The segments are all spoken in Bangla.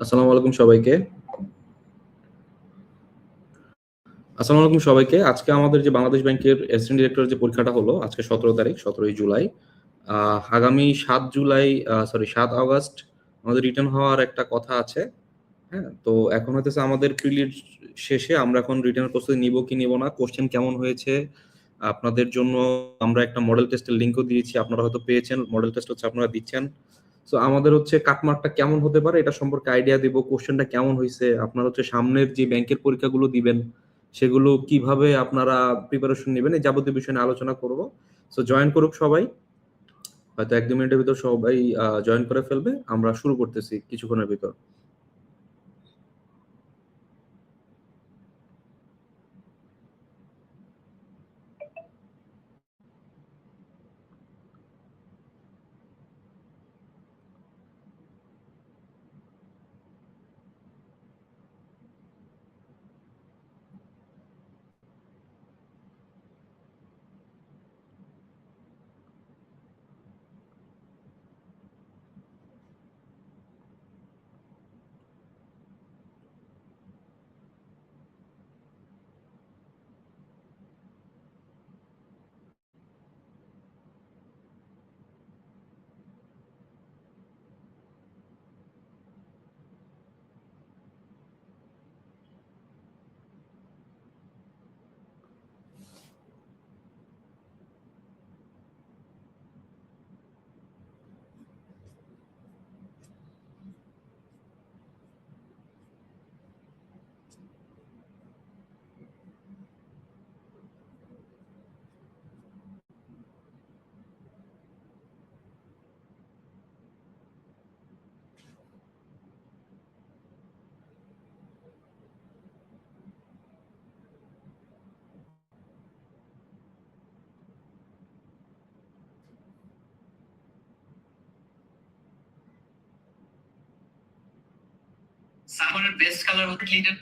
আসসালামু আলাইকুম সবাইকে। আজকে আমাদের যে বাংলাদেশ ব্যাংকের অ্যাসিস্ট্যান্ট ডিরেক্টরের যে পরীক্ষাটা হলো আজকে ১৭ তারিখ, ১৭ই জুলাই। আগামী ৭ জুলাই, ৭ আগস্ট আমাদের রিটার্ন হওয়ার একটা কথা আছে। হ্যাঁ? তো এখন হইতেছে আমাদের প্রিলির শেষে আমরা এখন রিটার্নের প্রস্তুতি নিব কি নিব না, কোশ্চেন কেমন হয়েছে আপনাদের জন্য আমরা একটা মডেল টেস্টের লিংকও দিয়েছি। আপনারা হয়তো পেয়েছেন। মডেল টেস্ট হচ্ছে আপনারা দিচ্ছেন। সো আমাদের হচ্ছে কাটমার্কটা কেমন হতে পারে এটা সম্পর্কে আইডিয়া দিব। কোশ্চেনটা কেমন হইছে, আপনারা হচ্ছে সামনের যে ব্যাংকের পরীক্ষাগুলো দিবেন সেগুলো কিভাবে আপনারা প্রিপারেশন নিবেন এই যাবতীয় বিষয় নিয়ে আলোচনা করব। সো জয়েন করুক সবাই। হয়তো ১-২ মিনিটের ভিতর সবাই জয়েন করে ফেলবে। আমরা শুরু করতেছি কিছুক্ষণের ভিতর। সামারের বেস্ট কালার হচ্ছে লিডার।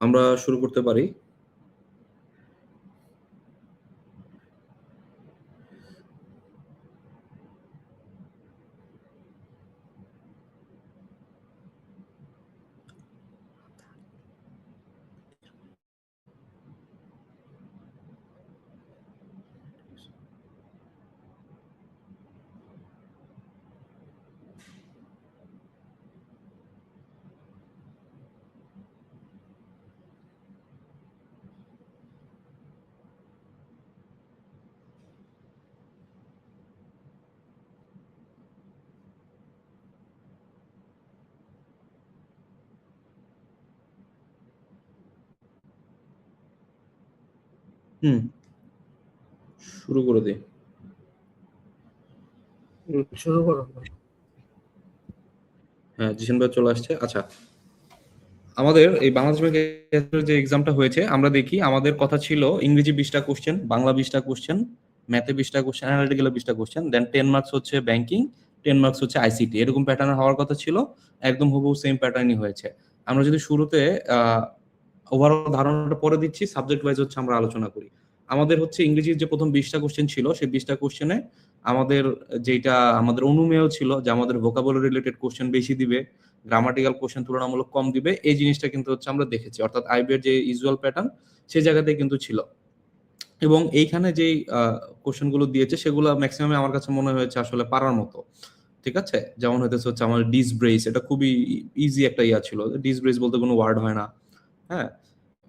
আমরা শুরু করতে পারি। হুম, শুরু করে দিই। শুরু করো। হ্যাঁ, জিশান ভাই চলে আসছে। আচ্ছা, আমাদের এই বাংলাদেশ ব্যাংকের যে এক্সামটা হয়েছে আমরা দেখি আমাদের কথা ছিল ইংরেজি 20টা কোশ্চেন, বাংলা 20টা কোশ্চেন, ম্যাথে 20টা কোশ্চেন, অ্যানালিটিক্যালে 20টা কোশ্চেন, দেন 10 মার্কস হচ্ছে ব্যাংকিং, 10 মার্কস হচ্ছে আইসিটি। এরকম প্যাটার্ন হওয়ার কথা ছিল। একদম হুবহু সেম প্যাটার্নই হয়েছে। আমরা যদি শুরুতে ওভারঅল ধারণাটা পরে দিচ্ছি, সাবজেক্ট ওয়াইজ হচ্ছে আমরা আলোচনা করি। আমাদের হচ্ছে ইংরেজির যে প্রথম 20টা কোশ্চেন ছিল সেই 20টা কোশ্চেনে আমাদের যেটা আমাদের অনুমেয় ছিল যে আমাদের ভোকাবুলারি রিলেটেড কোশ্চেন বেশি দিবে, গ্রামাটিক্যাল কোশ্চেন তুলনামূলক কম দিবে, এই জিনিসটা কিন্তু হচ্ছে আমরা দেখেছি। অর্থাৎ আইবি এর যে ইউজুয়াল প্যাটার্ন সেই জায়গাতেই কিন্তু ছিল। এবং এইখানে যেই কোশ্চেন গুলো দিয়েছে সেগুলো ম্যাক্সিমাম আমার কাছে মনে হয়েছে আসলে পারার মতো। ঠিক আছে? যেমন হইতেছে হচ্ছে আমার ডিসব্রেস, এটা খুবই ইজি একটা ইয়া ছিল। ডিসব্রেস বলতে কোনো ওয়ার্ড হয় না। হ্যাঁ?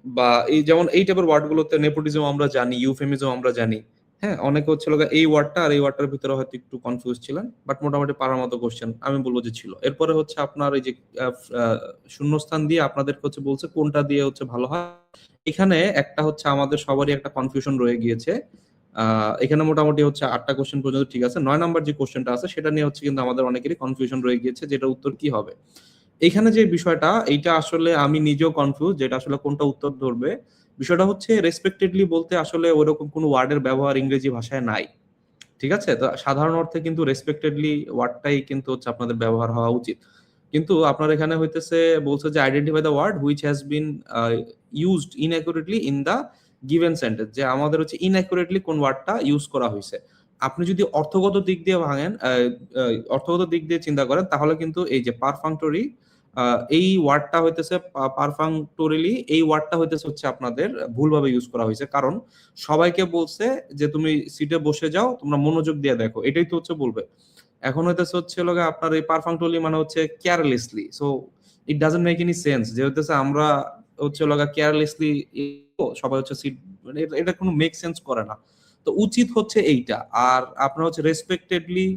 বা এই যেমন এই টাইপের ওয়ার্ড গুলোতে নেপোটিজম আমরা জানি, ইউফেমিজম আমরা জানি। হ্যাঁ, অনেকে হচ্ছে লগা এই ওয়ার্ডটা আর এই ওয়ার্ডটার ভিতরে হয়তো একটু কনফিউজ ছিলেন, বাট মোটামুটি পারার মতো কোশ্চেন আমি বলবো যে ছিল। এরপরে হচ্ছে আপনার এই যে শূন্যস্থান দিয়ে আপনাদেরকে হচ্ছে বলছে কোনটা দিয়ে হচ্ছে ভালো হয়। এখানে একটা হচ্ছে আমাদের সবারই একটা কনফিউশন রয়ে গিয়েছে। এখানে মোটামুটি হচ্ছে 8টা কোশ্চেন পর্যন্ত ঠিক আছে, 9 নাম্বার যে কোশ্চেনটা আছে সেটা নিয়ে হচ্ছে কিন্তু আমাদের অনেকেরই কনফিউশন রয়ে গিয়েছে, যেটা উত্তর কি হবে। এখানে যে বিষয়টা, এইটা আসলে আমি নিজেও কনফিউজ, যেটা আসলে কোনটা উত্তর ধরবে। বিষয়টা হচ্ছে রেসপেক্টেডলি বলতে আসলে ওরকম কোনো ওয়ার্ডের ব্যবহার ইংরেজি ভাষায় নাই। ঠিক আছে, তো সাধারণ অর্থে কিন্তু রেসপেক্টেডলি ওয়ার্ডটাই কিন্তু হচ্ছে আপনাদের ব্যবহার হওয়া উচিত। কিন্তু আপনার এখানে হইতেছে বলছে যে identify the word which has been used inaccurately in the given sentence, যে আমাদের হচ্ছে ইনঅ্যাকুরেটলি কোন ওয়ার্ডটা ইউজ করা হয়েছে। আপনি যদি অর্থগত দিক দিয়ে ভাঙেন, অর্থগত দিক দিয়ে চিন্তা করেন, তাহলে কিন্তু এই যে পারফাংটরি, এই ওয়ার্ডটা হইতেছে পারফাংটোরিলি, এই ওয়ার্ডটা হইতেছে হচ্ছে আপনাদের ভুলভাবে ইউজ করা হয়েছে। কারণ সবাইকে বলছে যে তুমি সিটে বসে যাও, তোমরা মনোযোগ দিয়ে দেখো, এটাই তো হচ্ছে বলবে। এখন হইতেছে হচ্ছে লোকে আপনার এই পারফাংটোরিলি মানে হচ্ছে carelessly, so it doesn't make any sense যে হইতেছে আমরা হচ্ছে লগা কেয়ারলেসলি সবাই হচ্ছে সিট, এটা কোনো মেক সেন্স করে না। তো উচিত হচ্ছে এইটা। আর আপনার হচ্ছে রেসপেক্টেডলি,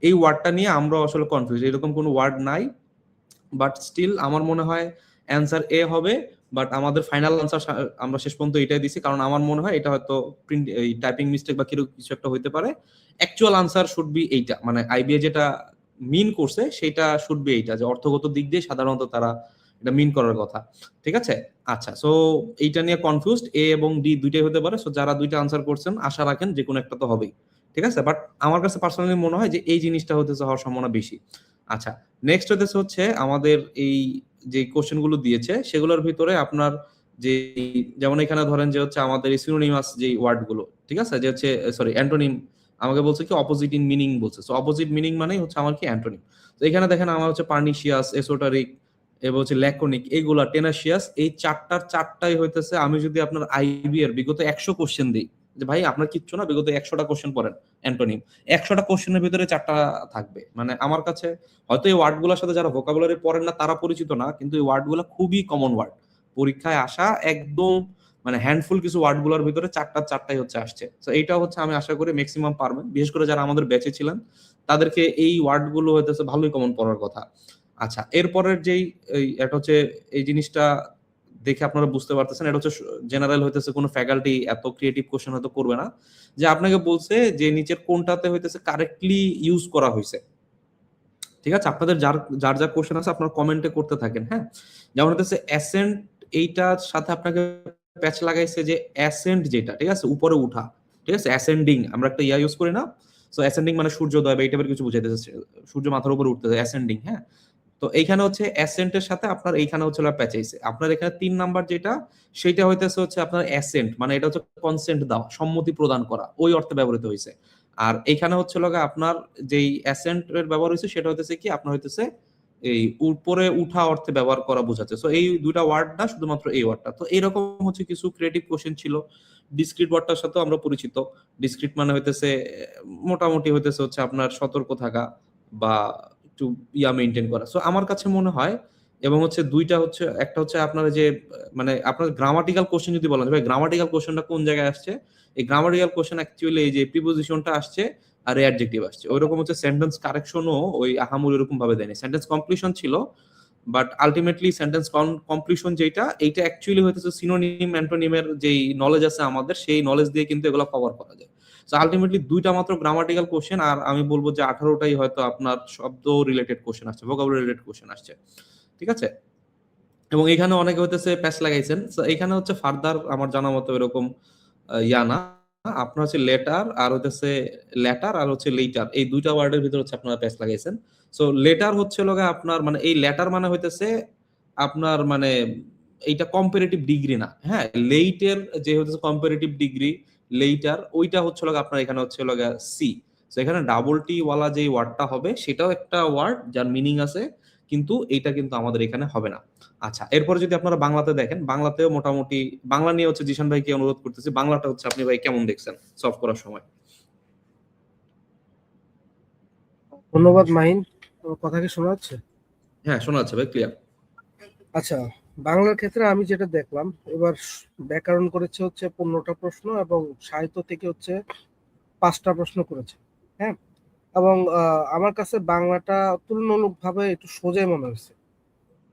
এই ওয়ার্ডটা নিয়ে আমরা আসলে কনফিউজ, এরকম কোনো ওয়ার্ড নাই। বাট স্টিল আমার মনে হয় অ্যান্সার এ হবে। বাট আমাদের ফাইনাল আনসার আমরা শেষ পর্যন্ত এটাই দিছি, কারণ আমার মনে হয় এটা হয়তো প্রিন্ট এই টাইপিং মিস্টেক বা কিছু একটা হইতে পারে। অ্যাকচুয়াল আনসার শুড বি এইটা, মানে আইবিএ যেটা মিন করছে সেটা শুড বি এইটা, যে অর্থগত দিক দিয়ে সাধারণত তারা এটা মিন করার কথা। ঠিক আছে, আচ্ছা, সো এইটা নিয়ে কনফিউজড, এ এবং ডি দুইটাই হতে পারে। সো যারা দুইটা আনসার করছেন আশা রাখেন যে কোনো একটা তো হবেই। ঠিক আছে, বাট আমার কাছে পার্সোনালি মনে হয় যে এই জিনিসটা হতেছে হওয়ার সম্ভাবনা বেশি। আচ্ছা, নেক্সট হচ্ছে আমাদের এই যে কোশ্চেন গুলো দিয়েছে সেগুলোর ভিতরে আপনার যে, যেমন এখানে ধরেন যে হচ্ছে আমাদের এই সিনোনিমাস যে ওয়ার্ড গুলো, ঠিক আছে, যে হচ্ছে সরি অ্যান্টোনিম, আমাকে বলছে কি অপোজিট ইন মিনিং বলছে। সো অপোজিট মিনিং মানেই হচ্ছে আমার কি অ্যান্টোনিম। তো এখানে দেখেন আমার হচ্ছে পার্নিশিয়াস, এসোটারিক এবং হচ্ছে ল্যাকোনিক, এইগুলা টেনাশিয়াস, এই চারটাই হইতেছে। আমি যদি আপনার আইবি এর বিগত 100 কোশ্চেন দিই, যে ভাই আপনার কিচ্ছু না, বিগত 100টা কোশ্চেন পড়েন অ্যান্টোনিম, 100টা কোশ্চেনের ভিতরে 4টা থাকবে। মানে আমার কাছে হয়তো এই ওয়ার্ডগুলোর সাথে যারা ভোকাবুলারি পড়েন না তারা পরিচিত না, কিন্তু এই ওয়ার্ডগুলো খুবই কমন ওয়ার্ড। পরীক্ষায় আসা একদম মানে হ্যান্ডফুল কিছু ওয়ার্ডগুলোর ভিতরে চারটাই হচ্ছে আসছে। তো এইটা হচ্ছে আমি আশা করি ম্যাক্সিমাম পারবেন, বিশেষ করে যারা আমাদের ব্যাচে ছিলেন তাদেরকে এই ওয়ার্ডগুলো হইতেছে ভালোই কমন পড়ার কথা। আচ্ছা, এরপরের যেই এটা হচ্ছে এই জিনিসটা দেখে আপনারা বুঝতে পারতেছেন, এটা হচ্ছে জেনারেল হইতেছে, কোনো ফ্যাকাল্টি এত ক্রিয়েটিভ কোশ্চেন হয়তো করবে না। যে আপনাকে বলছে যে নিচের কোনটাতে হইতেছে কারেক্টলি ইউজ করা হয়েছে। ঠিক আছে, আপনাদের যার যার যা কোশ্চেন আছে আপনারা কমেন্টে করতে থাকেন। হ্যাঁ, যেমন হচ্ছে অ্যাসেন্ট, এইটার সাথে আপনাকে প্যাচ লাগাইছে যে অ্যাসেন্ট যেটা, ঠিক আছে, উপরে উঠা। ঠিক আছে, অ্যাসেন্ডিং আমরা একটা ইউজ করি না। সো অ্যাসেন্ডিং মানে সূর্যোদয় বা এই টাইপের কিছু বুঝাইতেছে, সূর্য মাথার উপরে উঠতেছে, অ্যাসেন্ডিং। হ্যাঁ, তো এইখানে হচ্ছে অ্যাসেন্টের সাথে আপনার এইখানে হচ্ছে প্যাচাইছে। আপনার এখানে 3 নাম্বার যেটা, সেটা হইতেছে হচ্ছে আপনার অ্যাসেন্ট, মানে এটা হচ্ছে কনসেন্ট দেওয়া, সম্মতি প্রদান করা, ওই অর্থে ব্যবহৃত হয়েছে। আর এইখানে হচ্ছে লগা আপনার যেই অ্যাসেন্ট এর ব্যবহার হয়েছে সেটা হইতেছে কি আপনার হইতেছে এই উপরে উঠা অর্থে ব্যবহার করা বোঝাচ্ছে। সো এই দুইটা ওয়ার্ড না, শুধুমাত্র এই ওয়ার্ডটা। তো এইরকম হচ্ছে কিছু ক্রিয়েটিভ কোশ্চেন ছিল। ডিসক্রিট ওয়ার্ডটার সাথেও আমরা পরিচিত। ডিসক্রিট মানে হইতেছে মোটামুটি হইতেছে হচ্ছে আপনার সতর্ক থাকা বা একটু মেইনটেইন করা। সো আমার কাছে মনে হয়, এবং হচ্ছে দুইটা হচ্ছে, একটা হচ্ছে আপনার যে মানে আপনার গ্রামাটিক্যাল কোশ্চেন যদি বলেন ভাই গ্রামাটিক্যাল কোশ্চেনটা কোন জায়গায় আসছে, এই গ্রামাটিক্যাল কোশ্চেন অ্যাকচুয়ালি এই যে প্রিপোজিশনটা আসছে আর অ্যাডজেক্টিভ আসছে। ওইরকম হচ্ছে সেন্টেন্স কারেকশনও ওই আহামরি এরকম ভাবে দেয়নি। সেন্টেন্স কমপ্লিশন ছিল, বাট আলটিমেটলি সেন্টেন্স কমপ্লিশন যেটা, এইটা অ্যাকচুয়ালি হইতেছে সিনোনিম অ্যান্টোনিমের যেই নলেজ আছে আমাদের, সেই নলেজ দিয়ে কিন্তু এগুলো কভার করা যায়। সো আলটিমেটলি দুইটা মাত্র গ্রামাটিক্যাল কোশ্চেন, আর আমি বলবো যে 18টাই হয়তো আপনার শব্দ রিলেটেড কোশ্চেন আসছে, ভোকাবুলারি রিলেটেড কোশ্চেন আসছে। ঠিক আছে, এবং এখানে অনেকে হইতেছে প্যাচ লাগাইছেন। তো এখানে হচ্ছে ফার্দার আমার জানা মতো এরকম ইয়া না। আপনার হচ্ছে লেটার আর হচ্ছে লেটার, এই দুইটা ওয়ার্ডের ভিতরে হচ্ছে আপনারা প্যাচ লাগাইছেন। সো লেটার হচ্ছে লগা আপনার মানে এই লেটার মানে হইতেছে আপনার মানে এইটা কম্পারেটিভ ডিগ্রি না। হ্যাঁ, লেইটের যে হচ্ছে কম্পারেটিভ ডিগ্রি, লেইটার ওইটা হচ্ছে লগা আপনার এখানে হচ্ছে লগা সি। তো এখানে ডাবল টি ওয়ালা যে ওয়ার্ডটা হবে সেটাও একটা ওয়ার্ড যার মিনিং আছে, কিন্তু এইটা কিন্তু আমাদের এখানে হবে না। আচ্ছা, এরপরে যদি আপনারা বাংলাতে দেখেন, বাংলাতেও মোটামুটি, বাংলা নিয়ে হচ্ছে জিশান ভাইকে অনুরোধ করতেছি, বাংলাটা হচ্ছে আপনি ভাই কেমন দেখছেন সলভ করার সময়? ধন্যবাদ মাহিন। আমার কথা কি শোনা যাচ্ছে? হ্যাঁ, শোনা যাচ্ছে ভাই, ক্লিয়ার। আচ্ছা, বাংলার ক্ষেত্রে আমি যেটা দেখলাম, এবার ব্যাকরণ করেছে হচ্ছে 15টা প্রশ্ন এবং সাহিত্য থেকে হচ্ছে 5টা প্রশ্ন করেছে। হ্যাঁ, এবং আমার কাছে বাংলাটা তুলনামূলকভাবে একটু সোজাই মনে হয়েছে।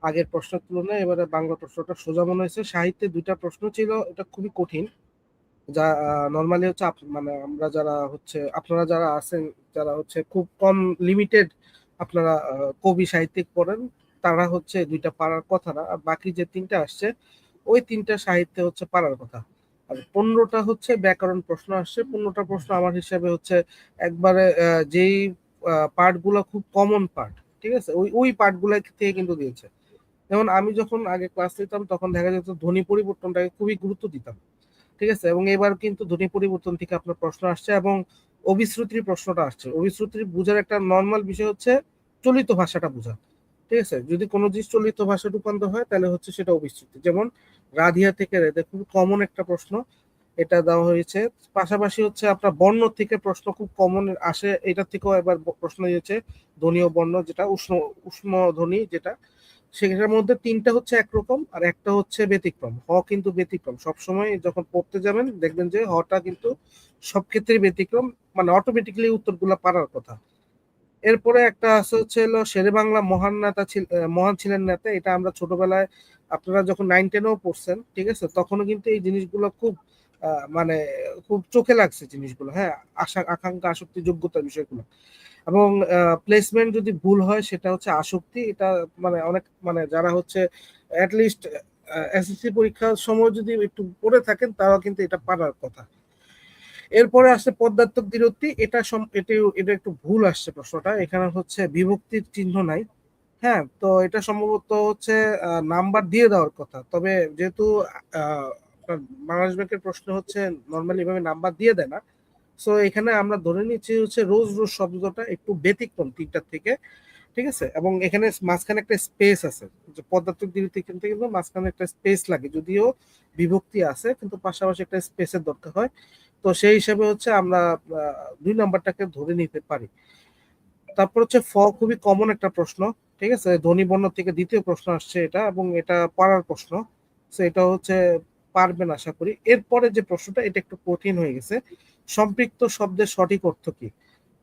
আগের প্রশ্নের তুলনায় এবারে বাংলা প্রশ্নটা সোজা মনে হয়েছে। সাহিত্যে 2টা প্রশ্ন ছিল, এটা খুবই কঠিন, যা নরমালি হচ্ছে মানে আমরা যারা হচ্ছে আপনারা যারা আছেন, যারা হচ্ছে খুব কম লিমিটেড আপনারা কবি সাহিত্যিক পড়েন, তারা হচ্ছে 2টা পারার কথা না। আর বাকি যে 3টা আসছে, ওই 3টা সাহিত্যে হচ্ছে পারার কথা। আর 15টা হচ্ছে ব্যাকরণ প্রশ্ন আসছে। 15টা প্রশ্ন আমার হিসাবে হচ্ছে একবারে যেই পার্ট গুলো খুব কমন পার্ট, ঠিক আছে, ওই ওই পার্ট গুলা থেকে কিন্তু দিয়েছে। যেমন আমি যখন আগে ক্লাস নিতাম তখন দেখা যেত ধ্বনি পরিবর্তনটাকে খুবই গুরুত্ব দিতাম, ঠিক আছে, এবং এবার কিন্তু ধ্বনি পরিবর্তন থেকে আপনার প্রশ্ন আসছে এবং অভিশ্রুতির প্রশ্নটা আসছে। অভিশ্রুতির বোঝার একটা নর্মাল বিষয় হচ্ছে চলিত ভাষাটা বোঝা, ঠিক আছে। যদি কোনো জিনিস চলিত ভাষা রূপান্তর হয় তাহলে হচ্ছে সেটা অভিশ্রুতি। যেমন রাধিয়া থেকে রেদে, খুব কমন একটা প্রশ্ন, এটা দেওয়া হয়েছে। পাশাপাশি হচ্ছে আপনার বর্ণ থেকে প্রশ্ন খুব কমন আসে, এটা থেকেও এবার প্রশ্ন দিয়েছে ধ্বনি ও বর্ণ, যেটা উষ্ণ উষ্ম ধ্বনি, যেটা সেটার মধ্যে 3টা হচ্ছে একরকম আর একটা হচ্ছে ব্যতিক্রম। হ কিন্তু ব্যতিক্রম, সবসময় যখন পড়তে যাবেন দেখবেন যে হটা কিন্তু সব ক্ষেত্রে ব্যতিক্রম, মানে অটোমেটিক্যালি উত্তরগুলো পারার কথা। এরপরে একটা আছে হচ্ছে হলো শেরে বাংলা মহান নেতা মহান ছিলেন নেতা। এটা আমরা ছোটবেলায় আপনারা যখন 9-10-ও পড়ছেন, ঠিক আছে, তখনও কিন্তু এই জিনিসগুলো খুব মানে খুব চোখে লাগছে জিনিসগুলো। হ্যাঁ, আশা আকাঙ্ক্ষা আসক্তি যোগ্যতার বিষয়গুলো। এবং প্লেসমেন্ট যদি ভুল হয় সেটা হচ্ছে আসক্তি। এটা মানে অনেক মানে যারা হচ্ছে অ্যাটলিস্ট এসএসসি পরীক্ষার সময় যদি একটু পড়ে থাকেন তারাও কিন্তু এটা পারার কথা। এরপরে আসছে পদার্থক বিরতি। এটা একটু ভুল আসছে প্রশ্নটা, এখানে হচ্ছে বিভক্তির চিহ্ন নাই। হ্যাঁ, তো এটা সম্ভবত হচ্ছে নাম্বার দিয়ে দেওয়ার কথা, তবে যেহেতু আহ, আপনার বাংলাদেশ ব্যাংকের প্রশ্ন হচ্ছে নর্মালি এভাবে নাম্বার দিয়ে দেয় না, সো এখানে আমরা ধরে নিচ্ছি হচ্ছে রোজ রোজ শব্দটা একটু ব্যতিক্রম 3টার থেকে, ঠিক আছে। এবং এখানে মাঝখানে একটা স্পেস আছে, যে পদার্থক বিরতি কিন্তু কিন্তু মাঝখানে একটা স্পেস লাগে, যদিও বিভক্তি আছে কিন্তু পাশাপাশি একটা স্পেসের দরকার হয়। তো সেই হিসাবে হচ্ছে আমরা 2 নাম্বারটাকে ধরে নিতে পারি। তারপর হচ্ছে খুবই কমন একটা প্রশ্ন, ঠিক আছে, ধ্বনি বর্ণ থেকে দ্বিতীয় প্রশ্ন আসছে এটা, এবং এটা পারার প্রশ্ন। তো এটা হচ্ছে পারবেন আশা করি। এরপরে যে প্রশ্নটা এটা একটু কঠিন হয়ে গেছে, সম্পৃক্ত শব্দের সঠিক অর্থ কি,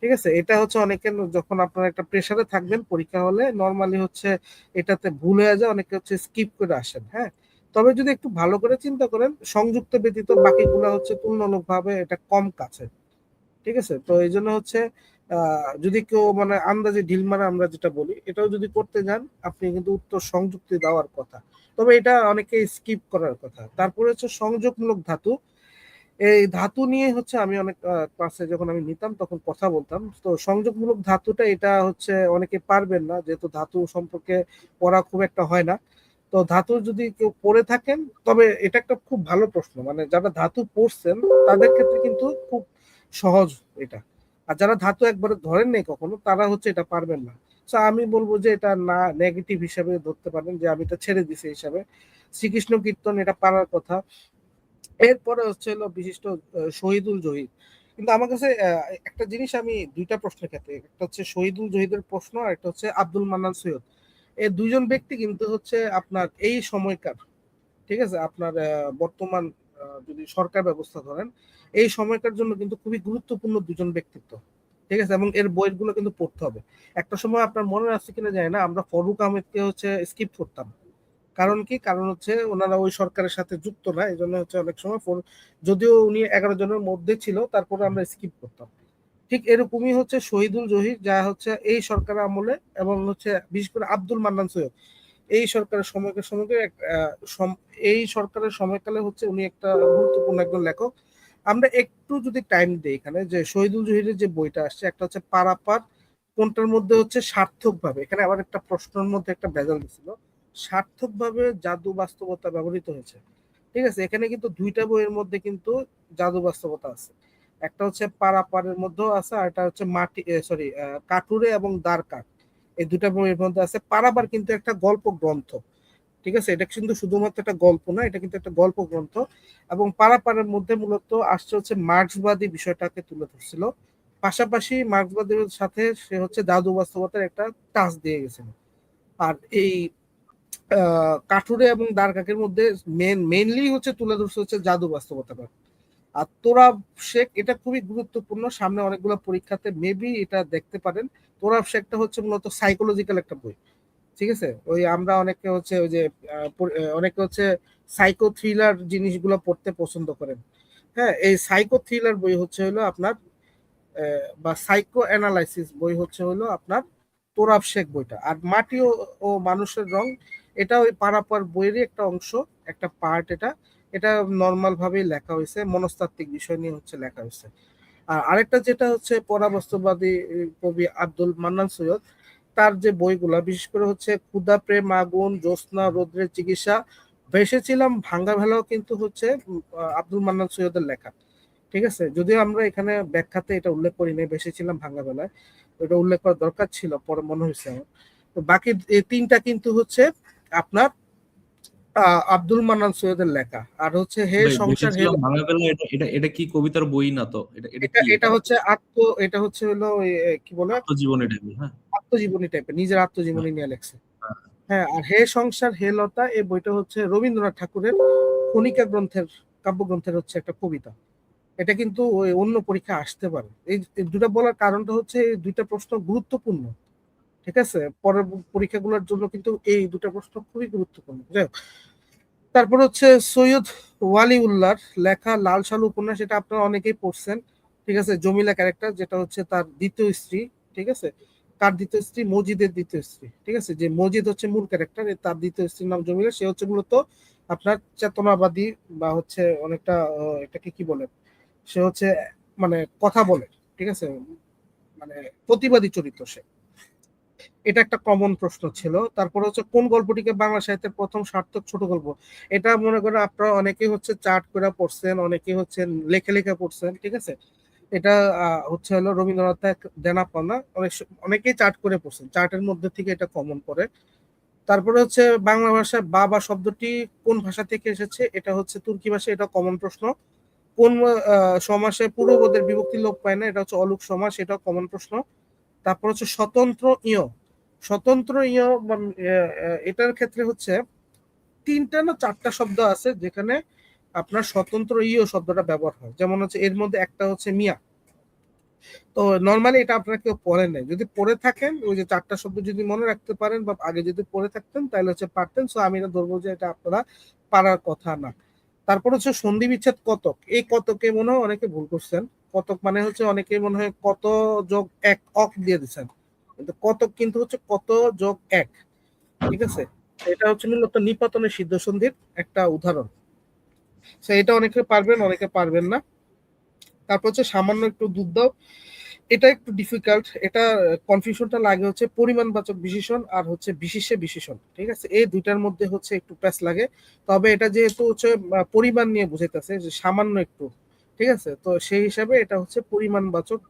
ঠিক আছে। এটা হচ্ছে অনেকে যখন আপনারা একটা প্রেসারে থাকবেন পরীক্ষা হলে নর্মালি হচ্ছে এটাতে ভুল হয়ে যায়, অনেকে হচ্ছে স্কিপ করে আসেন। হ্যাঁ, তবে যদি একটু ভালো করে চিন্তা করেন, সংযুক্ত ব্যতীত বাকিগুলো হচ্ছে তুলনামূলকভাবে এটা কম কাছে, ঠিক আছে। তো এই জন্য হচ্ছে যদি কেউ মানে আন্দাজে ঢিল মারা আমরা যেটা বলি, এটাও যদি করতে যান আপনি কিন্তু উত্তর সংযুক্তি দেওয়ার কথা, তবে এটা অনেকে স্কিপ করার কথা। তারপরে হচ্ছে সংযোগমূলক ধাতু। এই ধাতু নিয়ে হচ্ছে আমি অনেক ক্লাসে যখন আমি নিতাম তখন কথা বলতাম। তো সংযোগমূলক ধাতুটা এটা হচ্ছে অনেকে পারবেন না, যেহেতু ধাতু সম্পর্কে পড়া খুব একটা হয় না। তো ধাতু যদি কেউ পড়ে থাকেন, তবে এটা একটা খুব ভালো প্রশ্ন, মানে যারা ধাতু পড়ছেন তাদের ক্ষেত্রে কিন্তু খুব সহজ এটা। আর যারা ধাতু একবারে ধরেন নাই কখনো, তারা হচ্ছে এটা পারবেন না। তো আমি বলবো যে এটা না, নেগেটিভ হিসাবে ধরতে পারেন, যে আমি এটা ছেড়ে দিছি হিসাবে। শ্রীকৃষ্ণ কীর্তন এটা পারার কথা। এরপরে হচ্ছে হলো বিশিষ্ট শহীদুল জহির। কিন্তু আমার কাছে একটা জিনিস আমি 2টা প্রশ্নের ক্ষেত্রে, একটা হচ্ছে শহীদুল জহিদের প্রশ্ন আর একটা হচ্ছে আব্দুল মান্নান সৈয়দ, এই 2জন ব্যক্তি কিন্তু হচ্ছে আপনার এই সময়কার, ঠিক আছে, আপনার বর্তমান যদি সরকার ব্যবস্থা ধরেন, এই সময়কার জন্য কিন্তু খুবই গুরুত্বপূর্ণ 2জন ব্যক্তিত্ব, ঠিক আছে। এবং এর বইগুলো কিন্তু পড়তে হবে। একটা সময় আপনার মনে আছে কিনা যায় না, আমরা ফরুক আহমেদকে হচ্ছে স্কিপ করতাম। কারণ কি, কারণ হচ্ছে ওনারা ওই সরকারের সাথে যুক্ত না, এই জন্য হচ্ছে অনেক সময় যদিও উনি 11 জনের মধ্যে ছিল তারপরে আমরা স্কিপ করতাম। ঠিক এরকমই হচ্ছে শহীদুল জহির, যা হচ্ছে এই সরকারের আমলে, এবং হচ্ছে বিশেষ করে আব্দুল মান্নান সৈয়দ এই সরকারের সময়কে এই সরকারের সময়কালে হচ্ছে উনি একটা গুরুত্বপূর্ণ একজন লেখক। আমরা একটু যদি টাইম দিই এখানে, যে শহীদুল জহিরের যে বইটা আসছে, একটা হচ্ছে পারাপার, কোনটার মধ্যে হচ্ছে সার্থক ভাবে, এখানে আবার একটা প্রশ্নের মধ্যে একটা ভেজাল দিছিল, সার্থক ভাবে জাদু বাস্তবতা ব্যবহৃত হয়েছে, ঠিক আছে। এখানে কিন্তু 2টা বইয়ের মধ্যে কিন্তু জাদু বাস্তবতা আছে। একটা হচ্ছে পারাপারের মধ্যেও আছে, আর একটা হচ্ছে মাটি সরি কাটুরে এবং দ্বারকাঠ, এই 2টা বইয়ের মধ্যে আছে। পারাবার কিন্তু একটা গল্প গ্রন্থ, ঠিক আছে, এটা কিন্তু শুধুমাত্র একটা গল্প না, এটা কিন্তু একটা গল্প গ্রন্থ। এবং পারাপারের মধ্যে মূলত আসছে হচ্ছে মার্ক্সবাদী বিষয়টাকে তুলে ধরছিল, পাশাপাশি মার্ক্সবাদের সাথে সে হচ্ছে জাদু বাস্তবতার একটা টাচ দিয়ে গেছিল। আর এই কাঠুরে এবং দ্বারকাকের মধ্যে মেইনলি হচ্ছে তুলে ধরছে হচ্ছে জাদু বাস্তবতাটা। আর তোরাব শেখ এটা খুবই গুরুত্বপূর্ণ, সামনে অনেকগুলো পরীক্ষাতে মেবি এটা দেখতে পারেন। তোরাব শেখটা হচ্ছে মূলত সাইকোলজিক্যাল একটা বই, ঠিক আছে। ওই আমরা অনেকে হচ্ছে ওই যে অনেকে হচ্ছে সাইকো থ্রিলার জিনিসগুলো পড়তে পছন্দ করেন। হ্যাঁ, এই সাইকো থ্রিলার বই হচ্ছে হলো আপনার বা সাইকো অ্যানালাইসিস বই হচ্ছে হলো আপনার তোরাব শেখ বইটা। আর মাটি ও মানুষের রং এটা ওই পারাপার বইয়েরই একটা অংশ, একটা পার্ট। এটা এটা নর্মাল ভাবেই লেখা হয়েছে, মনস্তাত্ত্বিক বিষয় নিয়ে হচ্ছে লেখা হয়েছে। আর আরেকটা যেটা হচ্ছে পরাবস্তুবাদী কবি আব্দুল মান্নান সৈয়দ, তার যে বইগুলা বিশেষ করে হচ্ছে ক্ষুধা, প্রেম, আগুন, জ্যোৎস্না, রৌদ্রের চিকিৎসা, ভেসেছিলাম, ভাঙ্গা ভেলাও কিন্তু হচ্ছে আব্দুল মান্নান সৈয়দের লেখা, ঠিক আছে। যদিও আমরা এখানে ব্যাখ্যাতে এটা উল্লেখ করি নাই, ভেসেছিলাম ভাঙ্গা বেলায়, এটা উল্লেখ করার দরকার ছিল, পরে মনে হয়েছে আমার। তো বাকি এই তিনটা কিন্তু হচ্ছে আপনার আব্দুল মান্নান সৈয়দের লেখা। আর হচ্ছে হে ভাই সংসার হে, ভেসেছিলাম ভাঙাবেলা, এটা এটা এটা কি কবিতার বই না তো? এটা এটা এটা কি? এটা এটা হচ্ছে এটা হচ্ছে হলো ওই কি বলে আত্মজীবনী টাইপের, হ্যাঁ। আত্মজীবনী টাইপের, নিজের হ্যাঁ, আত্মজীবনী নিয়ে লেখছে। হ্যাঁ। হ্যাঁ, আর হে সংসার হে লতা এই বইটা হচ্ছে রবীন্দ্রনাথ ঠাকুরের কণিকা গ্রন্থের, কাব্যগ্রন্থের হচ্ছে একটা কবিতা। এটা কিন্তু ওই অন্য পরীক্ষা আসতে পারে। এই দুটা বলার কারণটা হচ্ছে এই দুইটা প্রশ্ন গুরুত্বপূর্ণ, ঠিক আছে। পরের পরীক্ষাগুলোর জন্য কিন্তু এই দুটা প্রশ্ন খুবই গুরুত্বপূর্ণ। যাই হোক, তারপর হচ্ছে সৈয়দ ওয়ালিউল্লাহর লেখা লাল সালু উপন্যাস, এটা আপনারা অনেকেই পড়ছেন, ঠিক আছে। জমিলা ক্যারেক্টার যেটা হচ্ছে তার দ্বিতীয় স্ত্রী, ঠিক আছে। তার দ্বিতীয় স্ত্রী মজিদের দ্বিতীয় স্ত্রী, ঠিক আছে। যে মজিদ হচ্ছে মূল ক্যারেক্টার, তার দ্বিতীয় স্ত্রীর নাম জমিলা। সে হচ্ছে মূলত আপনার চেতনাবাদী বা হচ্ছে অনেকটা এটাকে কি বলে, সে হচ্ছে মানে কথা বলে, ঠিক আছে, মানে প্রতিবাদী চরিত্র সে। এটা একটা কমন প্রশ্ন ছিল। তারপর হচ্ছে কোন গল্পটিকে বাংলা সাহিত্যের প্রথম সার্থক ছোট গল্প, এটা মনে করেন আপনারা অনেকেই হচ্ছে চার্ট করে পড়ছেন, অনেকেই হচ্ছে লেখে লেখে পড়ছেন, ঠিক আছে। এটা হচ্ছে হলো রবীন্দ্রনাথ দেনা পাওনা, অনেকেই চার্ট করে পড়ছেন, চার্টের মধ্যে থেকে এটা কমন পড়ে। তারপরে হচ্ছে বাংলা ভাষায় বাবা শব্দটি কোন ভাষা থেকে এসেছে, এটা হচ্ছে তুর্কি ভাষা, এটা কমন প্রশ্ন। কোন সমাসে পূর্বপদের বিভক্তি লোপ পায় না, এটা হচ্ছে অলুক সমাস, এটা কমন প্রশ্ন। তারপর হচ্ছে স্বতন্ত্র ইয়, স্বতন্ত্র ইয় এটার ক্ষেত্রে হচ্ছে তিনটা না চারটা শব্দ আছে যেখানে আপনার স্বতন্ত্র ইয় শব্দটা ব্যবহার হয়। যেমন হচ্ছে এর মধ্যে একটা হচ্ছে মিয়া। তো নর্মালি এটা আপনারা কেউ পড়েন নাই, যদি পড়ে থাকেন ওই যে চারটা শব্দ যদি মনে রাখতে পারেন বা আগে যদি পড়ে থাকতেন তাহলে হচ্ছে পারতেন। সো আমি এটা ধরবো যে এটা আপনারা পারার কথা না। তারপর হচ্ছে সন্ধি বিচ্ছেদ কতক, এই কতকে মনে হয় অনেকে ভুল করছেন। কতক মানে হচ্ছে অনেকে মনে হয় কত যোগ এক অক দিয়ে দিচ্ছেন, কিন্তু কতক কিন্তু হচ্ছে কত যোগ এক, ঠিক আছে। এটা হচ্ছে মূলত নিপাতনের সিদ্ধ সন্ধির একটা উদাহরণ। তো এটা অনেকে পারবেন অনেকে পারবেন না। তারপর হচ্ছে সামান্য একটু দুধ দাও, এটা একটু ডিফিকাল্ট। এটা কনফিউশনটা লাগে হচ্ছে পরিমাণবাচক বিশেষণ আর হচ্ছে বিশেষ্য বিশেষণ, ঠিক আছে। এই দুইটার মধ্যে হচ্ছে একটু প্যাচ লাগে। তবে এটা যেহেতু হচ্ছে পরিমাণ নিয়ে বুঝাইতেছে যে সামান্য একটু, ঠিক আছে, তো সেই হিসাবে এটা হচ্ছে পরিমাণবাচক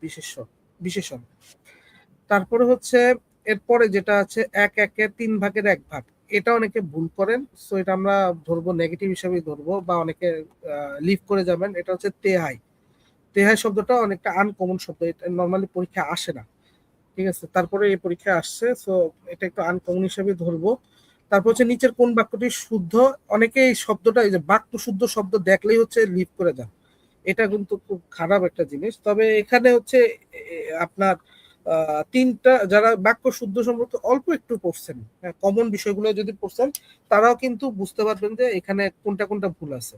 বিশেষণ। তারপরে হচ্ছে এরপরে যেটা আছে এক একের তিন ভাগের এক ভাগ, এটা অনেকে ভুল করেন। সো এটা আমরা ধরবো নেগেটিভ হিসাবেই ধরবো, বা অনেকে লিভ করে যাবেন। এটা হচ্ছে তেহাই। তেহাই শব্দটা অনেকটা আনকমন শব্দ, এটা নর্মালি পরীক্ষা আসে না, ঠিক আছে। তারপরে এই পরীক্ষা আসছে, সো এটা একটু আনকমন হিসেবে ধরবো। তারপর হচ্ছে নিচের কোন বাক্যটি শুদ্ধ, অনেকে এই শব্দটা এই যে বাক্য শুদ্ধ শব্দ দেখলেই হচ্ছে লিভ করে যান, এটা কিন্তু খুব খারাপ একটা জিনিস। তবে এখানে হচ্ছে আপনার তিনটা যারা বাক্য শুদ্ধ সম্পর্কে অল্প একটু পড়ছেন, কমন বিষয়গুলো যদি পড়ছেন, তারাও কিন্তু বুঝতে পারবেন যে এখানে কোনটা কোনটা ভুল আছে।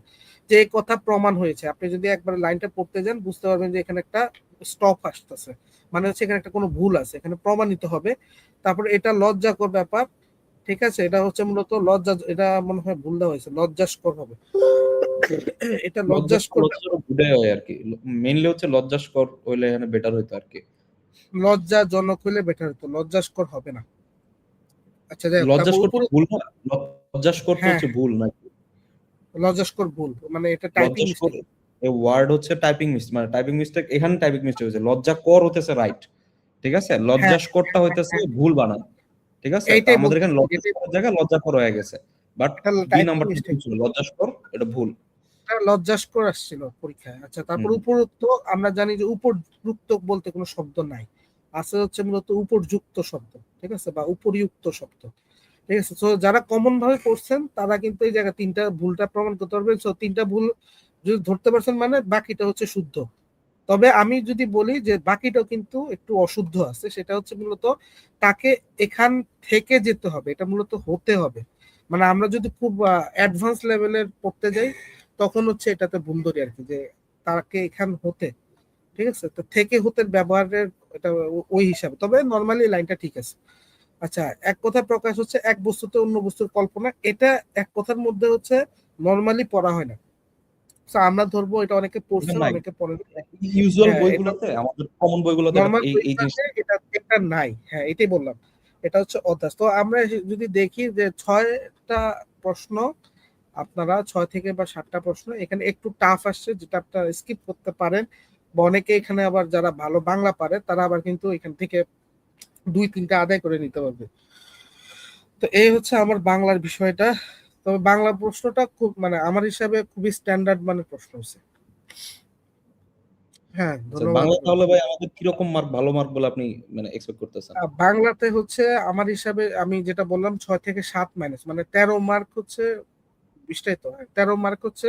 যে এই কথা প্রমাণ হয়েছে, আপনি যদি একবার লাইনটা পড়তে যান বুঝতে পারবেন যে এখানে একটা স্টপ আসতেছে, মানে হচ্ছে এখানে একটা কোনো ভুল আছে, এখানে প্রমাণিত হবে। তারপরে এটা লজ্জাকর ব্যাপার, ঠিক আছে। এটা হচ্ছে মূলত লজ্জা, এটা মনে হয় ভুল দেওয়া হয়েছে, লজ্জাস্কর হবে। এটা লজ্জাস্কর ব্যাপার, লজ্জাস্কর বুঝাই হয় আর কি, মেইনলি হচ্ছে লজ্জাস্কর হইলে এখানে বেটার হইতো আর কি। লজ্জাজনক হইলে বেটার হতো, লজ্জাস্কর হবে না। আচ্ছা যাই হোক, তারপর লজ্জাস্কর তো উপরে ভুল না, লজ্জাস্কর তো হ্যাঁ হচ্ছে ভুল নাকি? লজ্জাস্কর ভুল, মানে এটা টাইপিং লজ্জাস্কর মিস্টেক। এই ওয়ার্ড হচ্ছে টাইপিং মিস্টেক, মানে টাইপিং মিস্টেক, এখানে টাইপিং মিস্টেক হয়েছে, লজ্জাকর হতেছে রাইট, ঠিক আছে, হ্যাঁ লজ্জাস্করটা হইতেছে ভুল বানান, ঠিক আছে। তো এইটাই আমাদের এখানে বলতেছি, এটাই লজ্জাস্করের জায়গায় লজ্জাকর হয়ে গেছে, বাট এটা বি টাইপিং নাম্বারটা ভুল মিস্টেক, ছিল, লজ্জাস্কর এটা ভুল। লজ্জাস্কর আসছিল পরীক্ষায়। আচ্ছা, তারপর হুম। উপরোক্ত, আমরা জানি যে উপযুক্ত বলতে কোনো শব্দ নাই, আছে হচ্ছে মূলত উপযুক্ত শব্দ, ঠিক আছে, বা উপরিউক্ত শব্দ, ঠিক আছে। তো যারা কমন ভাবে পড়ছেন তারা কিন্তু এই জায়গায় তিনটা ভুলটা প্রমাণ করতে পারবেন। তো তিনটা ভুল যদি ধরতে পারছেন মানে বাকিটা হচ্ছে শুদ্ধ। তবে আমি যদি বলি যে বাকিটাও কিন্তু একটু অশুদ্ধ আছে, সেটা হচ্ছে মূলত তাকে এখান থেকে যেতে হবে, এটা মূলত হতে হবে। মানে আমরা যদি খুব অ্যাডভান্স লেভেলের পড়তে যাই তখন হচ্ছে এটাতে ভুল ধরি আর কি, যে তাকে এখান হতে, ঠিক আছে, তো থেকে হতে ব্যবহারের এটা ওই হিসাবে, তবে নর্মালি লাইনটা ঠিক আছে। আচ্ছা, এক কথা প্রকাশ হচ্ছে এক বস্তুতে অন্য বস্তুর কল্পনা, এটা এক কথার মধ্যে হচ্ছে নর্মালি পড়া হয় না। তো আমরা ধরবো এটা অনেকে এটা পড়ছেন নাই অনেকে পড়েন। ইউজুয়াল হ্যাঁ, এটা বইগুলোতে, আমাদের কমন বইগুলোতে নর্মাল এই এই জিনিস। বইগুলোতে এটা এটা নাই, হ্যাঁ এটাই বললাম, এটা হচ্ছে অধ্যাস। তো আমরা যদি দেখি যে 6টা প্রশ্ন, আপনারা 6 থেকে বা 7টা প্রশ্ন এখানে একটু টাফ আসছে, যেটা আপনারা স্কিপ করতে পারেন, বা অনেকে এখানে আবার যারা ভালো বাংলা পারে তারা আবার কিন্তু এখান থেকে 2-3টা আদায় করে নিতে পারবে। তো এই হচ্ছে আমার বাংলার বিষয়টা। তবে বাংলা প্রশ্নটা খুব মানে আমার হিসাবে খুবই স্ট্যান্ডার্ড মানের প্রশ্ন হচ্ছে। হ্যাঁ, আচ্ছা, ধন্যবাদ। বাংলা তাহলে ভাই আমাদের কিরকম মার্ক, ভালো মার্ক বলে আপনি মানে এক্সপেক্ট করতেছেন? বাংলাতে হচ্ছে আমার হিসাবে আমি যেটা বললাম 6 থেকে 7 মাইনাস মানে 13 মার্ক হচ্ছে, বিষটাই তো 13 মার্ক হচ্ছে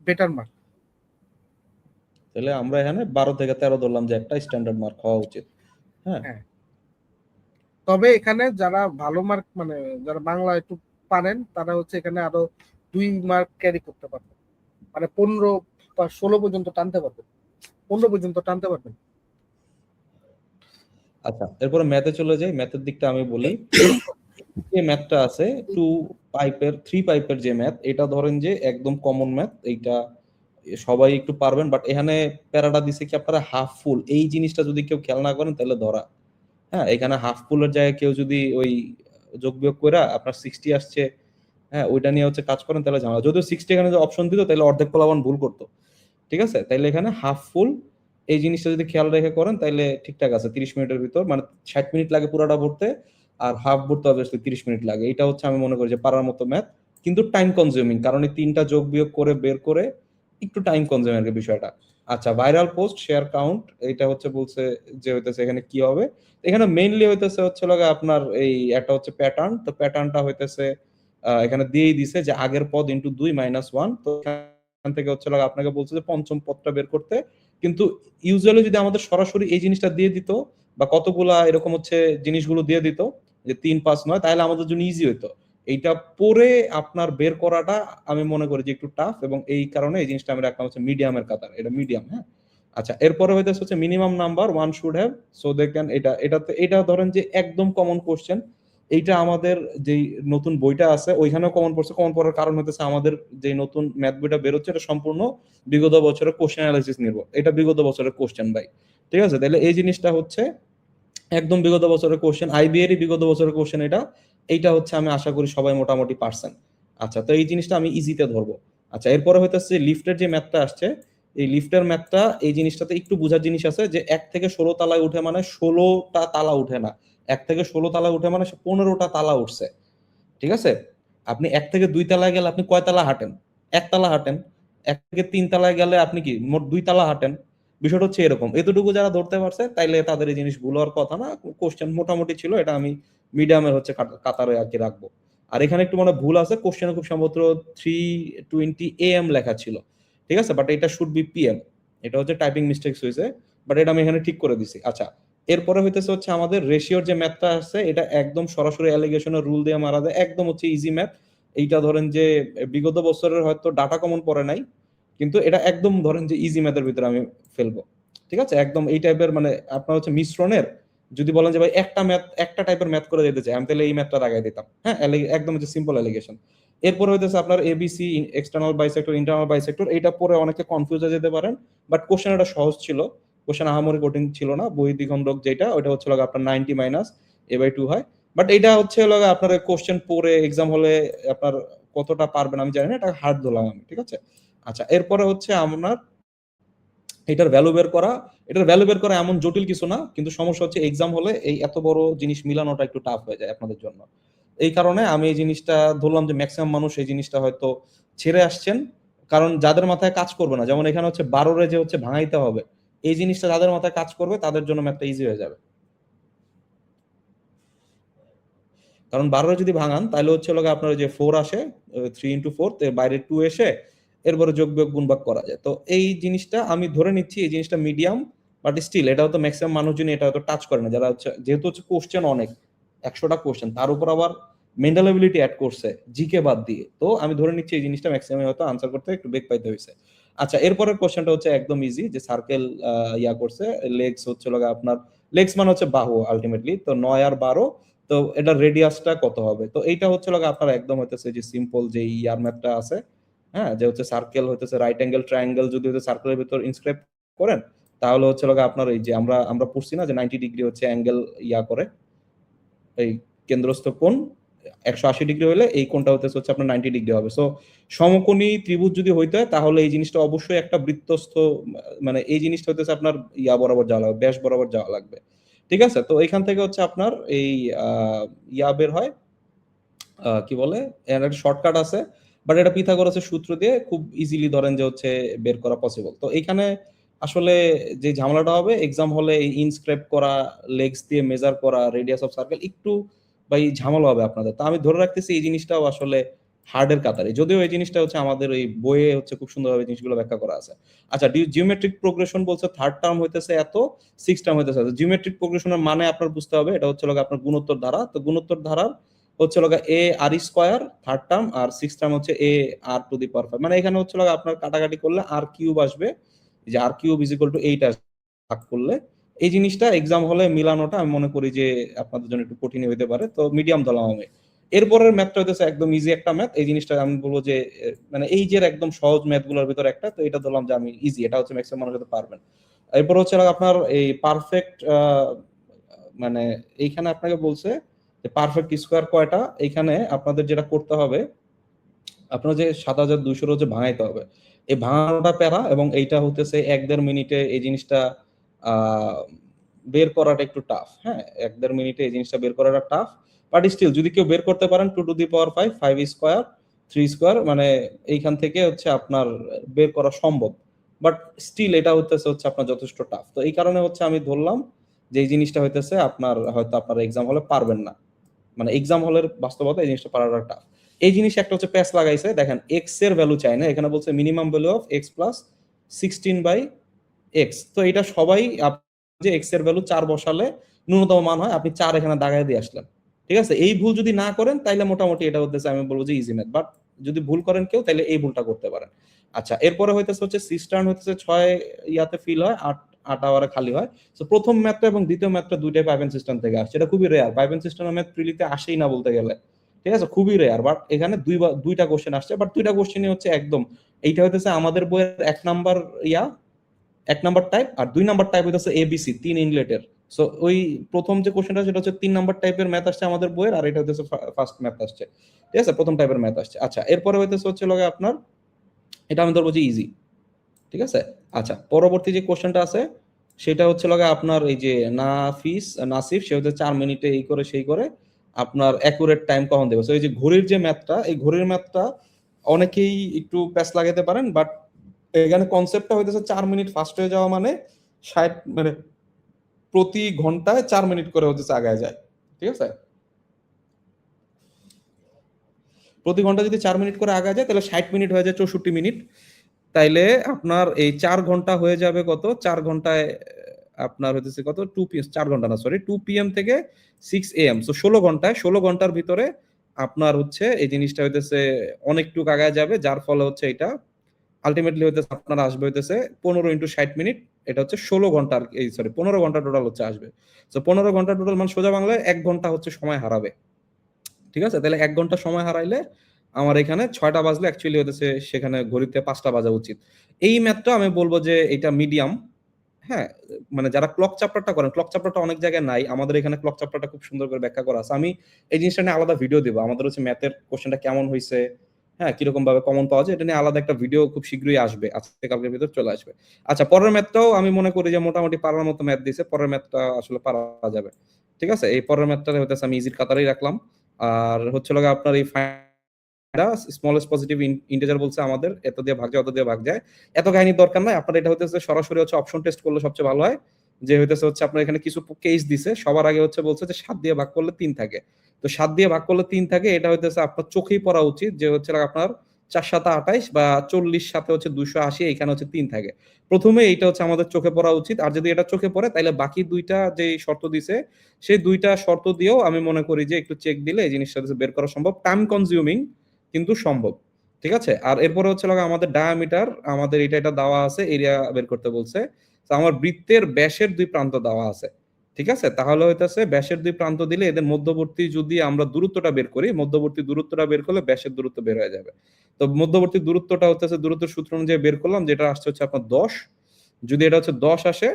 বেটার মার্ক। তাহলে আমরা এখানে 12 থেকে 13 ধরলাম যে একটা স্ট্যান্ডার্ড মার্ক হওয়া উচিত। হ্যাঁ, হ্যাঁ, তবে এখানে যারা ভালো মার্ক মানে যারা বাংলা একটু পারেন তারা হচ্ছে এখানে আরো 2 মার্ক ক্যারি করতে পারবেন, মানে 15 বা 16 পর্যন্ত টানতে পারবেন, 15 পর্যন্ত টানতে পারবেন। আচ্ছা এরপরে ম্যাথে চলে যাই। ম্যাথের দিকটা আমি বলি, যে ম্যাথটা আছে 3 পাইপের যে ম্যাথ, এটা ধরেন যে একদম কমন ম্যাথ, এইটা সবাই একটু পারবেন, বাট এখানে প্যারাটা দিছে কি আপনারা হাফ ফুল, এই জিনিসটা যদি কেউ খেয়াল না করেন তাহলে ধরা। হ্যাঁ, এখানে হাফ ফুলের জায়গায় কেউ যদি ওই যোগ বিয়োগ করে আপনার 60 আসছে, হ্যাঁ ওইটা নিয়ে হচ্ছে কাজ করেন তাহলে ঝামেলা। যদিও 60 এখানে যে অপশন দিত তাহলে অর্ধেক পোলাপান ভুল করতো, ঠিক আছে। তাইলে এখানে হাফ ফুল এই জিনিসটা যদি খেয়াল রেখে করেন তাইলে ঠিকঠাক আছে। 30 মিনিটের ভিতর, মানে 60 মিনিট লাগে পুরাটা ভরতে, আর হাফ ভরতে অবভিয়াসলি 30 মিনিট লাগে। এটা হচ্ছে আমি মনে করি যে পারার মতো ম্যাথ, কিন্তু টাইম কনজিউমিং, কারণ এই 3টা যোগ বিয়োগ করে বের করে একটু টাইম কনজিউমিং এর বিষয়টা। আচ্ছা, ভাইরাল পোস্ট শেয়ার কাউন্ট, এটা হচ্ছে বলছে যে হইতেছে এখানে কি হবে। এখানে মেইনলি হইতেছে হচ্ছে লাগে আপনার এই একটা হচ্ছে প্যাটার্ন, তো প্যাটার্নটা হইতেছে এখানে দিয়েই দিছে যে আগের পদ ইনটু 2 - 1, তো এখান থেকে হচ্ছে লাগে আপনাকে বলছে যে পঞ্চম পদটা বের করতে। কিন্তু ইউজুয়ালি যদি আমাদের সরাসরি এই জিনিসটা দিয়ে দিত, বা কতগুলা এরকম হচ্ছে জিনিসগুলো দিয়ে দিত যে 3, 5, 9, তাহলে আমাদের জন্য ইজি হইতো। এইটা পরে আপনার বের করাটা আমি মনে করি যে একটু টাফ, এবং এই কারণে এই জিনিসটা আমি রাখলাম হচ্ছে মিডিয়ামের কাতার, এটা মিডিয়াম। হ্যাঁ, আচ্ছা এরপরে হচ্ছে minimum number one should have, so they can, এটা ধরেন যে একদম কমন কোশ্চেন। এইটা আমাদের যেই নতুন বইটা আছে ওইখানেও কমন পড়ছে। কমন পড়ার কারণ হচ্ছে আমাদের যে নতুন ম্যাথ বইটা বেরোচ্ছে এটা সম্পূর্ণ বিগত বছরের কোশ্চেন অ্যানালাইসিস নির্ভর, এটা বিগত বছরের কোশ্চেন ভাই, ঠিক আছে। তাহলে এই জিনিসটা হচ্ছে একদম বিগত বছরের কোশ্চেন, আইবিএরই বিগত বছরের কোশ্চেন এটা। এইটা হচ্ছে আমি আশা করি সবাই মোটামুটি পারছেন। আচ্ছা, তো এই জিনিসটা আমি ইজিতে ধরবো। আচ্ছা, এরপরে হইতেছে লিফটের যে ম্যাথটা আসছে, এই লিফটের ম্যাথটা, এই জিনিসটাতে একটু বোঝার জিনিস আছে যে 1 থেকে 16 তালায় উঠে মানে 16টা তালা উঠে না, 1 থেকে 16 তালা উঠে মানে 15টা তালা উঠছে, ঠিক আছে। আপনি 1 থেকে 2 তালায় গেলে আপনি কয় তালা হাঁটেন? 1 তালা হাঁটেন। 1 থেকে 3 তালায় গেলে আপনি কি মোট 2 তালা হাঁটেন। বিষয়টা হচ্ছে এরকম। এতটুকু যারা ধরতে পারছে তাইলে তাদের এই জিনিস ভুল হওয়ার কথা না। কোশ্চেন মোটামুটি ছিল, এটা আমি মিডিয়ামের হচ্ছে কাতারে আর কি রাখবো। আর এখানে একটু মানে ভুল আছে, কোশ্চেনে খুব সম্ভবত 3:20 AM লেখা ছিল, ঠিক আছে, বাট এটা শুড বি PM। এটা হচ্ছে টাইপিং মিস্টেকস হয়েছে, বাট এটা আমি এখানে ঠিক করে দিছি। আচ্ছা, এরপরে হইতেছে হচ্ছে আমাদের রেশিওর যে ম্যাথটা আছে, এটা একদম সরাসরি অ্যালিগেশনের রুল দিয়ে মারা যায়, একদম হচ্ছে ইজি ম্যাথ। এইটা ধরেন যে বিগত বছরের হয়তো ডাটা কমন পড়ে নাই, কিন্তু এটা একদম ধরেন যে ইজি ম্যাথের ভিতরে আমি ফেলবো, ঠিক আছে। একদম এই টাইপের মানে আপনার হচ্ছে মিশ্রণের, যদি বলেন যে ভাই একটা টাইপের ম্যাথ করে যেতে চাই আমি, তাহলে এই ম্যাথটা লাগাই দিতাম। হ্যাঁ, একদম হচ্ছে সিম্পল অ্যালিগেশন। এরপর হইতেছে আপনার ABC, external bisector, internal bisector, এইটা পরে অনেকে কনফিউজ হয়ে যেতে পারেন, বাট কোশ্চেন এটা সহজ ছিল। কোশ্চেন আহামরি কঠিন ছিল না। বই দ্বিখণ্ডক যেটা, ওটা হচ্ছে আপনার 90 মাইনাস a/2 হয়। বাট এটা হচ্ছে আপনার কোশ্চেন পড়ে এক্সাম হলে আপনার কতটা পারবেন আমি জানি না, এটা হার্ড ধরলাম আমি, ঠিক আছে। আচ্ছা, এরপরে হচ্ছে আপনার এটার ভ্যালু বের করা। এটার ভ্যালু বের করা এমন জটিল কিছু না, কিন্তু সমস্যা হচ্ছে এক্সাম হলে এই এত বড় জিনিস মিলানোটা একটু টাফ হয়ে যায় আপনাদের জন্য। এই কারণে আমি এই জিনিসটা ধরলাম যে ম্যাক্সিমাম মানুষ এই জিনিসটা হয়তো ছেড়ে আসছেন, কারণ যাদের মাথায় কাজ করবে না, যেমন এখানে হচ্ছে 12 যে হচ্ছে ভাঙাইতে হবে, এই জিনিসটা যাদের মাথায় কাজ করবে তাদের জন্য ম্যাথটা ইজি হয়ে যাবে। কারণ 12 যদি ভাঙান তাহলে হচ্ছে আপনার যে 4 আসে, 3 × 4 বাইরে 2 এসে এরপরে যোগ বিয়োগ গুণ ভাগ করা যায়। তো এই জিনিসটা আমি ধরে নিচ্ছি এই জিনিসটা মিডিয়াম, বাট স্টিল এটা হয়তো ম্যাক্সিমাম মানুষজন এটা হয়তো টাচ করে না, যারা হচ্ছে যেহেতু হচ্ছে কোশ্চেন অনেক 100টা কোশ্চেন, তার উপর আবার মেন্টাল এবিলিটি অ্যাড করছে জিকে বাদ দিয়ে, তো আমি ধরে নিচ্ছি এই জিনিসটা ম্যাক্সিমাম হয়তো আনসার করতে একটু বেগ পাইতে হয়েছে। আচ্ছা, এরপরের কোশ্চেনটা হচ্ছে একদম ইজি, যে সার্কেল ইয়া করছে, লেগস হচ্ছে লগা আপনার, লেগস মানে হচ্ছে বাহু আলটিমেটলি, তো 9 আর 12, তো এটা রেডিয়াসটা কত হবে? তো এইটা হচ্ছে লগা আপনার একদম হইতেছে যে সিম্পল যে ইয়ার ম্যাথটা আছে, হ্যাঁ, যে হচ্ছে সার্কেল হইতেছে রাইট অ্যাঙ্গেল ট্রায়াঙ্গেল, যদি হচ্ছে সার্কেলের ভিতর ইনস্ক্রাইব করেন তাহলে হচ্ছে লগা আপনার এই যে আমরা আমরা পড়ছি না যে 90 ডিগ্রি হচ্ছে অ্যাঙ্গেল ইয়া করে, এই কেন্দ্রস্থ কোণ 180 ডিগ্রি হলে এই কোণটা হচ্ছে আপনার 90 ডিগ্রি হবে। সো সমকোণী ত্রিভুজ যদি হইতে হয় তাহলে এই জিনিসটা অবশ্যই একটা বৃত্তস্থ, মানে এই জিনিসটা হচ্ছে আপনার ইয়া বরাবর যাওয়া লাগবে, ব্যাস বরাবর যাওয়া লাগবে। ঠিক আছে, তো এখান থেকে হচ্ছে আপনার এই ইয়া বের হয়, কি বলে, এর একটা শর্টকাট আছে, বাট এটা পিথাগোরাসের সূত্র দিয়ে খুব ইজিলি ধরেন যে হচ্ছে বের করা পসিবল। তো এখানে আসলে যে ঝামেলাটা হবে এক্সাম হলে এই ইনস্ক্রাইব করা, লেগস দিয়ে মেজার করা, রেডিয়াস অফ সার্কেল একটু ভাই ঝামেলা হবে আপনাদের। তো আমি ধরে রাখতেছি এই জিনিসটাও আসলে হার্ডের কাতারে, যদিও এই জিনিসটা হচ্ছে আমাদের ওই বইয়ে হচ্ছে খুব সুন্দরভাবে জিনিসগুলো ব্যাখ্যা করা আছে। আচ্ছা, জিওমেট্রিক প্রোগ্রেশন বলছে থার্ড টার্ম হইতেছে এত, সিক্স টার্ম হইতেছে এত। জিওমেট্রিক প্রোগ্রেশনের মানে আপনার বুঝতে হবে, এটা হচ্ছে আপনার গুণোত্তর ধারা। তো গুণোত্তর ধারার হচ্ছে লগা এ আর স্কয়ার থার্ড টার্ম, আর সিক্স টার্ম হচ্ছে এ আর টু দি পাওয়ার 5, মানে এখানে হচ্ছে লগা আপনার কাটাকাটি করলে আর কিউব আসবে, যে আর কিউব ইজ ইকুয়াল টু 8 ভাগ করলে। এই জিনিসটা এক্সাম হলে মিলানোটা আমি মনে করি যে আপনাদের জন্য একটু কঠিন হইতে পারে, তো মিডিয়াম ধরলাম আমি। এরপরের ম্যাথটা হইতেছে একদম ইজি একটা ম্যাথ, এই জিনিসটা আমি বলবো যে মানে এই যে একদম সহজ ম্যাথ গুলোর ভিতরে একটা, তো এটা ধরলাম যে আমি ইজি, এটা হচ্ছে ম্যাক্সিমাম মানুষ হতে পারবেন। এরপর হচ্ছে আপনার এই পারফেক্ট, মানে এইখানে আপনাকে বলছে যে পারফেক্ট স্কোয়ার কয়টা, এইখানে আপনাদের যেটা করতে হবে, আপনার যে 7200 হচ্ছে ভাঙাইতে হবে, এই ভাঙানোটা প্যারা, এবং এইটা হতেছে 1-1.5 মিনিটে এই জিনিসটা আহ বের করাটা একটু টাফ। হ্যাঁ, 1-1.5 মিনিটে এই জিনিসটা বের করাটা টাফ, বাট স্টিল যদি কেউ বের করতে পারেন 2 to the power 5, 5 square, 3 square, মানে এইখান থেকে হচ্ছে আপনার বের করা সম্ভব, বাট স্টিল এটা হচ্ছে আপনার যথেষ্ট টাফ। তো এই কারণে হচ্ছে আমি ধরলাম যে এই জিনিসটা হইতেছে আপনার হয়তো আপনার এক্সাম হলে পারবেন না, মানে এক্সাম হলের বাস্তবতা এই জিনিসটা পারাটা টাফ। এই জিনিস একটা হচ্ছে প্যাচ লাগাইছে, দেখেন এক্স এর ভ্যালু চাই না, এখানে বলছে minimum value of x plus 16/x। তো এটা সবাই যে এক্স এর ভ্যালু 4 বসালে ন্যূনতম মান হয়, আপনি 4 এখানে দাগায় দিয়ে আসলেন। ঠিক আছে, এই ভুল যদি না করেন তাইলে মোটামুটি এটা হচ্ছে আমি বলবো যে ইজি ম্যাথ, বাট যদি ভুল করেন কেউ তাইলে এই ভুলটা করতে পারেন। আচ্ছা, এরপরে হচ্ছে সিস্টার্ন হচ্ছে 6 ইয়াতে ফিল হয়, 8 আওয়ারে খালি হয়। তো প্রথম ম্যাথটা এবং দ্বিতীয় ম্যাথটা দুইটাই পাইপেন সিস্টেম থেকে আসছে, এটা খুবই রেয়ার, পাইপেন সিস্টেমের ম্যাথ প্রিলিতে আসেই না বলতে গেলে। ঠিক আছে, খুবই রেয়ার, বাট এখানে দুইটা কোশ্চেন আসছে, বাট দুইটা কোশ্চেনই হচ্ছে একদম, এইটা হইতেছে আমাদের বইয়ের 1 নাম্বার ইয়া, 1 নাম্বার টাইপ, আর 2 নাম্বার টাইপ হইতেছে এবিসি 3 ইনলেটের। সো ওই প্রথম যে কোশ্চেনটা সেটা হচ্ছে 3 নাম্বার টাইপের ম্যাথ আসছে আমাদের বইয়ের, আর এটা হচ্ছে ফার্স্ট ম্যাথ আসছে। ঠিক আছে, প্রথম টাইপের ম্যাথ আসছে। আচ্ছা, এরপরে হচ্ছে লগে আপনার, এটা আমি ধরবো যে ইজি। ঠিক আছে, আচ্ছা, পরবর্তী যে কোশ্চেনটা আছে সেটা হচ্ছে লগে আপনার এই যে নাসিফ, সে হচ্ছে 4 মিনিটে এই করে সেই করে আপনার অ্যাকুরেট টাইম কখন দেবে। সো এই যে ঘড়ির যে ম্যাথটা, এই ঘড়ির ম্যাথটা অনেকেই একটু প্যাচ লাগাতে পারেন, বাট এখানে কনসেপ্টটা হইতেছে 4 মিনিট ফাস্ট হয়ে যাওয়া মানে 60, মানে প্রতি ঘন্টায় 4 মিনিট করে হচ্ছে আগায় যায়। ঠিক আছে, প্রতি ঘন্টা যদি 4 মিনিট করে আগায় যায় তাহলে 60 মিনিট হয়ে যায় 64 মিনিট। তাইলে আপনার এই 4 ঘন্টা হয়ে যাবে কত, 4 ঘন্টায় আপনার হইতেছে কত, 2 PM, 4 ঘন্টা না সরি, 2 PM থেকে 6 AM, সো 16 ঘন্টায়, 16 ঘন্টার ভিতরে আপনার হচ্ছে এই জিনিসটা হইতেছে অনেকটুকু আগায় যাবে, যার ফলে হচ্ছে এটা আলটিমেটলি হইতেছে আপনার আসবে হইতেছে 15 ইন্টু 60 মিনিট, এটা হচ্ছে 16 ঘন্টার, এই সরি 15 ঘন্টা টোটাল হচ্ছে আসবে। তো 15 ঘন্টা টোটাল মানে সোজা বাংলায় 1 ঘন্টা হচ্ছে সময় হারাবে। ঠিক আছে, তাহলে 1 ঘন্টা সময় হারাইলে আমার এখানে 6টা বাজলে অ্যাকচুয়ালি হতেছে সেখানে ঘড়িতে 5টা বাজা উচিত। এই ম্যাথটা আমি বলবো যে এটা মিডিয়াম। হ্যাঁ, মানে যারা ক্লক চ্যাপ্টারটা করেন, ক্লক চ্যাপ্টারটা অনেক জায়গায় নাই, আমাদের এখানে ক্লক চ্যাপ্টারটা খুব সুন্দর করে ব্যাখ্যা করা আছে। আমি এই জিনিসটা নিয়ে আলাদা ভিডিও দেবো, আমাদের হচ্ছে ম্যাথের কোশ্চেনটা কেমন হয়েছে, হ্যাঁ, কিরকম ভাবে কমন পাওয়া যায়, এটা নিয়ে আলাদা একটা ভিডিও খুব শীঘ্রই আসবে, আজকে কালকের ভিতর চলে আসবে। আচ্ছা, পরের ম্যাথটাও আমি মনে করি যে মোটামুটি পারার মতো ম্যাথ দিয়েছে, পরের ম্যাথটা আসলে পারা যাবে। ঠিক আছে, এই পরের ম্যাথটা হইতেছে আমি ইজির কাতারেই রাখলাম। আর হচ্ছে লাগে আপনার এই স্মলেস্ট পজিটিভ ইন্টিজার বলছে আমাদের এত দিয়ে ভাগ যায়, অত দিয়ে ভাগ যায়, এত কাহিনীর দরকার নাই। আপনার এটা হইতেছে সরাসরি হচ্ছে অপশন টেস্ট করলে সবচেয়ে ভালো হয়, যে হচ্ছে আপনার এখানে কিছু কেস দিছে, সবার আগে হচ্ছে বলছে যে 7 দিয়ে ভাগ করলে 3 থাকে। তো 7 দিয়ে ভাগ করলে 3 থাকে, এটা হইতেছে আপনার চোখেই পড়া উচিত যে হচ্ছে আপনার 4×7 = 28 বা 40 সাথে হচ্ছে 280, এখানে হচ্ছে 3 থাকে। প্রথমে এইটা হচ্ছে আমাদের চোখে পড়া উচিত, আর যদি এটা চোখে পড়ে তাহলে বাকি দুইটা যে শর্ত দিছে সেই দুইটা শর্ত দিয়েও আমি মনে করি যে একটু চেক দিলে এই জিনিসটা বের করা সম্ভব। টাইম কনজিউমিং কিন্তু সম্ভব, ঠিক আছে। আর এরপরে হচ্ছে আমাদের ডায়ামিটার, আমাদের এটা দেওয়া আছে, এরিয়া বের করতে বলছে। তো আমার বৃত্তের ব্যাসের 2 প্রান্ত দেওয়া আছে, ঠিক আছে। তাহলে হইতাছে ব্যাসের 2 প্রান্ত দিলে এদের মধ্যবর্তী যদি আমরা দূরত্বটা বের করি, মধ্যবর্তী দূরত্বটা বের করলে ব্যাসের দূরত্ব বের হয়ে যাবে। তো মধ্যবর্তী দূরত্বটা হচ্ছে দূরত্বের সূত্র অনুযায়ী বের করলাম, যেটা আসছে হচ্ছে আপনার 10। যদি এটা হচ্ছে 10 আসে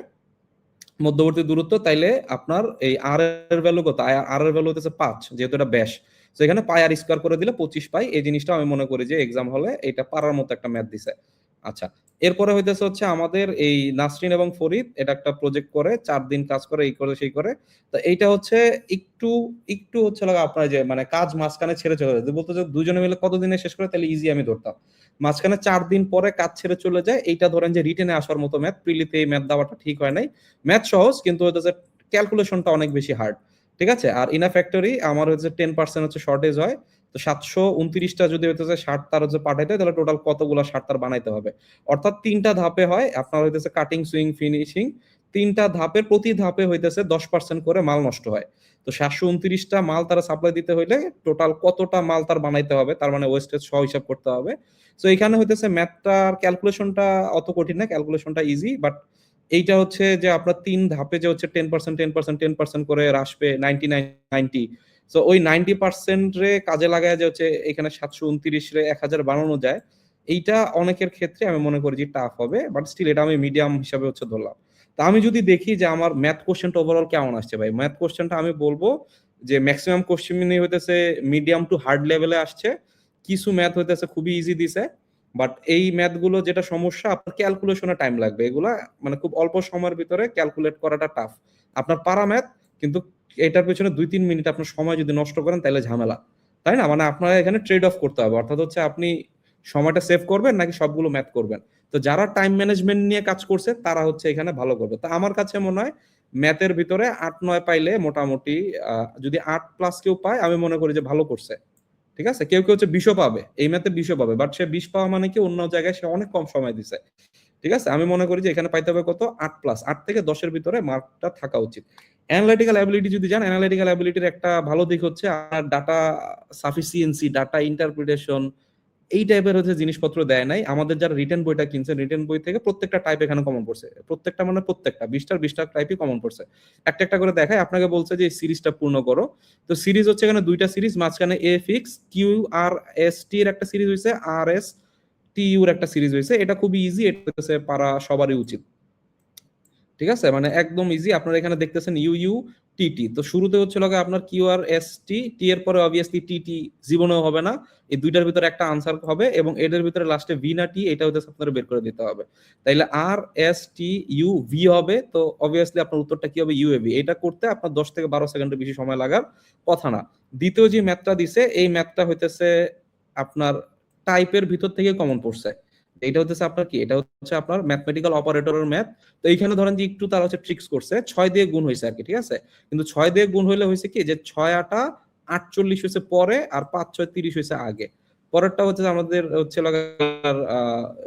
মধ্যবর্তী দূরত্ব, তাইলে আপনার এই আর এর ভ্যালু কত? আর এর ভ্যালু হচ্ছে 5, যেহেতু এটা ব্যাস। তো এখানে পাই আর স্কয়ার করে দিলে 25 পাই। এই জিনিসটা আমি মনে করি যে এক্সাম হলে এটা পারার মতো একটা ম্যাথ দিছে। আচ্ছা, এরপরে হইতেছে হচ্ছে আমাদের এই নাসরিন এবং ফরিদ এটা একটা প্রজেক্ট করে 4 দিন কাজ করে, এই করে সেই করে। তো এইটা হচ্ছে একটু একটু হচ্ছে আপনার যে মানে কাজ মাঝখানে ছেড়ে চলে যায়, বলতো যে দুজনে মিলে কতদিনে শেষ করে, তাহলে ইজি আমি ধরতাম। মাঝখানে 4 দিন পরে কাজ ছেড়ে চলে যায়, এইটা ধরেন যে রিটেনে আসার মতো ম্যাথ। প্রিলিতে এই ম্যাথ দেওয়াটা ঠিক হয় নাই। ম্যাথ সহজ, কিন্তু হচ্ছে ক্যালকুলেশনটা অনেক বেশি হার্ড, ঠিক আছে। আর ইনা ফ্যাক্টরি আমার হচ্ছে 10% হচ্ছে শর্টেজ হয়। তো 729টা যদি হইতেছে 60 তার হচ্ছে পাঠাইতে হয়, তাহলে টোটাল কতগুলো 60 তার বানাইতে হবে। অর্থাৎ 3টা ধাপে হয় আপনার হইতেছে কাটিং, সুইং, ফিনিশিং। 3টা ধাপের প্রতি ধাপে হইতেছে 10% করে মাল নষ্ট হয়। তো 729টা মাল তারা সাপ্লাই দিতে হইলে টোটাল কতটা মাল তার বানাইতে হবে, তার মানে ওয়েস্টেজ সহ হিসাব করতে হবে। তো এখানে হইতেছে ম্যাথটার ক্যালকুলেশনটা অত কঠিন না, ক্যালকুলেশনটা ইজি। বাট এইটা হচ্ছে যে আপনার 3 ধাপে যে হচ্ছে 10% 10% 10% করে আসবে 90। সো ওই 90% রে কাজে লাগায় যে হচ্ছে এখানে 729 রে 1000 বানানো যায়, এইটা অনেকের ক্ষেত্রে আমি মনে করি যে টাফ হবে। বাট স্টিল এটা আমি মিডিয়াম হিসাবে হচ্ছে ধরলাম। তা আমি যদি দেখি যে আমার ম্যাথ কোশ্চেনটা ওভারঅল কেমন আসছে, ভাই ম্যাথ কোশ্চেনটা আমি বলবো যে ম্যাক্সিমাম কোশ্চেনই হইতেছে মিডিয়াম টু হার্ড লেভেলে আসছে। কিছু ম্যাথ হইতেছে খুবই ইজি দিছে। বাট এই ম্যাথ গুলো যেটা সমস্যা, আপনার ক্যালকুলেশনে টাইম লাগবে। এগুলা মানে খুব অল্প সময়ের ভিতরে ক্যালকুলেট করাটা টাফ। আপনার পারা ম্যাথ, কিন্তু এটার পেছনে 2-3 মিনিট আপনার সময় যদি নষ্ট করেন তাহলে ঝামেলা, তাই না? মানে আপনার এখানে ট্রেড অফ করতে হবে, অর্থাৎ হচ্ছে আপনি সময়টা সেভ করবেন নাকি সবগুলো ম্যাথ করবেন। তো যারা টাইম ম্যানেজমেন্ট নিয়ে কাজ করছে তারা হচ্ছে এখানে ভালো করবে। তো আমার কাছে মনে হয় ম্যাথের ভিতরে 8-9 পাইলে মোটামুটি, যদি 8+ কেউ পায় আমি মনে করি যে ভালো করছে, ঠিক আছে। কেউ কেউ হচ্ছে 20ও পাবে, এই ম্যাথে 20ও পাবে, বাট সে 20 পাওয়া মানে কি অন্য জায়গায় সে অনেক কম সময় দিছে, ঠিক আছে। আমি মনে করি যে এখানে পাইতে হবে কত, 8+, 8 থেকে 10-এর ভিতরে মার্কটা থাকা উচিত। অ্যানালিটিক্যাল অ্যাবিলিটি যদি যান, অ্যানালিটিক্যাল অ্যাবিলিটির একটা ভালো দিক হচ্ছে আর ডাটা সাফিসিয়েন্সি, ডাটা ইন্টারপ্রিটেশন, এই টাইপের হচ্ছে জিনিসপত্র দেয় নাই। আমাদের যারা রিটেন বইটা কিনছে, রিটেন বই থেকে প্রত্যেকটা টাইপ এখানে কমন পড়ছে, প্রত্যেকটা মানে প্রত্যেকটা 20টা টাইপই কমন পড়ছে। একটা একটা করে দেখায়, আপনাকে বলছে যে এই সিরিজটা পূর্ণ করো। তো সিরিজ হচ্ছে এখানে 2টা সিরিজ, মাঝখানে এ fix Q R S T এর একটা সিরিজ হয়েছে, আর এস টি ইউর একটা সিরিজ হয়েছে। এটা খুবই ইজি, এটা হচ্ছে পারা সবারই উচিত, ঠিক আছে। মানে একদম ইজি। আপনারা এখানে দেখতেছেন ইউ ইউ টি টি, তো শুরুতে হচ্ছে লগে আপনার কিউ আর এস টি, টি এর পরে অবভিয়াসলি টি টি জীবনেও হবে না। এই দুইটার ভিতরে একটা আনসার হবে এবং এদের ভিতরে লাস্টে ভি না টি, এটা হচ্ছে আপনারা বের করে দিতে হবে। তাইলে আর এস টি ইউ ভি হবে, তো অবভিয়াসলি আপনার উত্তরটা কি হবে, ইউ এ ভি। এটা করতে আপনার 10 থেকে 12 সেকেন্ডের বেশি সময় লাগার কথা না। দ্বিতীয় যে ম্যাথটা দিছে, এই ম্যাথটা হইতেছে আপনার টাইপের ভিতর থেকে কমন পড়ছে। এটা হচ্ছে আপনার কি, এটা হচ্ছে আপনার ম্যাথমেটিক্যাল অপারেটরের ম্যাথ। তো এইখানে ধরেন যে একটু তারা হচ্ছে ট্রিক্স করছে, 6 দিয়ে গুণ হয়েছে আর কি, ঠিক আছে। কিন্তু 6 দিয়ে গুণ হইলে হয়েছে কি, যে 6 8 48 হয়েছে পরে, আর 5 6 30 হয়েছে আগে। পরেরটা হচ্ছে আমাদের হচ্ছে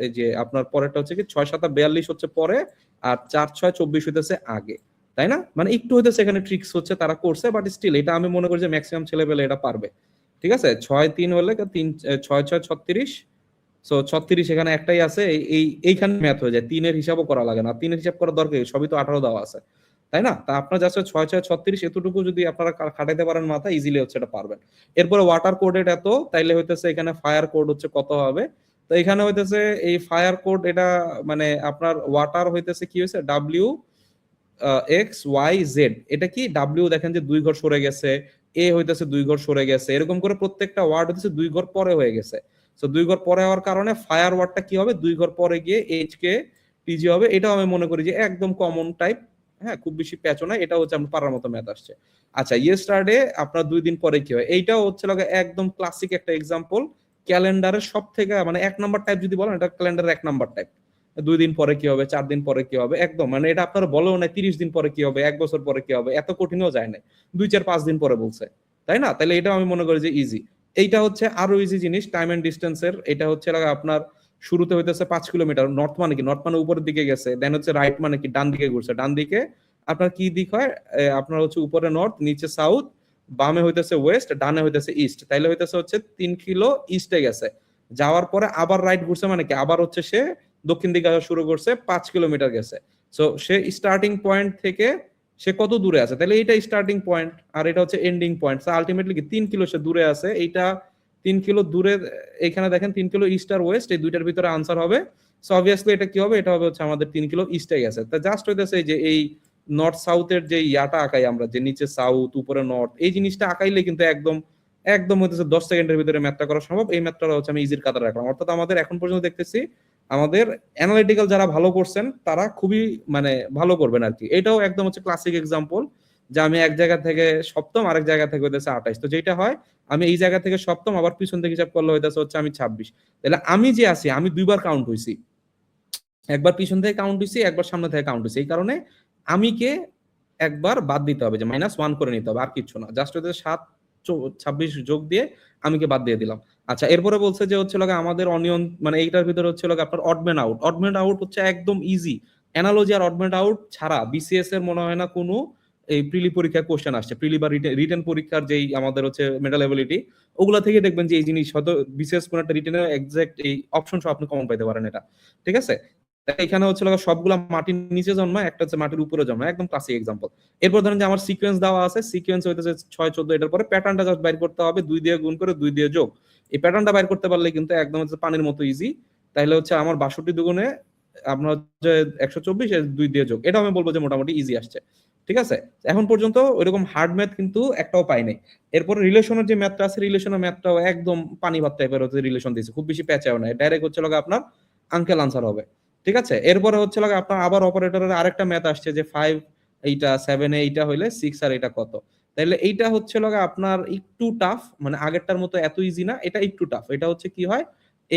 এই যে আপনার পরেরটা হচ্ছে কি 6 7 42 হচ্ছে পরে, আর 4 6 24 হইতেছে আগে, তাই না? মানে একটু হইতেছে এখানে ট্রিক্স হচ্ছে তারা করছে, বাট স্টিল এটা আমি মনে করি যে ম্যাক্সিমাম ছেলেপেলে এটা পারবে, ঠিক আছে। 6 3 হলে 3 6 6 36, সো 36 এখানে একটাই আছে, এইখানে ম্যাথ হয়ে যায়, 3-এর হিসাবও করা লাগে না। 3-এর হিসাব করার দরকার, সবই তো 18 দেওয়া আছে, তাই না? তা আপনার যাচ্ছে 6 6 36, এতটুকু যদি আপনারা খাটাইতে পারেন মাথা, ইজিলি হচ্ছে এটা পারবেন। এরপরে ওয়াটার কোডেড এত, তাইলে হইতেছে এখানে ফায়ার কোড হচ্ছে কত হবে। তো এখানে হইতেছে এই ফায়ার কোড, এটা মানে আপনার ওয়াটার হইতেছে কি হয়েছে, ডাব্লিউ এক্স ওয়াই জেড। এটা কি ডাব্লিউ দেখেন যে 2 ঘর সরে গেছে, এ হইতেছে 2 ঘর সরে গেছে, এরকম করে প্রত্যেকটা ওয়ার্ড হইতেছে 2 ঘর পরে হয়ে গেছে। তো 2 ঘর পরে হওয়ার কারণে ফায়ার ওয়ার্ডটা কি হবে, 2 ঘর পরে গিয়ে এইচ কে টিজি হবে। এটাও আমি মনে করি যে একদম কমন টাইপ, হ্যাঁ, খুব বেশি প্যাচও না। এটা হচ্ছে আমরা পারার মতো ম্যাথ আসছে। আচ্ছা, ইয়েস্টারডে আপনার 2 দিন পরে কি হয়, এইটাও হচ্ছে লাগে একদম ক্লাসিক একটা এক্সাম্পল। ক্যালেন্ডারের সব থেকে মানে 1 নাম্বার টাইপ যদি বলেন, এটা ক্যালেন্ডারের 1 নাম্বার টাইপ। 2 দিন পরে কি হবে, 4 দিন পরে কি হবে, একদম মানে এটা আপনার বলেও না 30 দিন পরে কি হবে, 1 বছর পরে কি হবে, এত কঠিনও যায় না। 2 4 5 দিন পরে বলছে, তাই না? তাহলে এটা আমি মনে করি যে ইজি। এইটা হচ্ছে আরো ইজি জিনিস, টাইম এন্ড ডিস্টেন্সের। এটা হচ্ছে আপনার শুরুতে হইতেছে 5 কিলোমিটার, নর্থ মানে কি, নর্থ মানে উপরের দিকে গেছে, দেন হচ্ছে রাইট মানে কি ডান দিকে ঘুরছে, ডান দিকে আপনার কি দিক হয়, আপনার হচ্ছে উপরে নর্থ, নিচে সাউথ, বামে হইতেছে ওয়েস্ট, ডানে হইতেছে ইস্ট, তাইলে হইতেছে হচ্ছে 3 কিলো ইস্টে গেছে, যাওয়ার পরে আবার রাইট ঘুরছে মানে কি আবার হচ্ছে সে দক্ষিণ দিকে আসা শুরু করছে, 5 কিলোমিটার গেছে। সো সে স্টার্টিং পয়েন্ট থেকে সে কত দূরে আছে, তাহলে এইটা স্টার্টিং পয়েন্ট আর এটা হচ্ছে এন্ডিং পয়েন্ট। আলটিমেটলি কি 3 কিলো সে দূরে আছে, এইটা 3 কিলো দূরে। এখানে দেখেন 3 কিলো ইস্ট আর ওয়েস্ট, এই দুইটার ভিতরে আনসার হবে। সো অবভিয়াসলি এটা কি হবে, এটা হবে হচ্ছে আমাদের 3 কিলো ইস্টে গেছে। তা জাস্ট হইতেছে যে এই নর্থ সাউথের যে ইয়াটা আঁকাই আমরা, যে নিচে সাউথ উপরে নর্থ, এই জিনিসটা আঁকাইলে কিন্তু একদম একদম হইতেছে 10 সেকেন্ডের ভিতরে ম্যাথটা করা সম্ভব। এই ম্যাথটা হচ্ছে আমি ইজির কাতারে রাখলাম। অর্থাৎ আমাদের এখন পর্যন্ত দেখতেছি আমাদের অ্যানালিটিক্যাল যারা ভালো করছেন তারা খুবই মানে ভালো করবেন আর কি। এটাও একদম হচ্ছে ক্লাসিক এক্সাম্পল, যে আমি এক জায়গা থেকে সপ্তম, আরেক জায়গা থেকে হইতেছে 28। তো যেটা হয় আমি এই জায়গা থেকে সপ্তম, আবার পিছন থেকে হিসাব করলে হইতেছে হচ্ছে আমি 26। তাহলে আমি যে আছি আমি দুইবার কাউন্ট হইছি, একবার পিছন থেকে কাউন্ট হইছি, একবার সামনে থেকে কাউন্ট হইছি। এই কারণে আমি কে একবার বাদ দিতে হবে, যে -1 করে নিতে হবে, আর কিছু না। জাস্ট হচ্ছে 26 যোগ দিয়ে আমি কে বাদ দিয়ে দিলাম। আচ্ছা, এরপরে বলছে যে হচ্ছে আমাদের অনিয়ন মানে এইটার ভিতরে হচ্ছে আপনার অডম্যান আউট। অডম্যান আউট হচ্ছে একদম ইজি। অ্যানালজি আর অডম্যান আউট ছাড়া বিসিএস এর মনে হয় না কোনো এই প্রিলি পরীক্ষার কোশ্চেন আসছে, প্রিলি বা রিটেন পরীক্ষার যেই আমাদের হচ্ছে মেন্টাল এবিলিটি, ওগুলা থেকে দেখবেন যে এই জিনিস হয়তো বিসিএস কোন একটা রিটেনের এক্সাক্ট এই অপশন সহ আপনি কমন পাইতে পারেন এটা। ঠিক আছে, এখানে হচ্ছে সবগুলা মাটির নিচে জন্মায়, একটা হচ্ছে মাটির উপরে জন্মায়, একদম ক্লাসিক এক্সাম্পল। এরপর ধরেন যে আমার সিকোয়েন্স দেওয়া আছে, সিকোয়েন্স হইতেছে 6 14, এটার পরে প্যাটার্নটা জাস্ট বাইর করতে হবে, 2 দিয়ে গুণ করে 2 দিয়ে যোগ। এই প্যাটার্নটা বাইর করতে পারলে কিন্তু একদম হচ্ছে পানির মতো ইজি। তাইলে হচ্ছে আমার 62 দুগুণে আপনার হচ্ছে 124, 2 দিয়ে যোগ, এটা আমি বলবো যে মোটামুটি ইজি আসছে। ঠিক আছে, এখন পর্যন্ত ওইরকম হার্ড ম্যাথ কিন্তু একটাও পাই নাই। এরপরে রিলেশনের যে ম্যাথটা আছে, রিলেশনের ম্যাথটাও একদম পানি ভাত টাইপের হচ্ছে রিলেশন দিয়েছে, খুব বেশি প্যাচাও নাই, ডাইরেক্ট হচ্ছে আপনার আঙ্কেল আনসার হবে। ঠিক আছে, এরপরে হচ্ছে আপনার আবার অপারেটরের আরেকটা ম্যাথ আসছে যে 5 এইটা 7 এইটা হইলে 6 আর এটা কত। তাইলে এইটা হচ্ছে আপনার একটু টাফ, মানে আগেরটার মতো এত ইজি না, এটা একটু টাফ। এটা হচ্ছে কি হয়,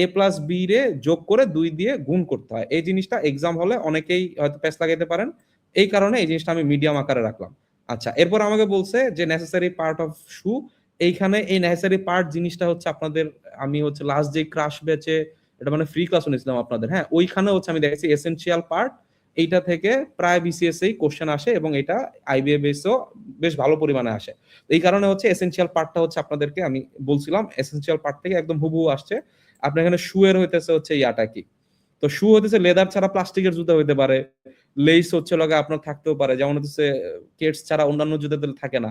a প্লাস বি রে যোগ করে 2 দিয়ে গুণ করতে হয়। এই জিনিসটা এক্সাম হলে অনেকেই হয়তো প্যাচ লাগাইতে পারেন, এই কারণে এই জিনিসটা আমি মিডিয়াম আকারে রাখলাম। আচ্ছা, এরপর আমাকে বলছে যে নেসেসারি পার্ট অফ শু। এইখানে এই নেসেসারি পার্ট জিনিসটা হচ্ছে আপনাদের, আমি হচ্ছে লাস্ট যে ক্রাশ ব্যাচে এটা মানে ফ্রি ক্লাস নিয়েছিলাম আপনাদের, হ্যাঁ, ওইখানে হচ্ছে আমি দেখেছি এসেনশিয়াল পার্ট, এইটা থেকে প্রায় বিসিএস এই কোশ্চেন আসে এবং এটা আইবিএ বেসও বেশ ভালো পরিমাণে আসে। এই কারণে হচ্ছে এসেনশিয়াল পার্টটা হচ্ছে আপনাদেরকে আমি বলছিলাম, এসেনশিয়াল পার্ট থেকে একদম হুবহু আসছে। আপনার এখানে শু এর হইতেছে হচ্ছে ইয়াটা কি, তো শু হইতেছে লেদার ছাড়া প্লাস্টিকের জুতা হইতে পারে, লেস হচ্ছে আপনার থাকতেও পারে, যেমন হচ্ছে কেটস ছাড়া অন্যান্য জুতাতে থাকে না।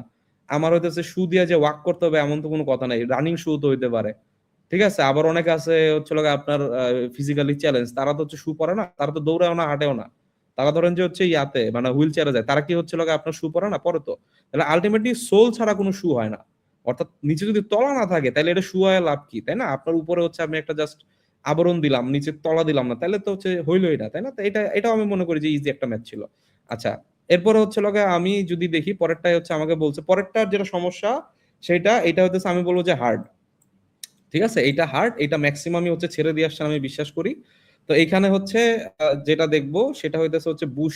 আমার হইতেছে শু দিয়ে যে ওয়াক করতে হবে এমন তো কোনো কথা নাই, রানিং শু তো হইতে পারে। ঠিক আছে, আবার অনেক আছে হচ্ছে আপনার ফিজিক্যালি চ্যালেঞ্জ, তারা তো হচ্ছে শু পরে না, তারা তো দৌড়াও না, হাঁটেও না, তারা ধরেন যে হচ্ছে ইয়াতে মানে হুইল চেয়ারে যায়, তারা কি হচ্ছে আপনার শু পরে না, পরে তো। তাহলে আলটিমেটলি সোল ছাড়া কোনো শু হয় না, অর্থাৎ নিচে যদি তলা না থাকে তাহলে এটা শু হয় লাভ কি, তাই না? আপনার উপরে হচ্ছে আমি একটা জাস্ট আবরণ দিলাম, নিচে তলা দিলাম না, তাহলে তো হচ্ছে হইলোই না, তাই না? তো এটাও আমি মনে করি যে ইজি একটা ম্যাথ ছিল। আচ্ছা, এরপরে হচ্ছে আমি যদি দেখি পরেরটাই হচ্ছে আমাকে বলছে, পরেরটার যেটা সমস্যা সেটা এটা হচ্ছে আমি বলবো যে হার্ড। ঠিক আছে, এইটা হার্ড, এটা ম্যাক্সিমামই হচ্ছে ছেড়ে দিয়ে আসছেন আমি বিশ্বাস করি। তো এইখানে হচ্ছে যেটা দেখবো সেটা হইতেছে হচ্ছে বুশ,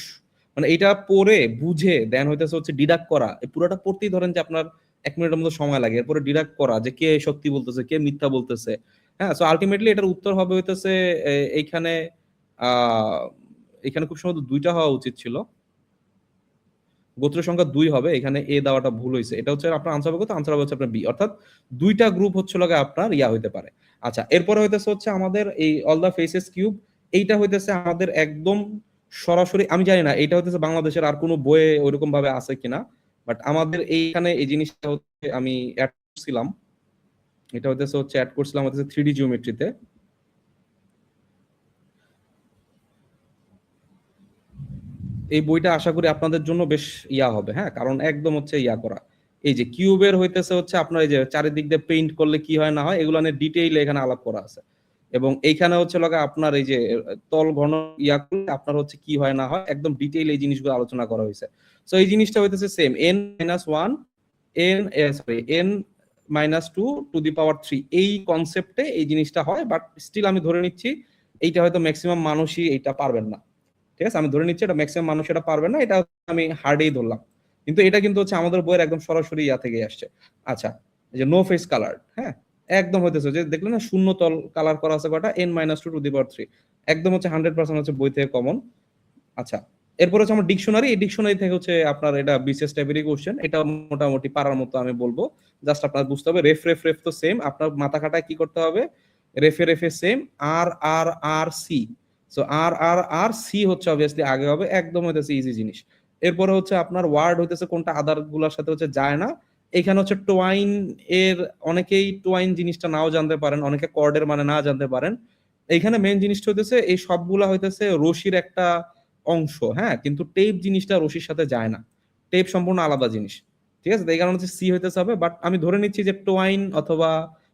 মানে এটা পড়ে বুঝে দেন হইতেছে হচ্ছে ডিডাক্ট করা। এই পুরোটা পড়তেই ধরেন যে আপনার 1 মিনিটের মতো সময় লাগে, এরপরে ডিডাক্ট করা যে কে সত্যি বলতেছে কে মিথ্যা বলতেছে। হ্যাঁ, সো আলটিমেটলি এটার উত্তর হবে হইতেছে এইখানে আহ এখানে খুব সম্ভবত 2টা হওয়া উচিত ছিল, গোত্র সংখ্যা 2 হবে, এখানে এ দেওয়াটা ভুল হয়েছে। এটা হচ্ছে আপনার আনসার হবে কত, আনসার হবে হচ্ছে আপনার বি, অর্থাৎ 2টা গ্রুপ হচ্ছে আপনার ইয়া হইতে পারে। আচ্ছা, এরপরে হইতেছে হচ্ছে আমাদের এই অল দা ফেসেস কিউব, এইটা হইতেছে আমাদের একদম সরাসরি, আমি জানি না এটা হইতেছে বাংলাদেশের আর কোনো বইয়ে ওইরকম ভাবে আছে কিনা, বাট আমাদের এইখানে এই জিনিসটা হচ্ছে আমি অ্যাড করছিলাম, এটা হচ্ছে অ্যাড করছিলাম হচ্ছে 3D জিওমেট্রিতে। এই বইটা আশা করি আপনাদের জন্য বেশ ইয়া হবে, হ্যাঁ, কারণ একদম হচ্ছে ইয়া করা, এই যে কিউবের হইতেছে হচ্ছে আপনার এই যে চারিদিক দিয়ে পেইন্ট করলে কি হয় না হয় এগুলো নিয়ে ডিটেইলে এখানে আলাপ করা আছে, এবং এইখানে হচ্ছে আপনার এই যে তল ঘন ইয়া করলে আপনার হচ্ছে কি হয় না হয় একদম ডিটেইল এই জিনিসগুলো আলোচনা করা হয়েছে। সো এই জিনিসটা হইতেছে same n-1 n-2 to the পাওয়ার 3, এই কনসেপ্টে এই জিনিসটা হয়, বাট স্টিল আমি ধরে নিচ্ছি এইটা হয়তো ম্যাক্সিমাম মানুষই এইটা পারবেন না। ঠিক আছে, আমি ধরে নিচ্ছি এটা ম্যাক্সিমাম মানুষ এটা পারবে না, এটা আমি হার্ডেই ধরলাম, কিন্তু এটা কিন্তু হচ্ছে আমাদের বইয়ের একদম সরাসরি ইয়া থেকে আসছে। আচ্ছা, এই যে নো ফেস কালার, হ্যাঁ, একদম হইতেছে যে দেখলেন না শূন্য তল কালার করা আছে কয়টা n-2 টু দি পাওয়ার 3, একদম হচ্ছে 100% হচ্ছে বই থেকে কমন। আচ্ছা, এরপর হচ্ছে আমার ডিকশনারি, এই ডিকশনারি থেকে হচ্ছে আপনার এটা বিসিএস টাইপেরই কোশ্চেন, এটা মোটামুটি পারার মতো আমি বলবো। জাস্ট আপনার বুঝতে হবে রেফ রেফ রেফ তো সেম, আপনার মাথা খাটায় কি করতে হবে, রেফে রেফে সেম, আর আর আর সি। সো আর আর আর সি হচ্ছে অবভিয়াসলি আগে হবে, একদম হইতেছে ইজি জিনিস। এরপরে হচ্ছে আপনার ওয়ার্ড হইতেছে কোনটা আদার গুলার সাথে হচ্ছে যায় না। এখানে হচ্ছে টোয়াইন এর, অনেকেই টোয়াইন জিনিসটা নাও জানতে পারেন, অনেকে কর্ডের মানে না জানতে পারেন। এইখানে মেইন জিনিসটা হইতেছে এই সবগুলা হইতেছে রশির একটা অংশ, হ্যাঁ, কিন্তু টেপ জিনিসটা রশির সাথে যায় না, টেপ সম্পূর্ণ আলাদা জিনিস। ঠিক আছে, এই কারণে হচ্ছে সি হইতেছে হবে। বাট আমি ধরে নিচ্ছি যে টোয়াইন অথবা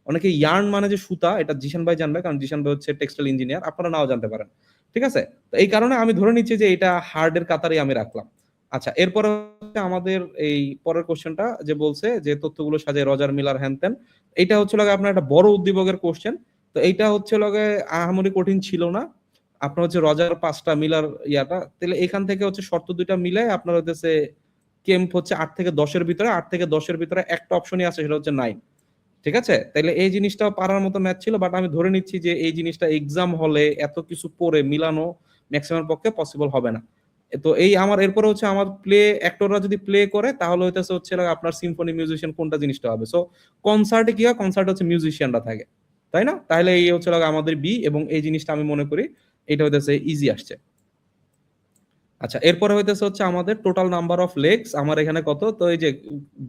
অনেকে ইয়ার্ন মানে যে সুতা, এটা জিশান ভাই জানবে, কারণ জিশান ভাই হচ্ছে টেক্সটাইল ইঞ্জিনিয়ার, আপনারা নাও জানতে পারেন। ঠিক আছে, তো এই কারণে আমি ধরে নিচ্ছি যে এটা হার্ডের কাতারে আমি রাখলাম। আচ্ছা, এরপরে হচ্ছে আমাদের এই পরের কোশ্চেনটা যে বলছে যে তথ্যগুলো সাজায় রজার মিলার হ্যানতেন, এটা হচ্ছে লাগে আপনার একটা বড় উদ্দীপকের কোশ্চেন। তো এইটা হচ্ছে লাগে আহামরি কঠিন ছিল না। আপনার হচ্ছে রজার 5টা মিলার ইয়াটা, তাহলে এখান থেকে হচ্ছে শর্ত দুইটা মিলে আপনার হচ্ছে কেম্প হচ্ছে 8 থেকে 10-এর ভিতরে, 8 থেকে 10-এর ভিতরে একটা অপশনই আছে, সেটা হচ্ছে 9। ঠিক আছে, তাইলে এই জিনিসটাও পারার মতো ম্যাথ ছিল, বাট আমি ধরে নিচ্ছি যে এই জিনিসটা এক্সাম হলে এত কিছু পড়ে মিলানো ম্যাক্সিমাম পক্ষে পসিবল হবে না। তো এই আমার এরপরে হচ্ছে আমার প্লে অ্যাক্টররা যদি প্লে করে তাহলে হইতেছে হচ্ছে আপনার সিম্ফনি মিউজিশিয়ান কোনটা জিনিসটা হবে। সো কনসার্টে কি হয়, কনসার্টে হচ্ছে মিউজিশিয়ানরা থাকে, তাই না? তাহলে এই হচ্ছে আমাদের বি, এবং এই জিনিসটা আমি মনে করি এটা হইতেছে ইজি আসছে। আচ্ছা, এরপরে হইতেছে হচ্ছে আমাদের টোটাল নাম্বার অফ লেগস আমার এখানে কত, তো এই যে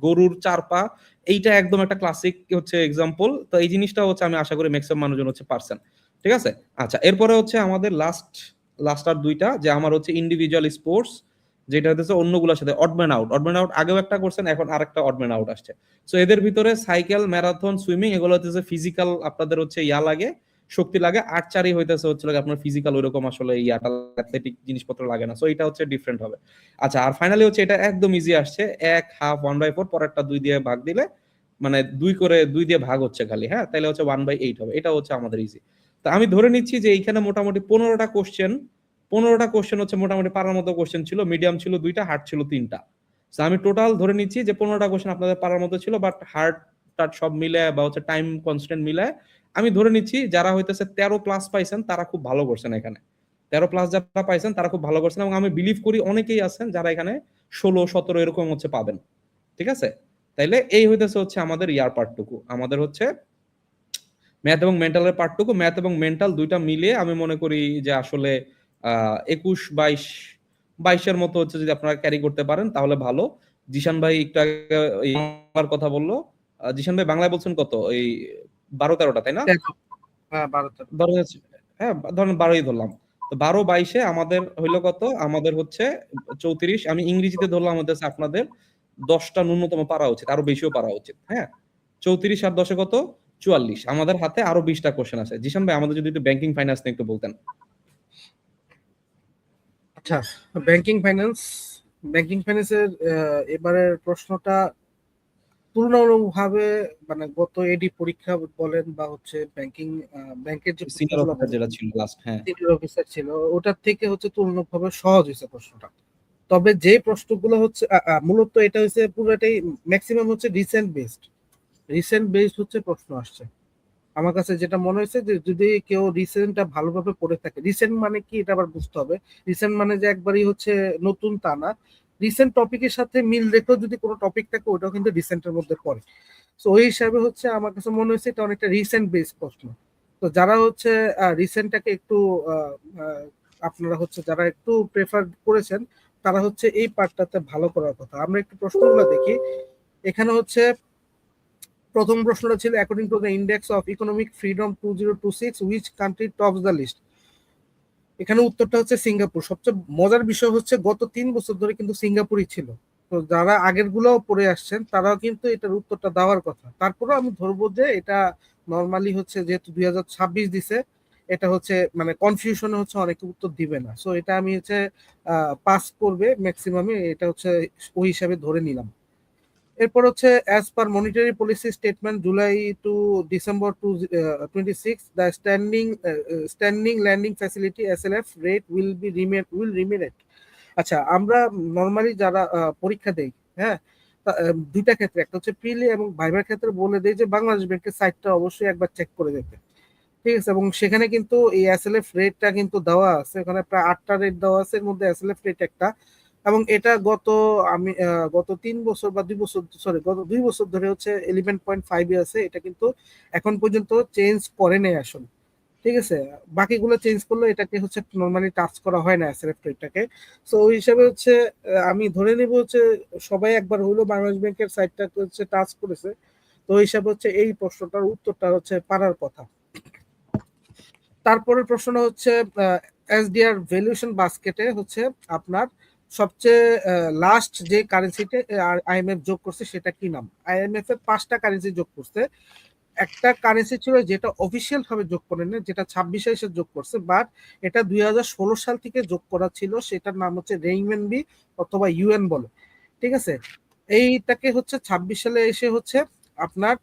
গরুর 4 পা, এইটা একদম একটা ক্লাসিক হচ্ছে এক্সাম্পল। তো এই জিনিসটা হচ্ছে আমি আশা করি ম্যাক্সিমাম মানুষজন হচ্ছে পারছেন। ঠিক আছে, আচ্ছা, এরপরে হচ্ছে আমাদের লাস্ট আর দুইটা, যে আমার হচ্ছে ইন্ডিভিজুয়াল স্পোর্টস, যেটা হচ্ছে অন্যগুলোর সাথে অডম্যান আউট। অডম্যান আউট আগেও একটা করছেন, এখন আরেকটা অডম্যান আউট আসছে। সো এদের ভিতরে সাইকেল, ম্যারাথন, সুইমিং, এগুলো হচ্ছে ফিজিক্যাল আপনাদের হচ্ছে ইয়া লাগে, শক্তি লাগে। আর্চারি হইতেছে হচ্ছে আপনার ফিজিক্যাল ওইরকম আসলে ইয়াটা অ্যাথলেটিক জিনিসপত্র লাগে না। সো এটা হচ্ছে ডিফারেন্ট হবে। আচ্ছা, আর ফাইনালি হচ্ছে এটা একদম ইজি আসছে, 1/2 1/4, পরেরটা 2 দিয়ে ভাগ দিলে, মানে 2 দিয়ে ভাগ হচ্ছে খালি, হ্যাঁ, তাহলে হচ্ছে 1/8 হবে। এটা হচ্ছে আমাদের ইজি। তো আমি ধরে নিচ্ছি যে এইখানে মোটামুটি 15টা কোশ্চেন হচ্ছে মোটামুটি পারার মতো কোশ্চেন ছিল, মিডিয়াম ছিল 2টা, হার্ড ছিল 3টা। তো আমি টোটাল ধরে নিচ্ছি যে 15টা কোশ্চেন আপনাদের পারার মতো ছিল, বাট হার্ড টার সব মিলে বা হচ্ছে টাইম কনস্ট্যান্ট মিলে আমি ধরে নিচ্ছি যারা হইতেছে 13+ পাইছেন তারা খুব ভালো করছেন এখানে। 13+ যারা পাইছেন তারা খুব ভালো করছেন, এবং আমি বিলিভ করি অনেকেই আছেন যারা এখানে 16 17 এরকম হচ্ছে পাবেন। ঠিক আছে, তাইলে এই হইতেছে হচ্ছে আমাদের ইয়ার পার্টটুকু, আমাদের হচ্ছে ম্যাথ এবং মেন্টালের পার্টটুকু। ম্যাথ এবং মেন্টাল দুইটা মিলিয়ে আমি মনে করি যে আসলে 21 22 22-এর মতো হচ্ছে যদি আপনারা ক্যারি করতে পারেন তাহলে ভালো। জিশান ভাই একটু আগে এই বাংলার কথা বললো, জিশান ভাই বাংলায় বলছেন কত, এই 12-13টা তাই না? হ্যাঁ 12 ধরো হ্যাঁ, ধরেন 12ই ধরলাম। তো 12 22-এ আমাদের হইলো কত, আমাদের হচ্ছে 34। আমি ইংরেজিতে ধরলাম আমাদের আপনাদের 10টা ন্যূনতম পারা উচিত, আরো বেশিও পারা উচিত, হ্যাঁ। 34 আর 10-এ কত, 44। আমাদের হাতে আরো 20টা কোশ্চেন আছে। জিশান ভাই আমাদের যদি একটু ব্যাংকিং ফাইন্যান্স নিয়ে একটু বলতেন। আচ্ছা, ব্যাংকিং ফাইন্যান্সের এবারের প্রশ্নটা তুলনামূলকভাবে, মানে গত এডি পরীক্ষা বলেন বা হচ্ছে ব্যাংকের যে সিনিয়র প্রশ্নগুলো অফিসার যেটা ছিল লাস্ট, হ্যাঁ। সিনিয়র অফিসার ছিল, ওটার থেকে হচ্ছে তুলনামূলকভাবে সহজ হয়েছে প্রশ্নটা। তবে যে প্রশ্নগুলো হচ্ছে মূলত এটা হচ্ছে পুরোটাই ম্যাক্সিমাম হচ্ছে রিসেন্ট বেসড হচ্ছে প্রশ্ন আসছে। আমার কাছে যেটা মনে হয়েছে যে যদি কেউ রিসেন্টটা ভালোভাবে পড়ে থাকে, রিসেন্ট মানে কি এটা আবার বুঝতে হবে। রিসেন্ট মানে যে একবারই হচ্ছে নতুন তা না, রিসেন্ট টপিকের সাথে মিল রেখেও যদি কোনো টপিক থাকে ওটাও কিন্তু রিসেন্টের মধ্যে পড়ে। তো ওই হিসাবে হচ্ছে আমার কাছে মনে হয়েছে এটা অনেকটা রিসেন্ট বেস প্রশ্ন। তো যারা হচ্ছে রিসেন্টটাকে একটু আহ, আহ, আপনারা হচ্ছে যারা একটু প্রেফার করেছেন তারা হচ্ছে এই পার্টটাতে ভালো করার কথা। আমরা একটু প্রশ্নগুলো দেখি। এখানে হচ্ছে প্রথম প্রশ্নটা ছিল according to the index of economic freedom 2026 which country tops the list. এখানে উত্তরটা হচ্ছে সিঙ্গাপুর। সবচেয়ে মজার বিষয় হচ্ছে গত 3 বছর ধরে কিন্তু সিঙ্গাপুরই ছিল। তো যারা আগের গুলোও পড়ে আসছেন তারাও কিন্তু এটার উত্তরটা দেওয়ার কথা। তারপরেও আমি ধরবো যে এটা নর্মালি হচ্ছে যেহেতু 2026 দিছে, এটা হচ্ছে মানে কনফিউশনে হচ্ছে অনেকে উত্তর দিবে না। সো এটা আমি হচ্ছে পাস করবে ম্যাক্সিমামে, এটা হচ্ছে ওই হিসাবে ধরে নিলাম। এরপর হচ্ছে as per monetary policy statement July to December 26 the standing lending facility SLF rate will remain. আচ্ছা, আমরা নর্মালি যারা পরীক্ষা দেই, হ্যাঁ, দুইটা ক্ষেত্রে, একটা হচ্ছে প্রিলি এবং ভাইবার ক্ষেত্রে বলে দেয় যে বাংলাদেশ ব্যাংকের সাইটটা অবশ্যই একবার চেক করে দেখবে, ঠিক আছে। এবং সেখানে কিন্তু এই এসএলএফ রেটটা কিন্তু দেওয়া আছে, এখানে প্রায় 8টা রেট দেওয়া আছে, এর মধ্যে এসএলএফ রেট একটা। এবং এটা গত 3 বছর বা 2 বছর, সরি গত 2 বছর ধরে হচ্ছে 11.5 আছে, এটা কিন্তু এখন পর্যন্ত চেঞ্জ করে নেই আসলে, ঠিক আছে। বাকিগুলো চেঞ্জ করলে এটাকে হচ্ছে নর্মালি টাচ করা হয় না এসএলএফ রেটটাকে। সো ওই হিসাবে হচ্ছে আমি ধরে নিব হচ্ছে সবাই একবার হইলো বাংলাদেশ ব্যাংকের সাইটটা হচ্ছে টাচ করেছে। তো ওই হিসাবে হচ্ছে এই প্রশ্নটার উত্তরটা হচ্ছে পারার কথা। তারপরের প্রশ্নটা হচ্ছে এসডিআর ভ্যালুয়েশন বাস্কেটে হচ্ছে আপনার সবচেয়ে লাস্ট যে কারেন্সিতে আইএমএফ যোগ করছে সেটা কি নাম? আইএমএফ এর 5টা কারেন্সি যোগ করছে। একটা কারেন্সি ছিল যেটা অফিসিয়াল ভাবে যোগ করেন না, যেটা 26-এ এসে যোগ করছে, বাট এটা 2016 সাল থেকে যোগ করা ছিল, সেটার নাম হচ্ছে রেইনমেনবি অথবা ইউএন বলে, ঠিক আছে। এইটাকে হচ্ছে 26 সালে এসে হচ্ছে আপনার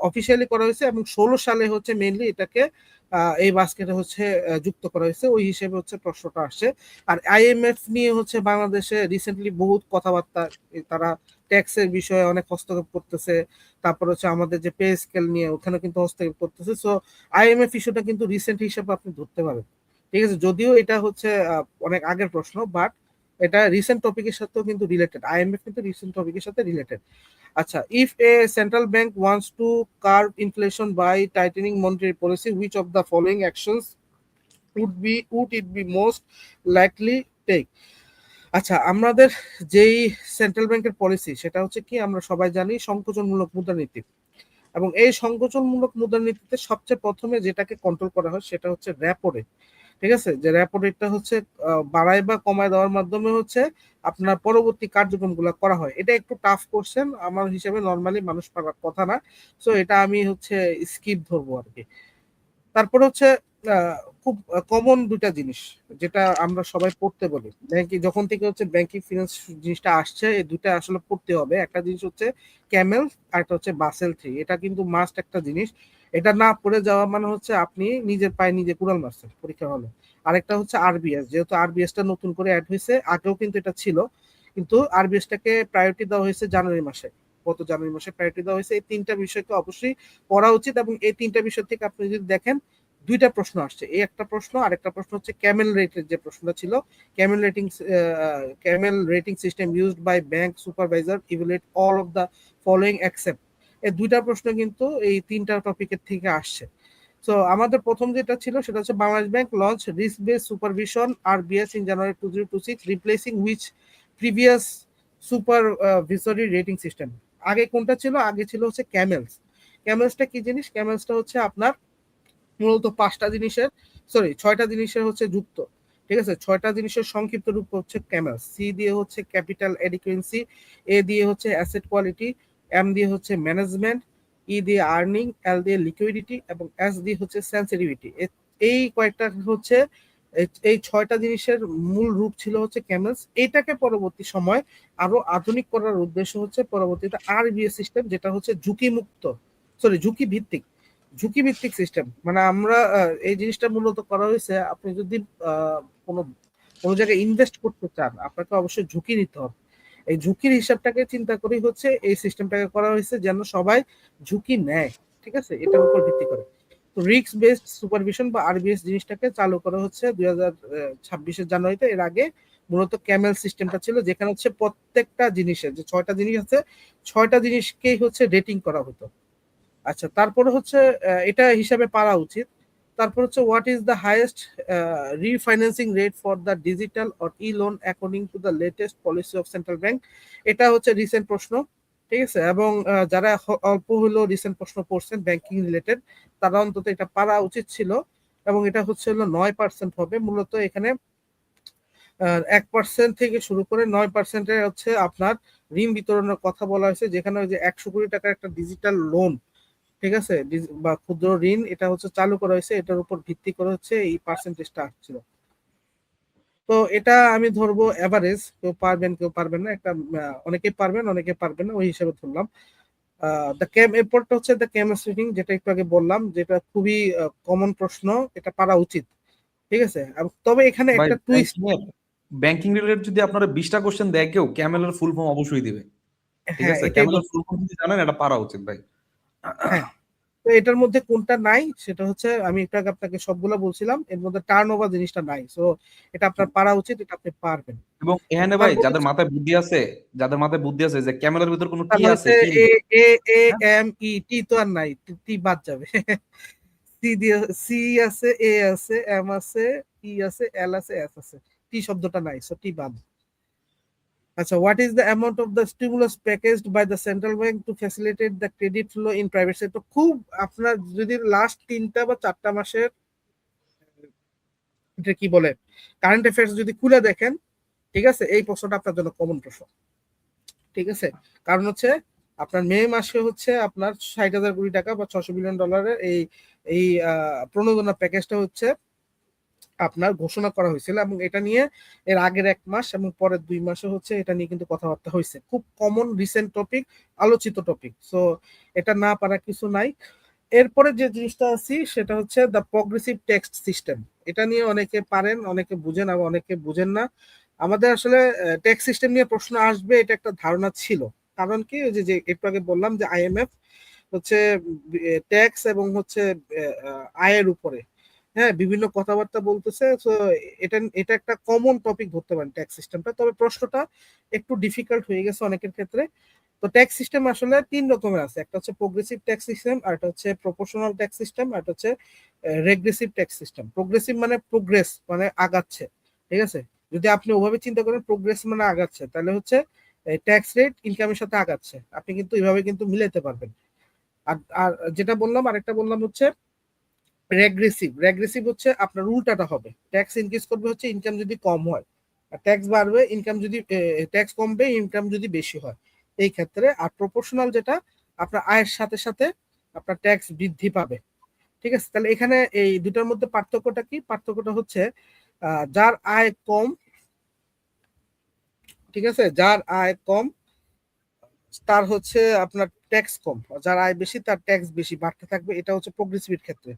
অফিসিয়ালি করা হয়েছে এবং 16 সালে হচ্ছে মেইনলি এটাকে এই বাস্কেটে হচ্ছে যুক্ত করা হয়েছে, ওই হিসেবে হচ্ছে প্রশ্নটা আসছে। আর আইএমএফ নিয়ে হচ্ছে বাংলাদেশে রিসেন্টলি বহুত কথাবার্তা, তারা ট্যাক্সের বিষয়ে অনেক হস্তক্ষেপ করতেছে, তারপর হচ্ছে আমাদের যে পে স্কেল নিয়ে ওখানে কিন্তু হস্তক্ষেপ করতেছে। সো আইএমএফ ইস্যুটা কিন্তু রিসেন্ট হিসেবে আপনি ধরতে পারেন, ঠিক আছে। যদিও এটা হচ্ছে অনেক আগের প্রশ্ন, বাট এটা রিসেন্ট টপিকের সাথেও কিন্তু রিলেটেড, আইএমএফ কিন্তু রিসেন্ট টপিকের সাথে রিলেটেড। আচ্ছা, if a central bank wants to curb inflation by tightening monetary policy, which of the following actions would it be most likely take? আচ্ছা, আমাদের যেই সেন্ট্রাল ব্যাংকের পলিসি সেটা হচ্ছে কি, আমরা সবাই জানি সংকোচনমূলক মুদ্রানীতি। এবং এই সংকোচনমূলক মুদ্রানীতিতে সবচেয়ে প্রথমে যেটাকে কন্ট্রোল করা হয় সেটা হচ্ছে রেপো রেট, ঠিক আছে। যে রেপো রেটটা হচ্ছে বাড়ায় বা কমায় দেওয়ার মাধ্যমে হচ্ছে আপনার পরবর্তী কার্যক্রমগুলো করা হয়। এটা একটু টাফ কোশ্চেন আমার হিসেবে, নর্মালি মানুষ পারার কথা না, সো এটা আমি হচ্ছে স্কিপ ধরবো আর কি। তারপর হচ্ছে খুব কমন দুইটা জিনিস যেটা আমরা সবাই পড়তে বলি, ব্যাংকিং যখন থেকে হচ্ছে ব্যাংকিং ফিনান্স জিনিসটা আসছে, এই দুইটা আসলে পড়তে হবে। একটা জিনিস হচ্ছে ক্যামেল, আর একটা হচ্ছে বাসেল 3, এটা কিন্তু মাস্ট একটা জিনিস। এটা না পড়ে যাওয়া মানে হচ্ছে আপনি নিজের পায়ে নিজে কুড়াল মারছেন পরীক্ষা হলে। আরেকটা হচ্ছে আরবিএস, যেহেতু আরবিএসটা নতুন করে অ্যাড হয়েছে, আগেও কিন্তু এটা ছিল, কিন্তু আরবিএসটাকে প্রায়োরিটি দেওয়া হয়েছে জানুয়ারি মাসে, গত জানুয়ারি মাসে প্রায়োরিটি দেওয়া হয়েছে। এই তিনটা বিষয়কে অবশ্যই পড়া উচিত। এবং এই তিনটা বিষয় থেকে আপনি যদি দেখেন দুইটা প্রশ্ন আসছে, এই একটা প্রশ্ন, আর একটা প্রশ্ন হচ্ছে ক্যামেল রেটের যে প্রশ্নটা ছিল, CAMEL rating system used by bank supervisor evaluate all of the following accept. এই দুইটা প্রশ্ন কিন্তু এই তিনটা টপিকের থেকে আসছে। সো আমাদের প্রথম যেটা ছিল সেটা হচ্ছে Bangladesh bank launch risk base supervision RBS in January 2026 replacing which previous supervisory rating system. আগে কোনটা ছিল? আগে ছিল হচ্ছে ক্যামেলস। ক্যামেলসটা কি জিনিস? ক্যামেলসটা হচ্ছে আপনার মূলত 6টা জিনিসের হচ্ছে যুক্ত, ঠিক আছে। 6টা জিনিসের সংক্ষিপ্ত রূপ হচ্ছে ক্যামেল। সি দিয়ে হচ্ছে ক্যাপিটাল এডিকুয়েন্সি, এ দিয়ে হচ্ছে অ্যাসেট কোয়ালিটি, এম দিয়ে হচ্ছে ম্যানেজমেন্ট, ই দিয়ে আর্নিং, এল দিয়ে লিকুইডিটি এবং এস দিয়ে হচ্ছে সেন্সিটিভিটি। এই কয়েকটা হচ্ছে এই 6টা জিনিসের মূল রূপ ছিল হচ্ছে ক্যামেলস। এইটাকে পরবর্তী সময় আরো আধুনিক করার উদ্দেশ্য হচ্ছে পরবর্তীতে আরবিএস সিস্টেম, যেটা হচ্ছে ঝুঁকি ভিত্তিক সিস্টেম। মানে আমরা এই জিনিসটা মূলত করা হয়েছে, আপনি যদি কোনো কোনো জায়গায় ইনভেস্ট করতে চান আপনাকে অবশ্যই ঝুঁকি নিতে হবে। এই ঝুঁকির হিসাবটাকে চিন্তা করেই হচ্ছে এই সিস্টেমটাকে করা হয়েছে, যেন সবাই ঝুঁকি নেয়, ঠিক আছে, এটার উপর ভিত্তি করে। তো রিস্ক বেসড সুপারভিশন বা আরবিএস জিনিসটাকে চালু করা হচ্ছে 2026 জানুয়ারিতে। এর আগে মূলত ক্যামেল সিস্টেমটা ছিল, যেখানে হচ্ছে প্রত্যেকটা জিনিসের যে 6টা জিনিস আছে, 6টা জিনিসকেই হচ্ছে রেটিং করা হতো। আচ্ছা, তারপরে হচ্ছে এটা হিসাবে পারা উচিত। তারপর হচ্ছে what is the highest refinancing rate for the digital or E loan according to the latest policy of central bank. এটা হচ্ছে রিসেন্ট প্রশ্ন, ঠিক আছে। এবং যারা অল্প হলেও রিসেন্ট প্রশ্ন পড়ছেন ব্যাংকিং রিলেটেড, তারা অন্তত এটা পারা উচিত ছিল। এবং এটা হচ্ছে হলো 9% হবে মূলত। এখানে 1% থেকে শুরু করে 9%-এর হচ্ছে আপনার ঋণ বিতরণের কথা বলা হয়েছে, যেখানে ওই যে 100 কোটি টাকার একটা ডিজিটাল লোন, ঠিক আছে, বা ক্ষুদ্র ঋণ, এটা হচ্ছে চালু করা হয়েছে, এটার উপর ভিত্তি করে হচ্ছে এই পার্সেন্টেজটা আসছিল। তো এটা আমি ধরবো এভারেজ, কেউ পারবেন কেউ পারবেন না, একটা অনেকে পারবেন অনেকে পারবেন না, ওই হিসেবে ধরলাম। এরপরটা হচ্ছে দ্য কেমিস্ট্রি রিডিং, যেটা একটু আগে বললাম, যেটা খুবই কমন প্রশ্ন, এটা পারা উচিত, ঠিক আছে। তবে এখানে ভাই একটা টুইস্ট। ব্যাংকিং রিলেটেড যদি আপনারা 20টা কোশ্চেন দেয় কেউ, ক্যামেলের ফুল ফর্ম অবশ্যই দিবে। ঠিক হ্যাঁ আছে, এটাই ক্যামেলের বলছি। ফুল ফর্ম যদি জানেন এটা পারা উচিত ভাই। হ্যাঁ, তো এটার মধ্যে কোনটা নাই সেটা হচ্ছে আমি একটু আগে আপনাকে সবগুলো বলছিলাম, এর মধ্যে টার্ন ওভার জিনিসটা নাই, সো এটা আপনার পারা উচিত, এটা আপনি পারবেন। এবং এখানে ভাই তারপর যাদের হচ্ছে মাথায় বুদ্ধি আছে, যাদের মাথায় বুদ্ধি আছে যে ক্যামেলের ভিতর কোনো টি তাহলে আছে হচ্ছে কি এ নেই, এ এ হ্যাঁ? এম ই টি তো আর নাই, টি বাদ যাবে। সি দিয়ে সি আছে, এ আছে, এম আছে, ই আছে, এল আছে, এস আছে, টি শব্দটা নাই, সো টি বাদ। আচ্ছা, what is the amount of the stimulus packaged by the central bank to facilitate the credit flow in private sector? খুব আপনার যদি লাস্ট 3টা বা 4টা মাসের এটা কি বলে কারেন্ট অ্যাফেয়ার্স যদি খুলে দেখেন, ঠিক আছে, এই প্রশ্নটা আপনার জন্য কমন প্রশ্ন। ঠিক আছে, কারণ হচ্ছে আপনার মে মাসে হচ্ছে আপনার 60,000 কোটি টাকা বা $600 বিলিয়ন এই এই প্রণোদনা প্যাকেজটা হচ্ছে আপনার ঘোষণা করা হয়েছিল, এবং এটা নিয়ে এর আগের 1 মাস এবং পরের 2 মাসে হচ্ছে এটা নিয়ে কিন্তু কথাবার্তা হয়েছে, খুব কমন রিসেন্ট টপিক, আলোচিত টপিক, সো এটা না পারা কিছু নাই। এরপরে যে জিনিসটা আছি সেটা হচ্ছে দ্য প্রগ্রেসিভ টেক্সট সিস্টেম। এটা নিয়ে অনেকে পারেন, অনেকে বুঝেন, আবার অনেকে বুঝেন না। আমাদের আসলে টেক্সট সিস্টেম নিয়ে প্রশ্ন আসবে এটা একটা ধারণা ছিল। কারণ কি, ওই যে যে একটু আগে বললাম যে আইএমএফ হচ্ছে ট্যাক্স এবং হচ্ছে আয়ের উপরে হ্যাঁ বিভিন্ন কথাবার্তা বলতেছে, তো এটা এটা একটা কমন টপিক ধরতে পারেন ট্যাক্স সিস্টেমটা। তবে প্রশ্নটা একটু ডিফিকাল্ট হয়ে গেছে অনেকের ক্ষেত্রে। তো ট্যাক্স সিস্টেম আসলে 3 রকমের আছে, একটা হচ্ছে প্রোগ্রেসিভ ট্যাক্স সিস্টেম, আর একটা হচ্ছে প্রপোর্শনাল ট্যাক্স সিস্টেম, আর একটা হচ্ছে রেগ্রেসিভ ট্যাক্স সিস্টেম। প্রোগ্রেসিভ মানে প্রোগ্রেস মানে আগাচ্ছে, ঠিক আছে। যদি আপনি ওভাবে চিন্তা করেন প্রোগ্রেস মানে আগাচ্ছে, তাহলে হচ্ছে ট্যাক্স রেট ইনকামের সাথে আগাচ্ছে, আপনি কিন্তু এইভাবে কিন্তু মিলাতে পারবেন। আর আর যেটা বললাম, আরেকটা বললাম হচ্ছে রেগ্রেসিভ। রেগ্রেসিভ হচ্ছে আপনার উল্টাটা হবে, ট্যাক্স ইনক্রিজ করবে হচ্ছে ইনকাম যদি কম হয়, আর ট্যাক্স বাড়বে ইনকাম যদি ট্যাক্স কমবে ইনকাম যদি বেশি হয় এই ক্ষেত্রে। আর প্রপোর্শনাল যেটা আপনার আয়ের সাথে সাথে আপনার ট্যাক্স বৃদ্ধি পাবে। ঠিক আছে, তাহলে এখানে এই দুটার মধ্যে পার্থক্যটা কি? পার্থক্যটা হচ্ছে যার আয় কম, ঠিক আছে, যার আয় কম তার হচ্ছে আপনার ট্যাক্স কম, যার আয় বেশি তার ট্যাক্স বেশি বাড়তে থাকবে, এটা হচ্ছে প্রোগ্রেসিভের ক্ষেত্রে।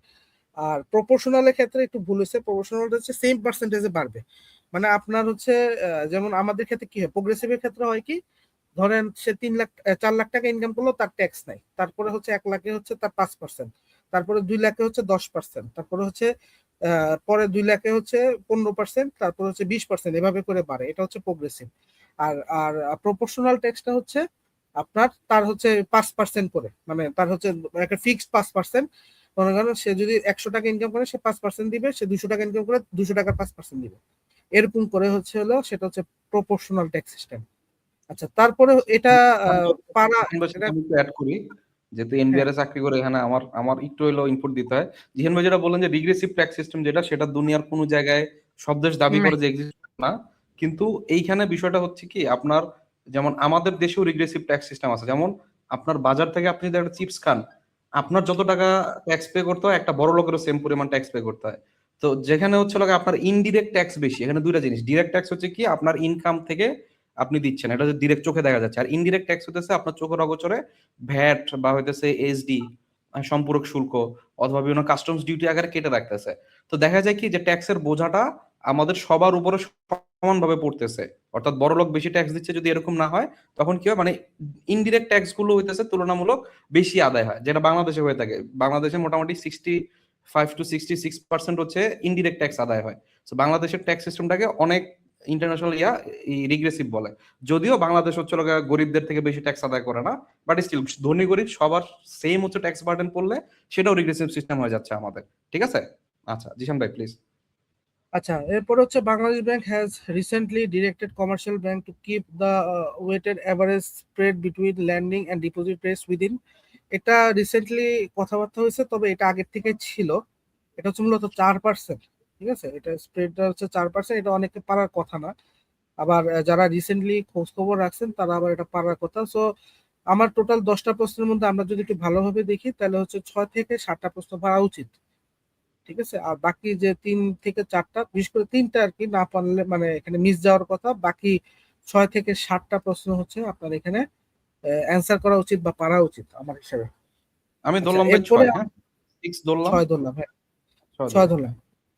আর প্রপোর্শনালের ক্ষেত্রে একটু ভুল হয়েছে, প্রপোর্শনাল হচ্ছে সেম পার্সেন্টেজে বাড়বে। মানে আপনার হচ্ছে যেমন আমাদের ক্ষেত্রে কি হয়, প্রোগ্রেসিভের ক্ষেত্রে হয় কি, ধরেন সে 3 লাখ 4 লাখ টাকা ইনকাম করলো, তার ট্যাক্স নাই, তারপরে হচ্ছে 1 লাখে হচ্ছে তার 5%, তারপরে 2 লাখে হচ্ছে 10%, তারপরে হচ্ছে পরে 2 লাখে হচ্ছে 15%, তারপরে হচ্ছে 20%, এভাবে করে বাড়ে, এটা হচ্ছে প্রোগ্রেসিভ। আর আর প্রপোর্শনাল ট্যাক্সটা হচ্ছে আপনার তার হচ্ছে 5% করে, মানে তার হচ্ছে একটা ফিক্সড 5%। মনে করেন সে যদি 100 টাকা ইনকাম করে সে 5% দিবে, সে 200 টাকা ইনকাম করে 200 টাকার 5% দিবে, এরকম করে হচ্ছে হলো, সেটা হচ্ছে প্রপোর্শনাল ট্যাক্স সিস্টেম। আচ্ছা, তারপরে এটা পারা এটা আমি একটু অ্যাড করি, যেহেতু হ্যাঁ এনবিআর এ চাকরি করে এখানে আমার আমার একটু হলেও ইনপুট দিতে হয়। জিহান ভাই যেটা বললেন যে রিগ্রেসিভ ট্যাক্স সিস্টেম যেটা, সেটা দুনিয়ার কোনো জায়গায় সব দেশ দাবি নাই। করে যে এক্সিস্ট না, কিন্তু এইখানে বিষয়টা হচ্ছে কি আপনার, যেমন আমাদের দেশেও রিগ্রেসিভ ট্যাক্স সিস্টেম আছে। যেমন আপনার বাজার থেকে আপনি যদি একটা চিপস খান, আপনার যত টাকা ট্যাক্স পে করতে হয় একটা বড় লোকেরও সেম পরিমাণ ট্যাক্স পে করতে হয়। তো যেখানে হচ্ছে লোক আপনার ইনডিরেক্ট ট্যাক্স বেশি, এখানে দুইটা জিনিস, ডিরেক্ট ট্যাক্স হচ্ছে কি আপনার ইনকাম থেকে আপনি দিচ্ছেন, এটা হচ্ছে ডিরেক্ট চোখে দেখা যাচ্ছে। আর ইনডিরেক্ট ট্যাক্স হতেছে আপনার চোখের অগোচরে ভ্যাট বা হইতেছে এসডি, সম্পূরক শুল্ক, অথবা বিভিন্ন কাস্টমস ডিউটি আকারে কেটে রাখতেছে। তো দেখা যায় কি যে ট্যাক্সের বোঝাটা আমাদের সবার উপরে সমানভাবে পড়তেছে, অর্থাৎ বড় লোক বেশি ট্যাক্স দিচ্ছে যদি এরকম না হয়, তখন কি হয় মানে ইনডিরেক্ট ট্যাক্স গুলো হইতেছে তুলনামূলক বেশি আদায় হয়, যেটা বাংলাদেশে হয়ে থাকে। বাংলাদেশে মোটামুটি 65 to 66% হচ্ছে ইনডিরেক্ট ট্যাক্স আদায় হয়। তো বাংলাদেশের ট্যাক্স সিস্টেমটাকে অনেক ইন্টারন্যাশনাল রিগ্রেসিভ বলে। যদিও বাংলাদেশ হচ্ছে গরিবদের থেকে বেশি ট্যাক্স আদায় করে না, বাট স্টিল ধনী গরিব সবার সেম হচ্ছে ট্যাক্স বার্ডেন পড়লে সেটাও রিগ্রেসিভ সিস্টেম হয়ে যাচ্ছে আমাদের। ঠিক আছে, আচ্ছা জিশান ভাই প্লিজ। আচ্ছা, এরপর হচ্ছে Bangladesh bank has recently directed commercial bank to keep the weighted average spread between lending and deposit rates within. এটা রিসেন্টলি কথাবার্তা হয়েছে, তবে এটা আগের থেকে ছিল। এটা হচ্ছে মূলত 4%, ঠিক আছে, এটা স্প্রেডটা হচ্ছে 4%, এটা অনেকে পারার কথা না। আবার যারা রিসেন্টলি খোঁজ খবর রাখছেন তারা আবার এটা পারার কথা। সো আমার টোটাল 10টা প্রশ্নের মধ্যে আমরা যদি একটু ভালোভাবে দেখি তাহলে হচ্ছে 6 থেকে 7টা প্রশ্ন পারা উচিত, ঠিক আছে। আর বাকি যে 3 থেকে 4টা, বিশেষ করে 3টা আর কি না পারলে মানে এখানে মিস যাওয়ার কথা, বাকি 6 থেকে 7টা প্রশ্ন হচ্ছে আপনার এখানে অ্যান্সার করা উচিত বা পারা উচিত আমার হিসাবে। আমি আচ্ছা, ধরলাম ভাই এরপরে 6, হ্যাঁ 6 ধরলাম, 6 ধরলাম, হ্যাঁ 6 ছয় ধরলাম। ধরলাম।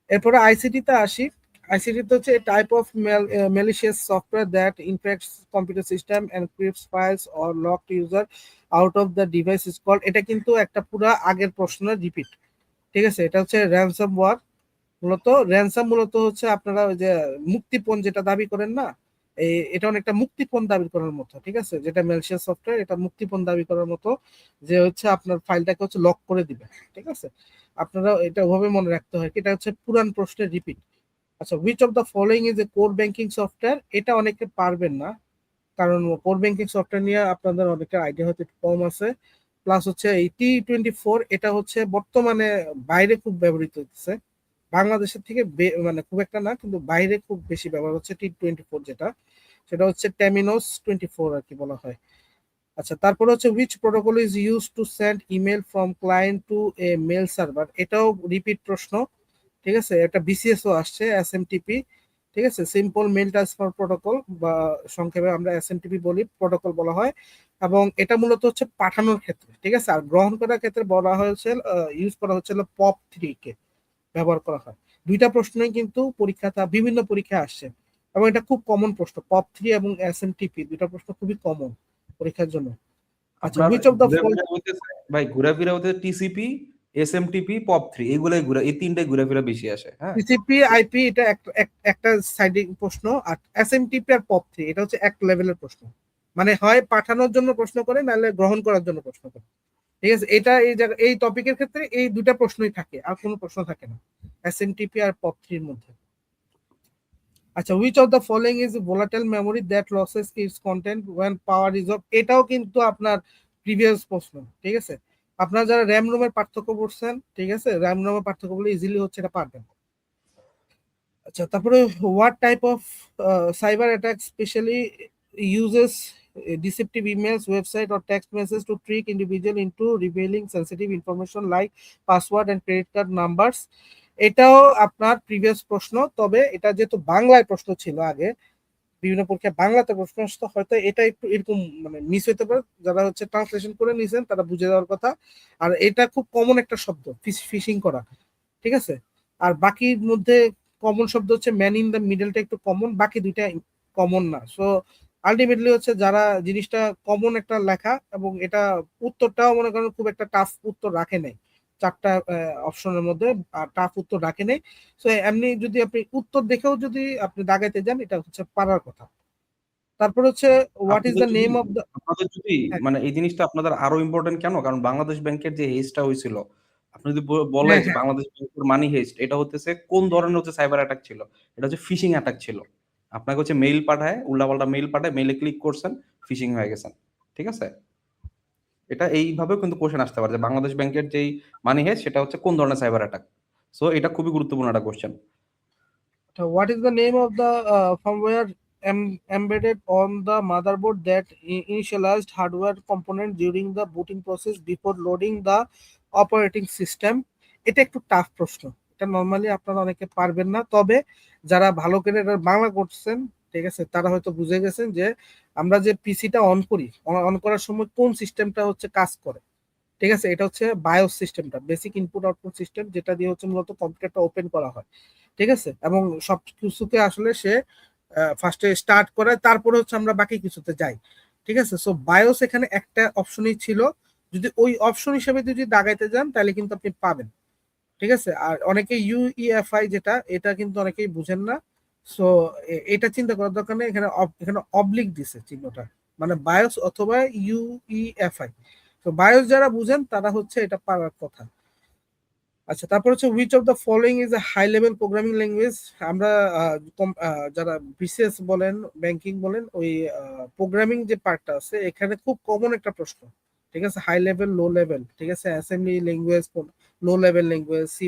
এরপরে আইসিটি তে আসি। আইসিটি তো হচ্ছে type of malicious software that infects computer system, encrypts files or locked user out of the device is called, এটা কিন্তু একটা পুরা আগের প্রশ্নের রিপিট। ঠিক আছে, এটা হচ্ছে র্যানসাম ওয়ার। মূলত হচ্ছে আপনারা ওই যে মুক্তিপণ যেটা দাবি করেন না, এটা অনেকটা মুক্তিপণ দাবি করার মতো। ঠিক আছে, যেটা ম্যালিশিয়াস সফটওয়্যার, এটা মুক্তিপণ দাবি করার মতো, যে হচ্ছে আপনার ফাইলটাকে হচ্ছে লক করে দিবে। ঠিক আছে, আপনারা এটা ওভাবে মনে রাখতে হয় কি এটা হচ্ছে পুরান প্রশ্নের রিপিট। আচ্ছা, which of the following is A core banking software, এটা অনেকে পারবেন না, কারণ কোর ব্যাংকিং সফটওয়্যার নিয়ে আপনাদের অনেকের আইডিয়া হয়তো একটু কম আছে। প্লাস হচ্ছে এই T24, এটা হচ্ছে বর্তমানে বাইরে খুব ব্যবহৃত হচ্ছে, বাংলাদেশের থেকে মানে খুব একটা না, কিন্তু বাইরে খুব বেশি ব্যবহার হচ্ছে T24, যেটা সেটা হচ্ছে Temenos 24 আর কি বলা হয়। আচ্ছা, তারপরে হচ্ছে which protocol is used to send email from client to a mail server, এটাও রিপিট প্রশ্ন। ঠিক আছে, এটা বিসিএস ও আসছে, এসএমটিপি। ঠিক আছে, সিম্পল মেল ট্রান্সফার প্রোটোকল, বা সংক্ষেপে আমরা এসএমটিপি বলি, প্রোটোকল বলা হয়। এবং এটা মূলত হচ্ছে পাঠানোর ক্ষেত্রে। ঠিক আছে, আর গ্রহণ করার ক্ষেত্রে বলা হয়েছে, ইউজ করা হচ্ছিল POP3 কে ব্যবহার করা হয়। দুইটা প্রশ্নই কিন্তু বিভিন্ন পরীক্ষায় আসছে, এবং এটা খুব কমন প্রশ্ন। POP3 এবং এসএমটিপি দুইটা প্রশ্ন খুবই কমন পরীক্ষার জন্য। আচ্ছা, আপনার হুইচ অফ দ্য ঘুরে ফিরে হইতেছে ভাই, ঘুরে ফিরে হতে টিসিপি, এসএমটিপি, পপ 3, এইগুলাই ঘুরে, এই তিনটাই ঘুরে ফিরে বেশি আসে। হ্যাঁ, টিসিপি আইপি এটা একটা সাইডিং প্রশ্ন, আর এসএমটিপি আর POP3 এটা হচ্ছে এক লেভেলের প্রশ্ন, মানে হয় পাঠানোর জন্য প্রশ্ন করে, নাহলে গ্রহণ করার জন্য প্রশ্ন করে। ঠিক আছে, এটা এই জায়গা এই টপিকের ক্ষেত্রে এই দুটা প্রশ্নই থাকে, আর কোনো প্রশ্ন থাকে না এসএমটিপি আর POP3 এর মধ্যে। আচ্ছা, which of the following is volatile memory that loses its content when power is off, এটাও কিন্তু আপনার প্রিভিয়াস প্রশ্ন। ঠিক আছে, আপনারা যারা র্যাম রোমের পার্থক্য পড়ছেন, ঠিক আছে, র্যাম রোমের পার্থক্য বলে ইজিলি হচ্ছে এটা পারবেন। আচ্ছা, তারপরে what type of cyber attack specially uses deceptive emails, website or text message to trick individual into revealing sensitive information like password and credit card numbers, এটাও আপনার প্রিভিয়াস প্রশ্ন। তবে এটা যেহেতু বাংলায় প্রশ্ন ছিল আগে, বিভিন্ন পরীক্ষায় বাংলাতে প্রশ্ন আসতো, হয়তো এটা একটু এরকম মানে মিস হতে পারে, যারা হচ্ছে ট্রান্সলেশন করে নিয়েছেন তারা বুঝে যাওয়ার কথা। আর এটা খুব কমন একটা শব্দ, ফিশিং করা। ঠিক আছে, আর বাকির মধ্যে কমন শব্দ হচ্ছে ম্যান ইন দ্য মিডলটা একটু কমন, বাকি দুইটা কমন না। সো আলটিমেটলি হচ্ছে যারা জিনিসটা কমন একটা লেখা, এবং এটা উত্তরটাও মনে করেন খুব একটা টাফ উত্তর রাখে নাই, চারটা অপশনের মধ্যে টাফ উত্তর রাখে নাই। সো এমনি যদি আপনি উত্তর দেখেও যদি আপনি দাগাইতে যান, এটা হচ্ছে পারার কথা। তারপর হচ্ছে হোয়াট ইজ আপনাদের দ্য যদি নেম অফ দ্য, আপনাদের যদি মানে এই জিনিসটা আপনাদের আরো ইম্পর্টেন্ট কেন, কারণ বাংলাদেশ ব্যাংকের যে হেজটা হয়েছিল, আপনি যদি বলে হ্যাঁ যে হ্যাঁ, বাংলাদেশ ব্যাংকের মানি হেজ, এটা হতেছে কোন ধরনের হচ্ছে সাইবার অ্যাটাক ছিল, এটা হচ্ছে ফিশিং অ্যাটাক ছিল। আপনাকে হচ্ছে মেইল পাঠায়, উল্টাপাল্টা মেইল পাঠায়, মেইলে ক্লিক করছেন, ফিশিং হয়ে গেছেন। ঠিক আছে, এটা এইভাবেও কিন্তু কোশ্চেন আসতে পারে যে বাংলাদেশ ব্যাংকের যেই মানি হেজ সেটা হচ্ছে কোন ধরনের সাইবার অ্যাটাক। সো এটা খুবই গুরুত্বপূর্ণ একটা question. what is the name of the firmware embedded on the motherboard that initialized hardware component during the booting process before loading the operating system? এটা একটু টাফ প্রশ্ন, এটা নর্মালি আপনারা অনেকে পারবেন না, তবে যারা ভালো করে এটা বাংলা করছেন, ঠিক আছে, তারা হয়তো বুঝে গেছেন যে আমরা যে পিসিটা অন করি, অন করার সময় কোন সিস্টেমটা হচ্ছে কাজ করে। ঠিক আছে, এটা হচ্ছে বায়োস সিস্টেমটা, বেসিক ইনপুট আউটপুট সিস্টেম, যেটা দিয়ে হচ্ছে মূলত কম্পিউটারটা ওপেন করা হয়। ঠিক আছে, এবং সব কিছুকে আসলে সে ফার্স্টে স্টার্ট করায়, তারপরে হচ্ছে আমরা বাকি কিছুতে যাই। ঠিক আছে, সো বায়োস এখানে একটা অপশনই ছিল, যদি ওই অপশন হিসেবে যদি দাগাইতে যান তাহলে কিন্তু আপনি পাবেন। ঠিক আছে, আর অনেকে ইউইএফআই যেটা, এটা কিন্তু অনেকেই বুঝেন না। সো এটা চিন্তা করার দরকার নেই, এখানে এখানে অবলিক দিছে চিহ্নটা, মানে বায়োস অথবা ইউইএফআই। তো বায়োস যারা বুঝেন তারা হচ্ছে এটা পারার কথা। আচ্ছা, তারপর হচ্ছে which of the following is a high level programming language, আমরা যারা বিসিএস বলেন, ব্যাংকিং বলেন, ওই প্রোগ্রামিং যে পার্টটা আছে এখানে খুব কমন একটা প্রশ্ন। ঠিক আছে, হাই লেভেল, লো লেভেল, ঠিক আছে, assembly language, low level language, C++,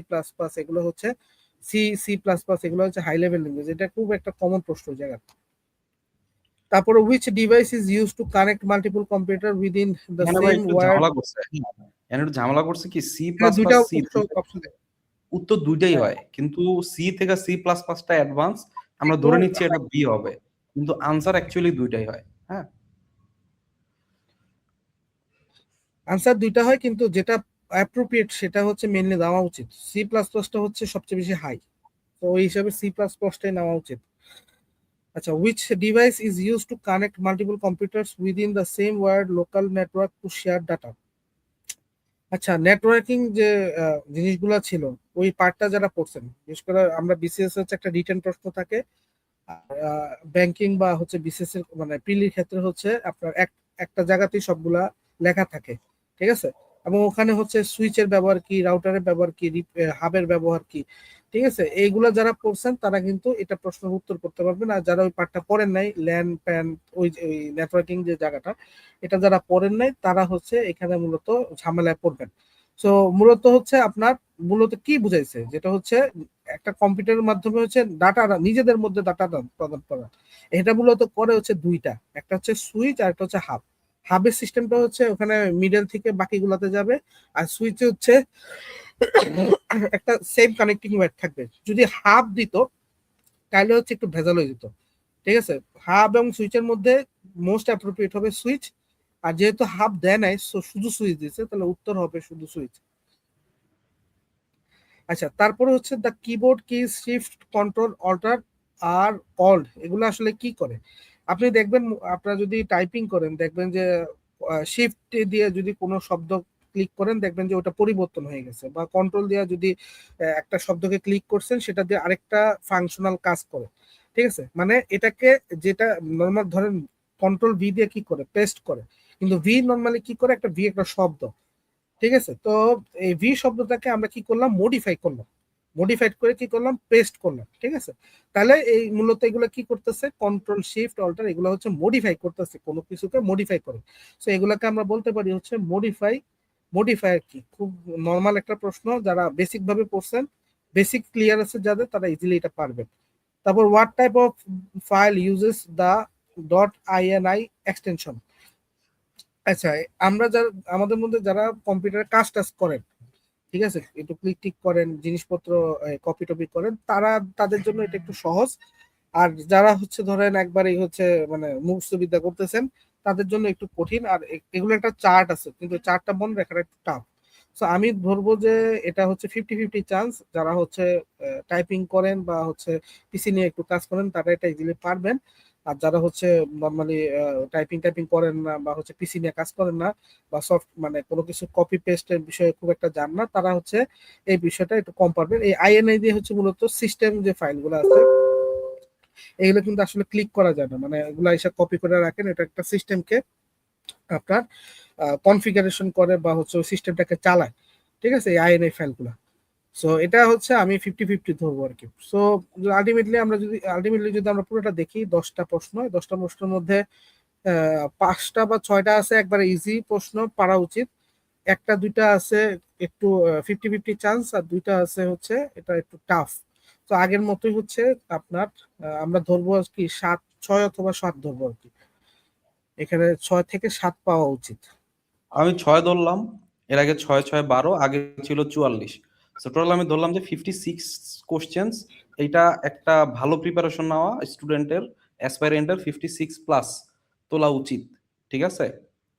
এগুলো হচ্ছে C++, এগুলো হচ্ছে হাই লেভেল ল্যাঙ্গুয়েজ, এটা খুব একটা কমন প্রশ্ন জায়গা। তারপরে which device is use to connect multiple computer within the এখানে ভাই সেম একটু ওয়্যার, ঝামেলা করছে, এখানে একটু ঝামেলা করছে কি, সি এটা প্লাস দুইটা প্লাস সি, অপশন। উত্তর দুইটাই হ্যাঁ, হয়, কিন্তু সি থেকে C++টা অ্যাডভান্স, আমরা কিন্তু ধরে নিচ্ছি এটা বি হবে, কিন্তু আনসার অ্যাকচুয়ালি দুইটাই হয়। হ্যাঁ, আনসার দুইটা হয়, কিন্তু যেটা অ্যাপ্রোপ্রিয়েট সেটা হচ্ছে মেনলি দেওয়া উচিত। C++টা হচ্ছে সবচেয়ে বেশি হাই, তো ওই হিসাবে C++টাই নেওয়া উচিত। আচ্ছা, which device is used to connect multiple computers within the same wired local network to share data? আচ্ছা, নেটওয়ার্কিং যে জিনিসগুলো ছিল ওই পার্টটা যারা পড়ছেন, বিশেষ করে আমরা বিসিএস হচ্ছে একটা রিটেন প্রশ্ন থাকে, ব্যাংকিং বা হচ্ছে বিসিএস এর মানে প্রিলির ক্ষেত্রে হচ্ছে আপনার একটা জায়গাতেই সবগুলা লেখা থাকে, ঠিক আছে? এবং ওখানে হচ্ছে সুইচের ব্যবহার কি, রাউটারের ব্যবহার কি, হাবের ব্যবহার কি, ঠিক আছে? এইগুলা যারা পড়ছেন তারা কিন্তু এটা প্রশ্নের উত্তর করতে পারবেন। আর যারা ওই পার্টটা পড়েন নাই, ল্যান প্যান ওই নেটওয়ার্কিং যে জায়গাটা, এটা যারা পড়েন নাই তারা হচ্ছে এখানে মূলত ঝামেলায় পড়বেন। সো মূলত হচ্ছে আপনার মূলত কি বুঝাইছে, যেটা হচ্ছে একটা কম্পিউটারের মাধ্যমে হচ্ছে ডাটা নিজেদের মধ্যে ডাটা প্রদান করা। এটা মূলত করে হচ্ছে দুইটা, একটা হচ্ছে সুইচ আর একটা হচ্ছে হাব। হাবের সিস্টেমটা হচ্ছে ওখানে মিডল থেকে বাকিগুলাতে যাবে, আর সুইচে হচ্ছে একটা সেম কানেক্টিং ওয়্যার থাকবে। যদি হাব দিত তাহলে হচ্ছে একটু ভেজাল হয়ে যেত, ঠিক আছে? হাব এবং সুইচের মধ্যে মোস্ট অ্যাপ্রোপ্রিয়েট হবে সুইচ, আর যেহেতু হাব দেয় নাই শুধু সুইচ দিচ্ছে, তাহলে উত্তর হবে শুধু সুইচ। আচ্ছা, তারপরে হচ্ছে the keyboard key shift control alter or alt এগুলো আসলে কি করে? আপনি দেখবেন আপনারা যদি টাইপিং করেন দেখবেন যে শিফট দিয়ে যদি কোনো শব্দ ক্লিক করেন দেখবেন যে ওটা পরিবর্তন হয়ে গেছে, বা কন্ট্রোল দিয়ে যদি একটা শব্দকে ক্লিক করছেন সেটা দিয়ে আরেকটা ফাংশনাল কাজ করে, ঠিক আছে? মানে এটাকে যেটা নর্মাল ধরেন কন্ট্রোল ভি দিয়ে কি করে পেস্ট করে, কিন্তু ভি নর্মালি কি করে, একটা ভি একটা শব্দ, ঠিক আছে? তো এই ভি শব্দটাকে আমরা কি করলাম, মডিফাই করলাম, মডিফাইড করে কি করলাম, পেস্ট করলাম, ঠিক আছে? তাহলে এই মূলত এগুলো কি করতেছে, কন্ট্রোল শিফট অল্টার এগুলো হচ্ছে মডিফাই করতেছে, কোনো কিছুকে মডিফাই করে। সো এগুলাকে আমরা বলতে পারি হচ্ছে মডিফাই। মডিফায়ার কি, খুব নর্মাল একটা প্রশ্ন, যারা বেসিক ভাবে পড়ছেন, বেসিক ক্লিয়ার আছে যাদের, তারা ইজিলি এটা পারবেন। তারপর what type of file uses the .ini extension? আচ্ছা, আমরা যারা আমাদের মধ্যে যারা কম্পিউটারে কাজ টাজ করেন, ঠিক আছে, একটু ক্লিক টিক করেন, জিনিসপত্র কপি টপি করেন, তাদের জন্য এটা একটু সহজ। আর যারা হচ্ছে ধরেন একবারেই হচ্ছে মানে মুখস্থ বিদ্যা করতেছেন, তাদের জন্য একটু কঠিন। আর এগুলো একটা চার্ট আছে, কিন্তু চার্টটা মনে রাখাটা একটু টাফ। সো আমি ধরবো যে এটা হচ্ছে 50-50 চান্স, যারা হচ্ছে টাইপিং করেন বা হচ্ছে পিসি নিয়ে একটু কাজ করেন তারা এটা ইজিলি পারবেন। আর যারা হচ্ছে নর্মালি টাইপিং টাইপিং করেন না বা হচ্ছে পিসি নিয়ে কাজ করেন না, বা সফট মানে কোনো কিছু কপি পেস্টের বিষয়ে খুব একটা জান না, তারা হচ্ছে এই বিষয়টা একটু কম পারবেন। এই আইএনআই দিয়ে হচ্ছে মূলত সিস্টেম যে ফাইলগুলো আছে এগুলো কিন্তু আসলে ক্লিক করা যায় না, মানে এগুলো এসে কপি করে রাখেন, এটা একটা সিস্টেমকে আপনার কনফিগারেশন করে বা হচ্ছে ওই সিস্টেমটাকে চালায়, ঠিক আছে, এই আইএনআই ফাইলগুলো। সো এটা হচ্ছে আমি 50-50 ধরবো আর কি। সো আলটিমেটলি যদি আমরা পুরোটা দেখি, 10টা প্রশ্ন, 10টা প্রশ্নের মধ্যে 5টা বা 6টা আছে একবারে ইজি প্রশ্ন, পারা উচিত। একটা দুইটা আছে একটু 50-50 চান্স, আর দুইটা আছে হচ্ছে এটা একটু টাফ। তো আগের মতোই হচ্ছে আপনার আমরা ধরবো আর কি 6 অথবা 7 ধরবো আর কি, এখানে 6 থেকে 7 পাওয়া উচিত। আমি 6 ধরলাম, এর আগে 6-6-12, আগে ছিল 44। সো টোটাল আমি ধরলাম যে 56 কোশ্চেন্স। এটা একটা ভালো প্রিপারেশন নেওয়া স্টুডেন্টের, অ্যাসপাইরেন্টের 56 প্লাস তোলা উচিত, ঠিক আছে?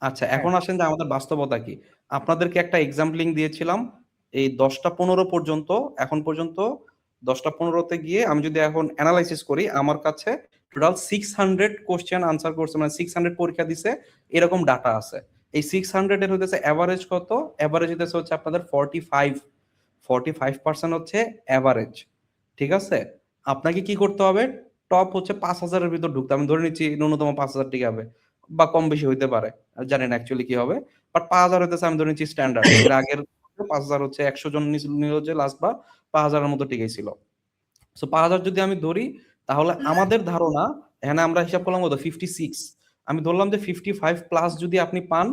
আচ্ছা, হ্যাঁ, এখন আসেন যে আমাদের বাস্তবতা কি। আপনাদেরকে একটা এক্সাম্পলিং দিয়েছিলাম এই 10টা 15 পর্যন্ত, এখন পর্যন্ত 10টা 15তে গিয়ে আমি যদি এখন অ্যানালাইসিস করি, আমার কাছে টোটাল 600 কোশ্চেন আনসার করছে, মানে 600 পরীক্ষা দিছে, এরকম ডাটা আছে। এই 600 এর হইতেছে এভারেজ কত, এভারেজ হইতেছে হচ্ছে আপনাদের 45% হচ্ছে এভারেজ, ঠিক আছে? আপনাকে কি করতে হবে, টপ হচ্ছে 5,000-এর ভিতর ঢুকতে, আমি ধরে নিচ্ছি ন্যূনতম 5,000 টিকা হবে, বা কম বেশি হইতে পারে, জানি না অ্যাকচুয়ালি কি হবে, বাট 5,000 হইতেছে আমি ধরে নিচ্ছি স্ট্যান্ডার্ড। এর আগের 5,000 হচ্ছে 100 জন নিল যে লাস্ট বার 5,000-এর মতো টিকাই ছিল। সো 5,000 যদি আমি ধরি, তাহলে আমাদের ধারণা, এখানে আমরা হিসাব করলাম কত, 56। আমি ধরলাম যে 55 প্লাস যদি আপনি পান,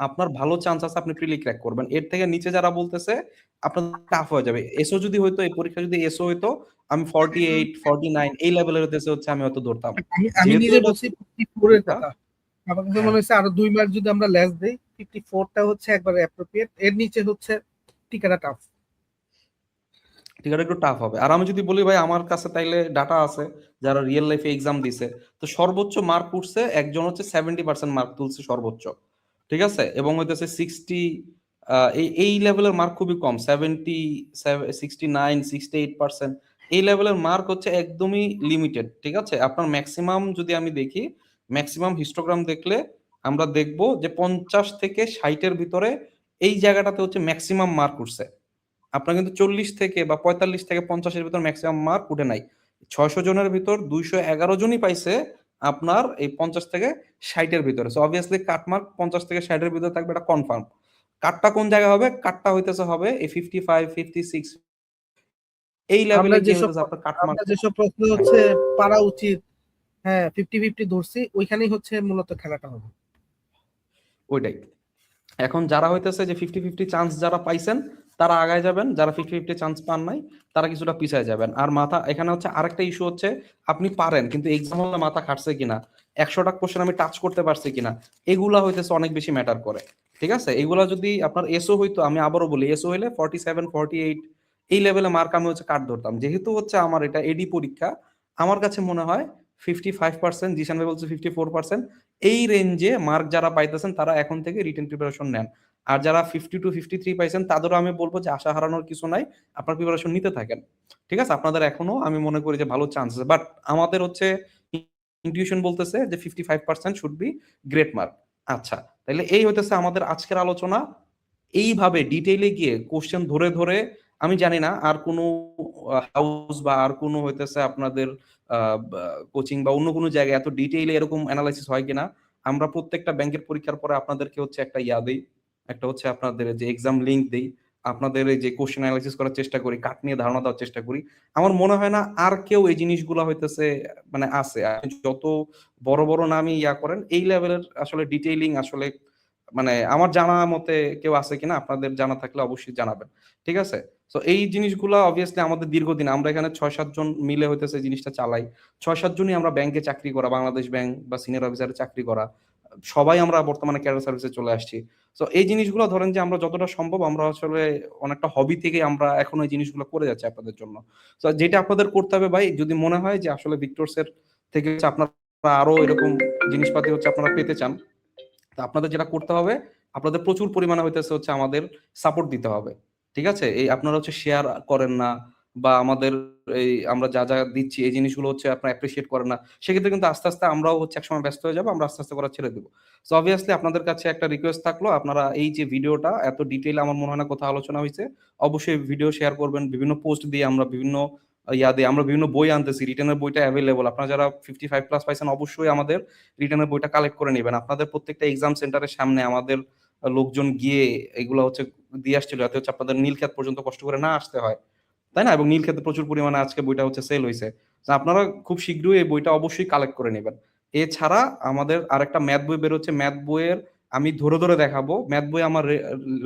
আপনার ভালো চান্স আছে আপনি প্রিলি ক্র্যাক করবেন। এর থেকে নিচে যারা বলতেছে আপনার টাফ হয়ে যাবে। এসও যদি হইতো, এই পরীক্ষা যদি এসও হইতো, আমি 48 49 এই লেভেলের হইতেছে হচ্ছে আমি হয়তো ধরতাম। আমি যেহেতু নিজে এটা বলছি 54 এর কথা। আমার কাছে হ্যাঁ, মনে হচ্ছে আরো 2 মার্ক যদি আমরা লেস দেই, 54টা হচ্ছে একবারে অ্যাপ্রোপ্রিয়েট, এর নিচে হচ্ছে টিকাটা টাফ। ঠিক আছে, একটু টাফ হবে। আর আমি যদি বলি ভাই আমার কাছে তাইলে ডাটা আছে যারা রিয়েল লাইফে এক্সাম দিছে, তো সর্বোচ্চ মার্ক উঠছে একজন হচ্ছে 70% মার্ক তুলছে সর্বোচ্চ, ঠিক আছে? এবং হইতেছে 60, এই লেভেলের মার্ক খুবই কম, 70, 69, 68%। এই লেভেলের মার্ক হচ্ছে একদমই লিমিটেড, ঠিক আছে। আপনার ম্যাক্সিমাম যদি আমি দেখি, ম্যাক্সিমাম হিস্টোগ্রাম দেখলে আমরা দেখব যে 50 থেকে 60-এর ভিতরে এই জায়গাটাতে হচ্ছে ম্যাক্সিমাম মার্ক উঠছে। আপনার কিন্তু 40 থেকে বা 45 থেকে 50-এর ভিতর ম্যাক্সিমাম মার্ক উঠে নাই। 600 জনের ভিতর 211 জনই পাইছে আপনার এই 50 থেকে 60-এর ভিতরে। সো অবভিয়াসলি কাট মার্ক 50 থেকে 60-এর ভিতরে থাকবে, এটা কনফার্ম। কাটটা কোন জায়গায় হবে? কাটটা হইতেছে হবে এই 55, 56 এই আমরা লেভেলে গিয়ে যেসব হইতেছে আপনার কাট আমরা মার্ক। যেসব প্রশ্ন হ্যাঁ, হচ্ছে পারা উচিত, হ্যাঁ 50-50 ধরছি, ওইখানেই হচ্ছে মূলত খেলাটা হবে। ওইটাই। এখন যারা হইতেছে যে 50-50 চান্স যারা পাইছেন তারা আগায় যাবেন, যারা 50-50 চান্স পান নাই তারা কিছুটা পিছায় যাবেন। আর মাথা এখানে হচ্ছে আরেকটা ইস্যু হচ্ছে, আপনি পারেন কিন্তু এক্সাম হলে মাথা খাটছে কিনা, 100টা কোশ্চেন আমি টাচ করতে পারছি কিনা, এগুলা হইতেছে অনেক বেশি ম্যাটার করে, ঠিক আছে। এগুলা যদি আপনার এসও হইতো, আমি আবারও বলি এসও হইলে 47, 48 এই লেভেলে মার্ক আমি হচ্ছে কাট ধরতাম। যেহেতু হচ্ছে আমার এটা এডি পরীক্ষা, আমার কাছে মনে হয় 55%, জিশান ভাই বলছে 54%, এই রেঞ্জে মার্ক যারা পাইতেছেন তারা এখন থেকে রিটেন প্রিপারেশন নেন। আর যারা 50 to 53 পাইছেন তাদেরও আমি বলবো যে আশা হারানোর কিছু নাই, আপনার প্রিপারেশন নিতে থাকেন, ঠিক আছে। আপনাদের এখনো আমি মনে করি যে ভালো চান্স আছে, বাট আমাদের হচ্ছে ইনটিউশন বলতেছে যে 55% শুড বি গ্রেট মার্ক। আচ্ছা, তাহলে এই হইতেছে আমাদের আজকের আলোচনা। এইভাবে ডিটেইলে গিয়ে কোশ্চেন ধরে ধরে, আমি জানি না আর কোনো হাউস বা আর কোনো হইতেছে আপনাদের কোচিং বা অন্য কোনো জায়গায় এত ডিটেইলে এরকম অ্যানালাইসিস হয় কিনা। আমরা প্রত্যেকটা ব্যাংকের পরীক্ষার পরে আপনাদেরকে হচ্ছে একটা ইয়া দেই, একটা হচ্ছে আপনাদের যে এক্সাম লিংক দেই, আপনাদের এই যে কোশ্চেন অ্যানালাইসিস করার চেষ্টা করি, কাট নিয়ে ধারণা দেওয়ার চেষ্টা করি। আমার মনে হয় না আর কেউ এই জিনিসগুলো হইতেছে মানে আছে। আপনি যত বড় বড় নামই ইয়া করেন, এই লেভেলের আসলে ডিটেইলিং আসলে মানে আমার জানা মতে কেউ আছে কিনা, আপনাদের জানা থাকলে অবশ্যই জানাবেন, ঠিক আছে। তো এই জিনিসগুলো অবভিয়াসলি আমাদের দীর্ঘদিন, আমরা এখানে 6-7 জন মিলে হইতেছে জিনিসটা চালাই। 6-7 জনই আমরা ব্যাংকে চাকরি করা, বাংলাদেশ ব্যাংক বা সিনিয়র অফিসারে চাকরি করা, সবাই আমরা বর্তমানে ক্যাডার সার্ভিসে চলে আসছি। তো এই জিনিসগুলো ধরেন যে আমরা যতটা সম্ভব আমরা আসলে অনেকটা হবি থেকে আমরা এখন এই জিনিসগুলো করে যাচ্ছি আপনাদের জন্য। তো যেটা আপনাদের করতে হবে ভাই, যদি মনে হয় যে আসলে ভিক্টরসের থেকে হচ্ছে আপনারা আরো এরকম জিনিসপাতি হচ্ছে আপনারা পেতে চান, তো আপনাদের যেটা করতে হবে, আপনাদের প্রচুর পরিমাণে হইতেছে হচ্ছে আমাদের সাপোর্ট দিতে হবে, ঠিক আছে। এই আপনারা হচ্ছে শেয়ার করেন না, বা আমাদের এই আমরা যা যা দিচ্ছি এই জিনিসগুলো হচ্ছে আপনারা অ্যাপ্রিসিয়েট করেন না, সেক্ষেত্রে কিন্তু আস্তে আস্তে আমরাও হচ্ছে একসময় ব্যস্ত হয়ে যাবো, আমরা আস্তে আস্তে করা ছেড়ে দেবো। সো অবভিয়াসলি আপনাদের কাছে একটা রিকোয়েস্ট থাকলো, আপনারা এই যে ভিডিওটা এত ডিটেইল আমার মনে হয় না কোথাও আলোচনা হয়েছে, অবশ্যই ভিডিও শেয়ার করবেন। বিভিন্ন পোস্ট দিয়ে আমরা বিভিন্ন ইয়া দিয়ে আমরা বিভিন্ন বই আনতেছি, রিটেনের বইটা অ্যাভেলেবল। আপনারা যারা 55+ পাইছেন অবশ্যই আমাদের রিটার্নের বইটা কালেক্ট করে নেবেন। আপনাদের প্রত্যেকটা এক্সাম সেন্টারের সামনে আমাদের লোকজন গিয়ে এগুলো হচ্ছে দিয়ে আসছিল, যাতে হচ্ছে আপনাদের নীলক্ষেত পর্যন্ত কষ্ট করে না আসতে হয়, তাই না। এবং নীলক্ষেতে প্রচুর পরিমাণে আজকে বইটা হচ্ছে সেল হয়েছে। তো আপনারা খুব শীঘ্রই এই বইটা অবশ্যই কালেক্ট করে নেবেন। এছাড়া আমাদের আরেকটা ম্যাথ বই বেরোচ্ছে, ম্যাথ বইয়ের আমি ধরে ধরে দেখাবো। ম্যাথ বই আমার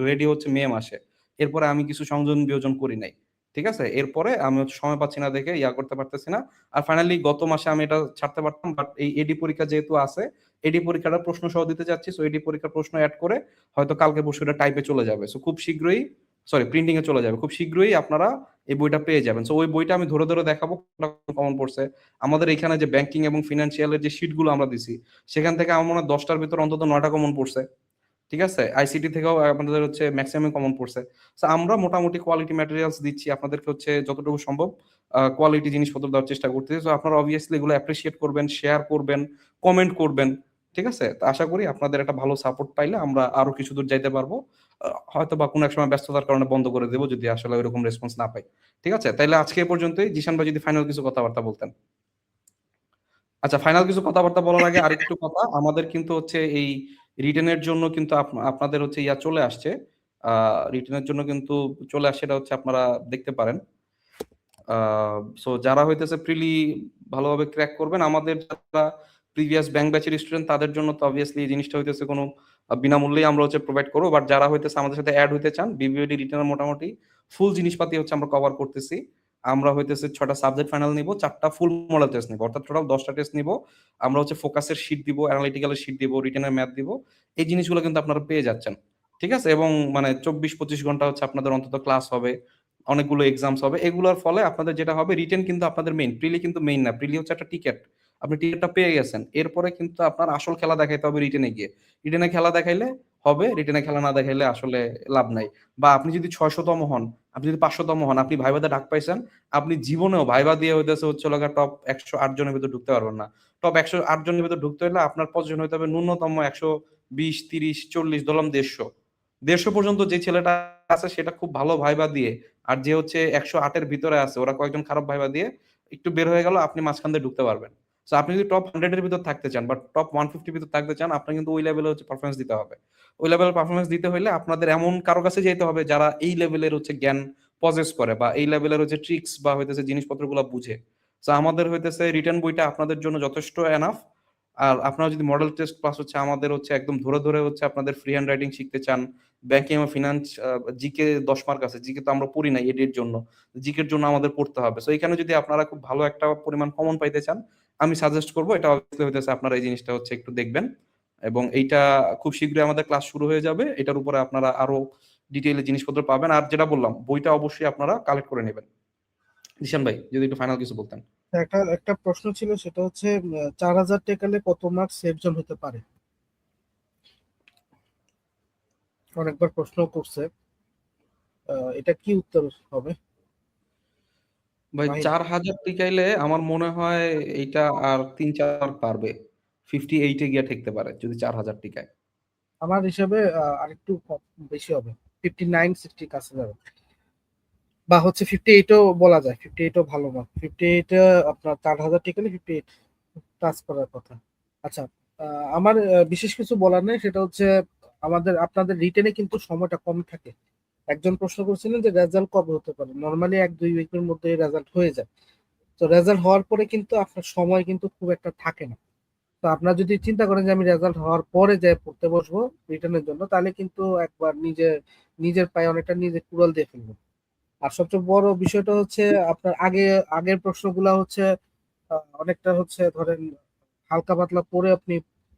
রেডি হচ্ছে মে মাসে, এরপরে আমি কিছু সংযোজন বিয়োজন করি নাই, ঠিক আছে। এরপরে আমি হচ্ছে সময় পাচ্ছি না দেখে ইয়া করতে পারতেছি না। আর ফাইনালি গত মাসে আমি এটা ছাড়তে পারতাম, বাট এই এডি পরীক্ষা যেহেতু আছে, এডি পরীক্ষাটা প্রশ্ন সহ দিতে যাচ্ছি। সো এডি পরীক্ষার প্রশ্ন অ্যাড করে হয়তো কালকে পরশু এটা টাইপে চলে যাবে। সো খুব শীঘ্রই, সরি প্রিন্টিং এ চলে যাবে, খুব শীঘ্রই আপনারা এই বইটা পেয়ে যাবেন। সো ওই বইটা আমি ধরে ধরে দেখাবো কমন পড়ছে। আমাদের এখানে যে ব্যাংকিং এবং ফিনান্সিয়ালের যে শিটগুলো আমরা দিছি, সেখান থেকে আমার মনে হয় 10টার ভিতর অন্তত 9টা কমন পড়ছে, ঠিক আছে। আইসিটি থেকেও আমাদের হচ্ছে ম্যাক্সিমাম কমন পড়ছে। তো আমরা মোটামুটি কোয়ালিটি ম্যাটেরিয়ালস দিচ্ছি আপনাদেরকে, হচ্ছে যতটুকু সম্ভব কোয়ালিটি জিনিসপত্র দেওয়ার চেষ্টা করতেছি। তো আপনারা অবভিয়াসলি এগুলো অ্যাপ্রিসিয়েট করবেন, শেয়ার করবেন, কমেন্ট করবেন, ঠিক আছে। তো আশা করি আপনাদের একটা ভালো সাপোর্ট পাইলে আমরা আরো কিছু দূর যাইতে পারবো। হয়তো বা কোনো এক সময় ব্যস্ততার কারণে বন্ধ করে দেবো যদি আসলে ওইরকম রেসপন্স না পাই, ঠিক আছে। তাইলে আজকে এ পর্যন্তই। জিশান ভাই যদি ফাইনাল কিছু কথাবার্তা বলতেন। আচ্ছা, ফাইনাল কিছু কথাবার্তা বলার আগে আরেকটু কথা, আমাদের কিন্তু হচ্ছে এই রিটেনের জন্য কিন্তু আপনাদের হচ্ছে ইয়া চলে আসছে, রিটেনের জন্য কিন্তু চলে আসছে, এটা হচ্ছে আপনারা দেখতে পারেন। সো যারা হইতেছে প্রিলি ভালোভাবে ক্র্যাক করবেন, আমাদের যারা প্রিভিয়াস ব্যাংক ব্যাচের স্টুডেন্ট তাদের জন্য তো অবভিয়াসলি এই জিনিসটা হইতেছে কোনো বিনামূল্যেই আমরা হচ্ছে প্রোভাইড করবো। বাট যারা হইতেছে আমাদের সাথে অ্যাড হইতে চান, বিবিওডি রিটেনের মোটামুটি ফুল জিনিসপাতি হচ্ছে আমরা কভার করতেছি। আমরা হইতেছে 6টা সাবজেক্ট ফাইনাল নিব, 4টা ফুল মডেল টেস্ট নিব, অর্থাৎ টোটাল 10টা টেস্ট নিব। আমরা হচ্ছে ফোকাসের শীট দিব, অ্যানালিটিক্যালের শীট দিব, রিটেনের ম্যাথ দিব। এই জিনিসগুলো কিন্তু আপনারা পেয়ে যাচ্ছেন, ঠিক আছে। এবং মানে 24-25 ঘন্টা হচ্ছে আপনাদের অন্তত ক্লাস হবে, অনেকগুলো এক্সামস হবে। এগুলোর ফলে আপনাদের যেটা হবে, রিটেন কিন্তু আপনাদের মেইন, প্রিলি কিন্তু মেইন না। প্রিলি হচ্ছে একটা টিকেট, আপনি টিকেটটা পেয়ে গেছেন, এরপরে কিন্তু আপনার আসল খেলা দেখাইতে হবে রিটেনে গিয়ে। রিটেনে খেলা দেখাইলে হবে, রিটেনে খেলা না দেখাইলে আসলে লাভ নাই। বা আপনি যদি 600তম হন, আপনি যদি 500তম হন, আপনি ভাইভাতে ডাক পাইছেন, আপনি জীবনেও ভাইভা দিয়ে হইতেছে হচ্ছে হলো টপ 108 জনের ভিতর ঢুকতে পারবেন না। টপ 108 জনের ভিতর ঢুকতে হলে আপনার পজিশন হইতে হবে ন্যূনতম 120, 30, 40, ধরলাম 150। 150 পর্যন্ত যে ছেলেটা আছে সেটা খুব ভালো ভাইবা দিয়ে, আর যে হচ্ছে 108 এর ভিতরে আছে ওরা কয়েকজন খারাপ ভাইবা দিয়ে একটু বের হয়ে গেল, আপনি মাঝখান দিয়ে ঢুকতে পারবেন। সো আপনি যদি টপ 100 এর ভিতর থাকতে চান বা টপ 150 এর ভিতর থাকতে চান, আপনার কিন্তু ওই লেভেলে হচ্ছে পারফরমেন্স দিতে হবে। ওই লেভেলের পারফরমেন্স দিতে হইলে আপনাদের এমন কারো কাছে যেতে হবে যারা এই লেভেলের হচ্ছে জ্ঞান পজেস করে বা এই লেভেলের হচ্ছে ট্রিক্স বা হইতেছে জিনিসপত্রগুলো বুঝে। সো আমাদের হইতেছে রিটার্ন বইটা আপনাদের জন্য যথেষ্ট এনাফ। আর আপনারা যদি মডেল টেস্ট প্লাস হচ্ছে আমাদের হচ্ছে একদম ধরে ধরে হচ্ছে আপনাদের ফ্রি হ্যান্ড রাইটিং শিখতে চান, ব্যাংকিং ও ফিনান্স, জিকে 10 মার্ক আছে, জিকে তো আমরা পড়ি না এডির জন্য, জিকের জন্য আমাদের পড়তে হবে। সো এখানে যদি আপনারা খুব ভালো একটা পরিমাণ কমন পাইতে চান, আমি সাজেস্ট করবো এটা obviously হইতেছে আপনারা এই জিনিসটা হচ্ছে একটু দেখবেন। এবং এইটা খুব শীঘ্রই আমাদের ক্লাস শুরু হয়ে যাবে, এটার উপরে আপনারা আরো ডিটেইলে জিনিসপত্র পাবেন। আর যেটা বললাম, বইটা অবশ্যই আপনারা কালেক্ট করে নেবেন। জিশান ভাই যদি একটু ফাইনাল কিছু বলতেন। একটা একটা প্রশ্ন ছিল, সেটা হচ্ছে 4000 টাকালে কত মার্ক সেভ জোন হতে পারে? অনেকবার প্রশ্ন করছে, এটা কি উত্তর হবে ভাই মাহিন? 4000 টিকাইলে আমার মনে হয় এইটা আর 3-4 পারবে, 58 এ গিয়ে ঠেকতে পারে যদি 4000 টিকায়। আমার হিসাবে আরেকটু বেশি হবে, 59-60 কাছে যাবে, বা হচ্ছে 58ও বলা যায়, 58ও ভালো মার্ক। 58 আপনার 4000 টাকা 58 টাচ করার কথা। আচ্ছা, আমার বিশেষ কিছু বলার নেই, সেটা হচ্ছে আপনাদের রিটেনে কিন্তু সময়টা কম থাকে। একজন প্রশ্ন করছিলেন যে রেজাল্ট কবে হতে পারে, নর্মালি 1-2 উইকের মধ্যে রেজাল্ট হয়ে যায়। তো রেজাল্ট হওয়ার পরে কিন্তু আপনার সময় কিন্তু খুব একটা থাকে না। তো আপনার যদি চিন্তা করেন যে আমি রেজাল্ট হওয়ার পরে যে পড়তে বসবো রিটার্নের জন্য, তাহলে কিন্তু একবার নিজের পায়ে অনেকটা নিজে কুড়াল দিয়ে ফেলবো। আর সবচেয়ে বড় বিষয়টা হচ্ছে আপনার আগের প্রশ্নগুলা হচ্ছে অনেকটা হচ্ছে ধরেন হালকা পাতলা পড়ে আপনি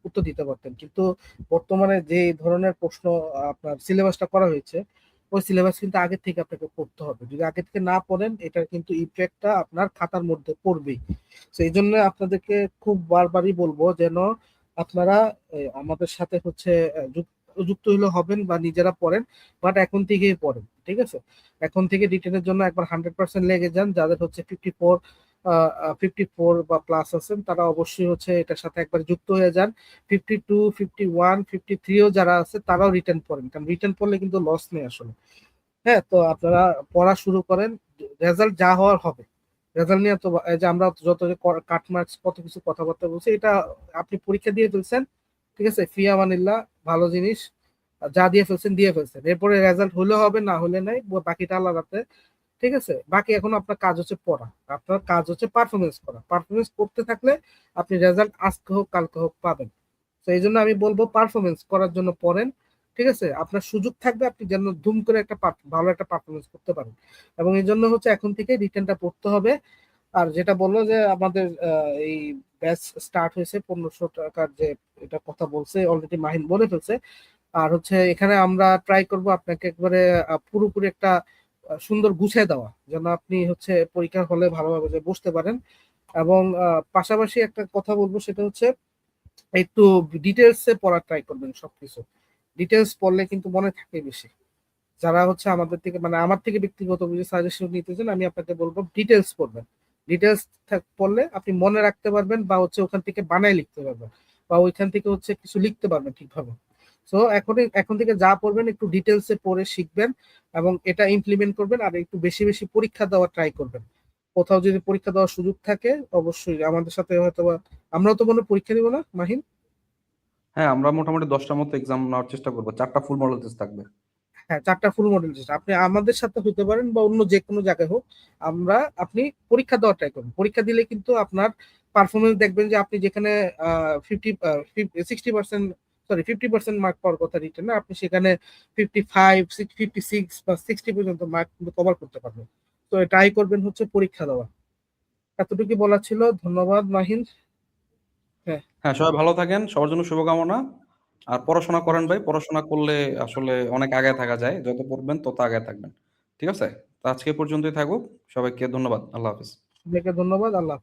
উত্তর দিতে পারতেন, কিন্তু বর্তমানে যে ধরনের প্রশ্ন আপনার সিলেবাসটা করা হয়েছে, ওই সিলেবাস কিন্তু আগে থেকে আপনাকে পড়তে হবে। যদি আগে থেকে না পড়েন, এটার কিন্তু ইফেক্টটা আপনার খাতার মধ্যে পড়বেই। তো এই জন্য আপনাদেরকে খুব বারবারই বলবো যেন আপনারা আমাদের সাথে হচ্ছে যুক্ত হলে হবেন বা নিজেরা পড়েন, বাট এখন থেকেই পড়েন, ঠিক আছে? এখন থেকে রিটেনের জন্য একবার 100% লেগে যান। যাদের হচ্ছে 54 বা প্লাস আছেন, তারা অবশ্যই হচ্ছে এটার সাথে একবার যুক্ত হয়ে যান। 52, 51, 53ও যারা আছে তারাও রিটার্ন পড়েন, কারণ রিটার্ন পড়লে কিন্তু লস নেই আসলে। হ্যাঁ, তো আপনারা পড়া শুরু করেন, রেজাল্ট যা হওয়ার হবে। রেজাল্ট নিয়ে তো এই যে আমরা যত যে কাট মার্কস কত কিছু কথাবার্তা বলছি, এটা আপনি পরীক্ষা দিয়ে ফেলছেন, ঠিক আছে, ফি আমানিল্লাহ, ভালো জিনিস। যা দিয়ে ফেলছেন দিয়ে ফেলছেন, এরপরে রেজাল্ট হলে হবে, না হলে নাই, বাকিটা আল্লাহর হাতে, ঠিক আছে? বাকি এখন আপনার কাজ হচ্ছে পড়া, আপনার কাজ হচ্ছে পারফরমেন্স করা। পারফরমেন্স করতে থাকলে আপনি রেজাল্ট আজকে হোক কালকে হোক পাবেন। তো এই জন্য আমি বলবো পারফরমেন্স করার জন্য পড়েন, ঠিক আছে? আপনার সুযোগ থাকবে, আপনি যেন ধুম করে একটা ভালো একটা পারফরমেন্স করতে পারেন। এবং এই জন্য হচ্ছে এখন থেকে রিটেনটা পড়তে হবে। আর যেটা বললো যে আমাদের এই ব্যাচ স্টার্ট হয়েছে 1500 টাকার, যে এটা কথা বলছে অলরেডি মাহিন বলে ফেলছে। আর হচ্ছে এখানে আমরা ট্রাই করব আপনাকে একবারে পুরোপুরি একটা সুন্দর গুছিয়ে দেওয়া, যেন আপনি হচ্ছে পরীক্ষার হলে ভালোভাবে যে বসতে পারেন। এবং পাশাপাশি একটা কথা বলবো, সেটা হচ্ছে একটু ডিটেলসে পড়ার ট্রাই করবেন সবকিছু। ডিটেলস পড়লে কিন্তু মনে থাকে বেশি। যারা হচ্ছে আমাদের থেকে, মানে আমার থেকে ব্যক্তিগত সাজেশন নিতে চান, আমি আপনাকে বলবো ডিটেলস পড়বেন। ডিটেলস পড়লে আপনি মনে রাখতে পারবেন, বা হচ্ছে ওখান থেকে বানায় লিখতে পারবেন, বা ওইখান থেকে হচ্ছে কিছু লিখতে পারবেন ঠিকভাবে। সো এখন থেকে যা পড়বেন একটু ডিটেলসে পড়ে শিখবেন, এবং এটা ইমপ্লিমেন্ট করবেন। আর একটু বেশি বেশি পরীক্ষা দেওয়ার ট্রাই করবেন। কোথাও যদি পরীক্ষা দেওয়ার সুযোগ থাকে, অবশ্যই আমাদের সাথে হয়তো আমরাও তো মনে হয় পরীক্ষা দিব না মাহিন? হ্যাঁ, আমরা মোটামুটি 10টার মতো এক্সাম নেওয়ার চেষ্টা করবো, 4টা ফুল মডেল টেস্ট থাকবে। হ্যাঁ, 4টা ফুল মডেল টেস্ট আপনি আমাদের সাথে হইতে পারেন, বা অন্য যে কোনো জায়গায় হোক। আপনি পরীক্ষা দেওয়ার ট্রাই করুন। পরীক্ষা দিলে কিন্তু আপনার পারফরমেন্স দেখবেন যে আপনি যেখানে 60%, সরি 50% মার্ক পাওয়ার কথা রিটেনে, আপনি সেখানে 55, 56 বা 60 পর্যন্ত মার্ক কিন্তু কভার করতে পারবেন। তো ট্রাই করবেন হচ্ছে পরীক্ষা দেওয়া। এতটুকু বলা ছিল। ধন্যবাদ মাহিন। হ্যাঁ, হ্যাঁ, সবাই ভালো থাকেন, সবার জন্য শুভকামনা। আর পড়াশোনা করেন ভাই, পড়াশোনা করলে আসলে অনেক আগায় থাকা যায়, যত পড়বেন তত আগায় থাকবেন। ঠিক আছে, তো আজকে এ পর্যন্তই থাকুক। সবাইকে ধন্যবাদ, আল্লাহ হাফেজ। সবাইকে ধন্যবাদ, আল্লাহ হাফেজ।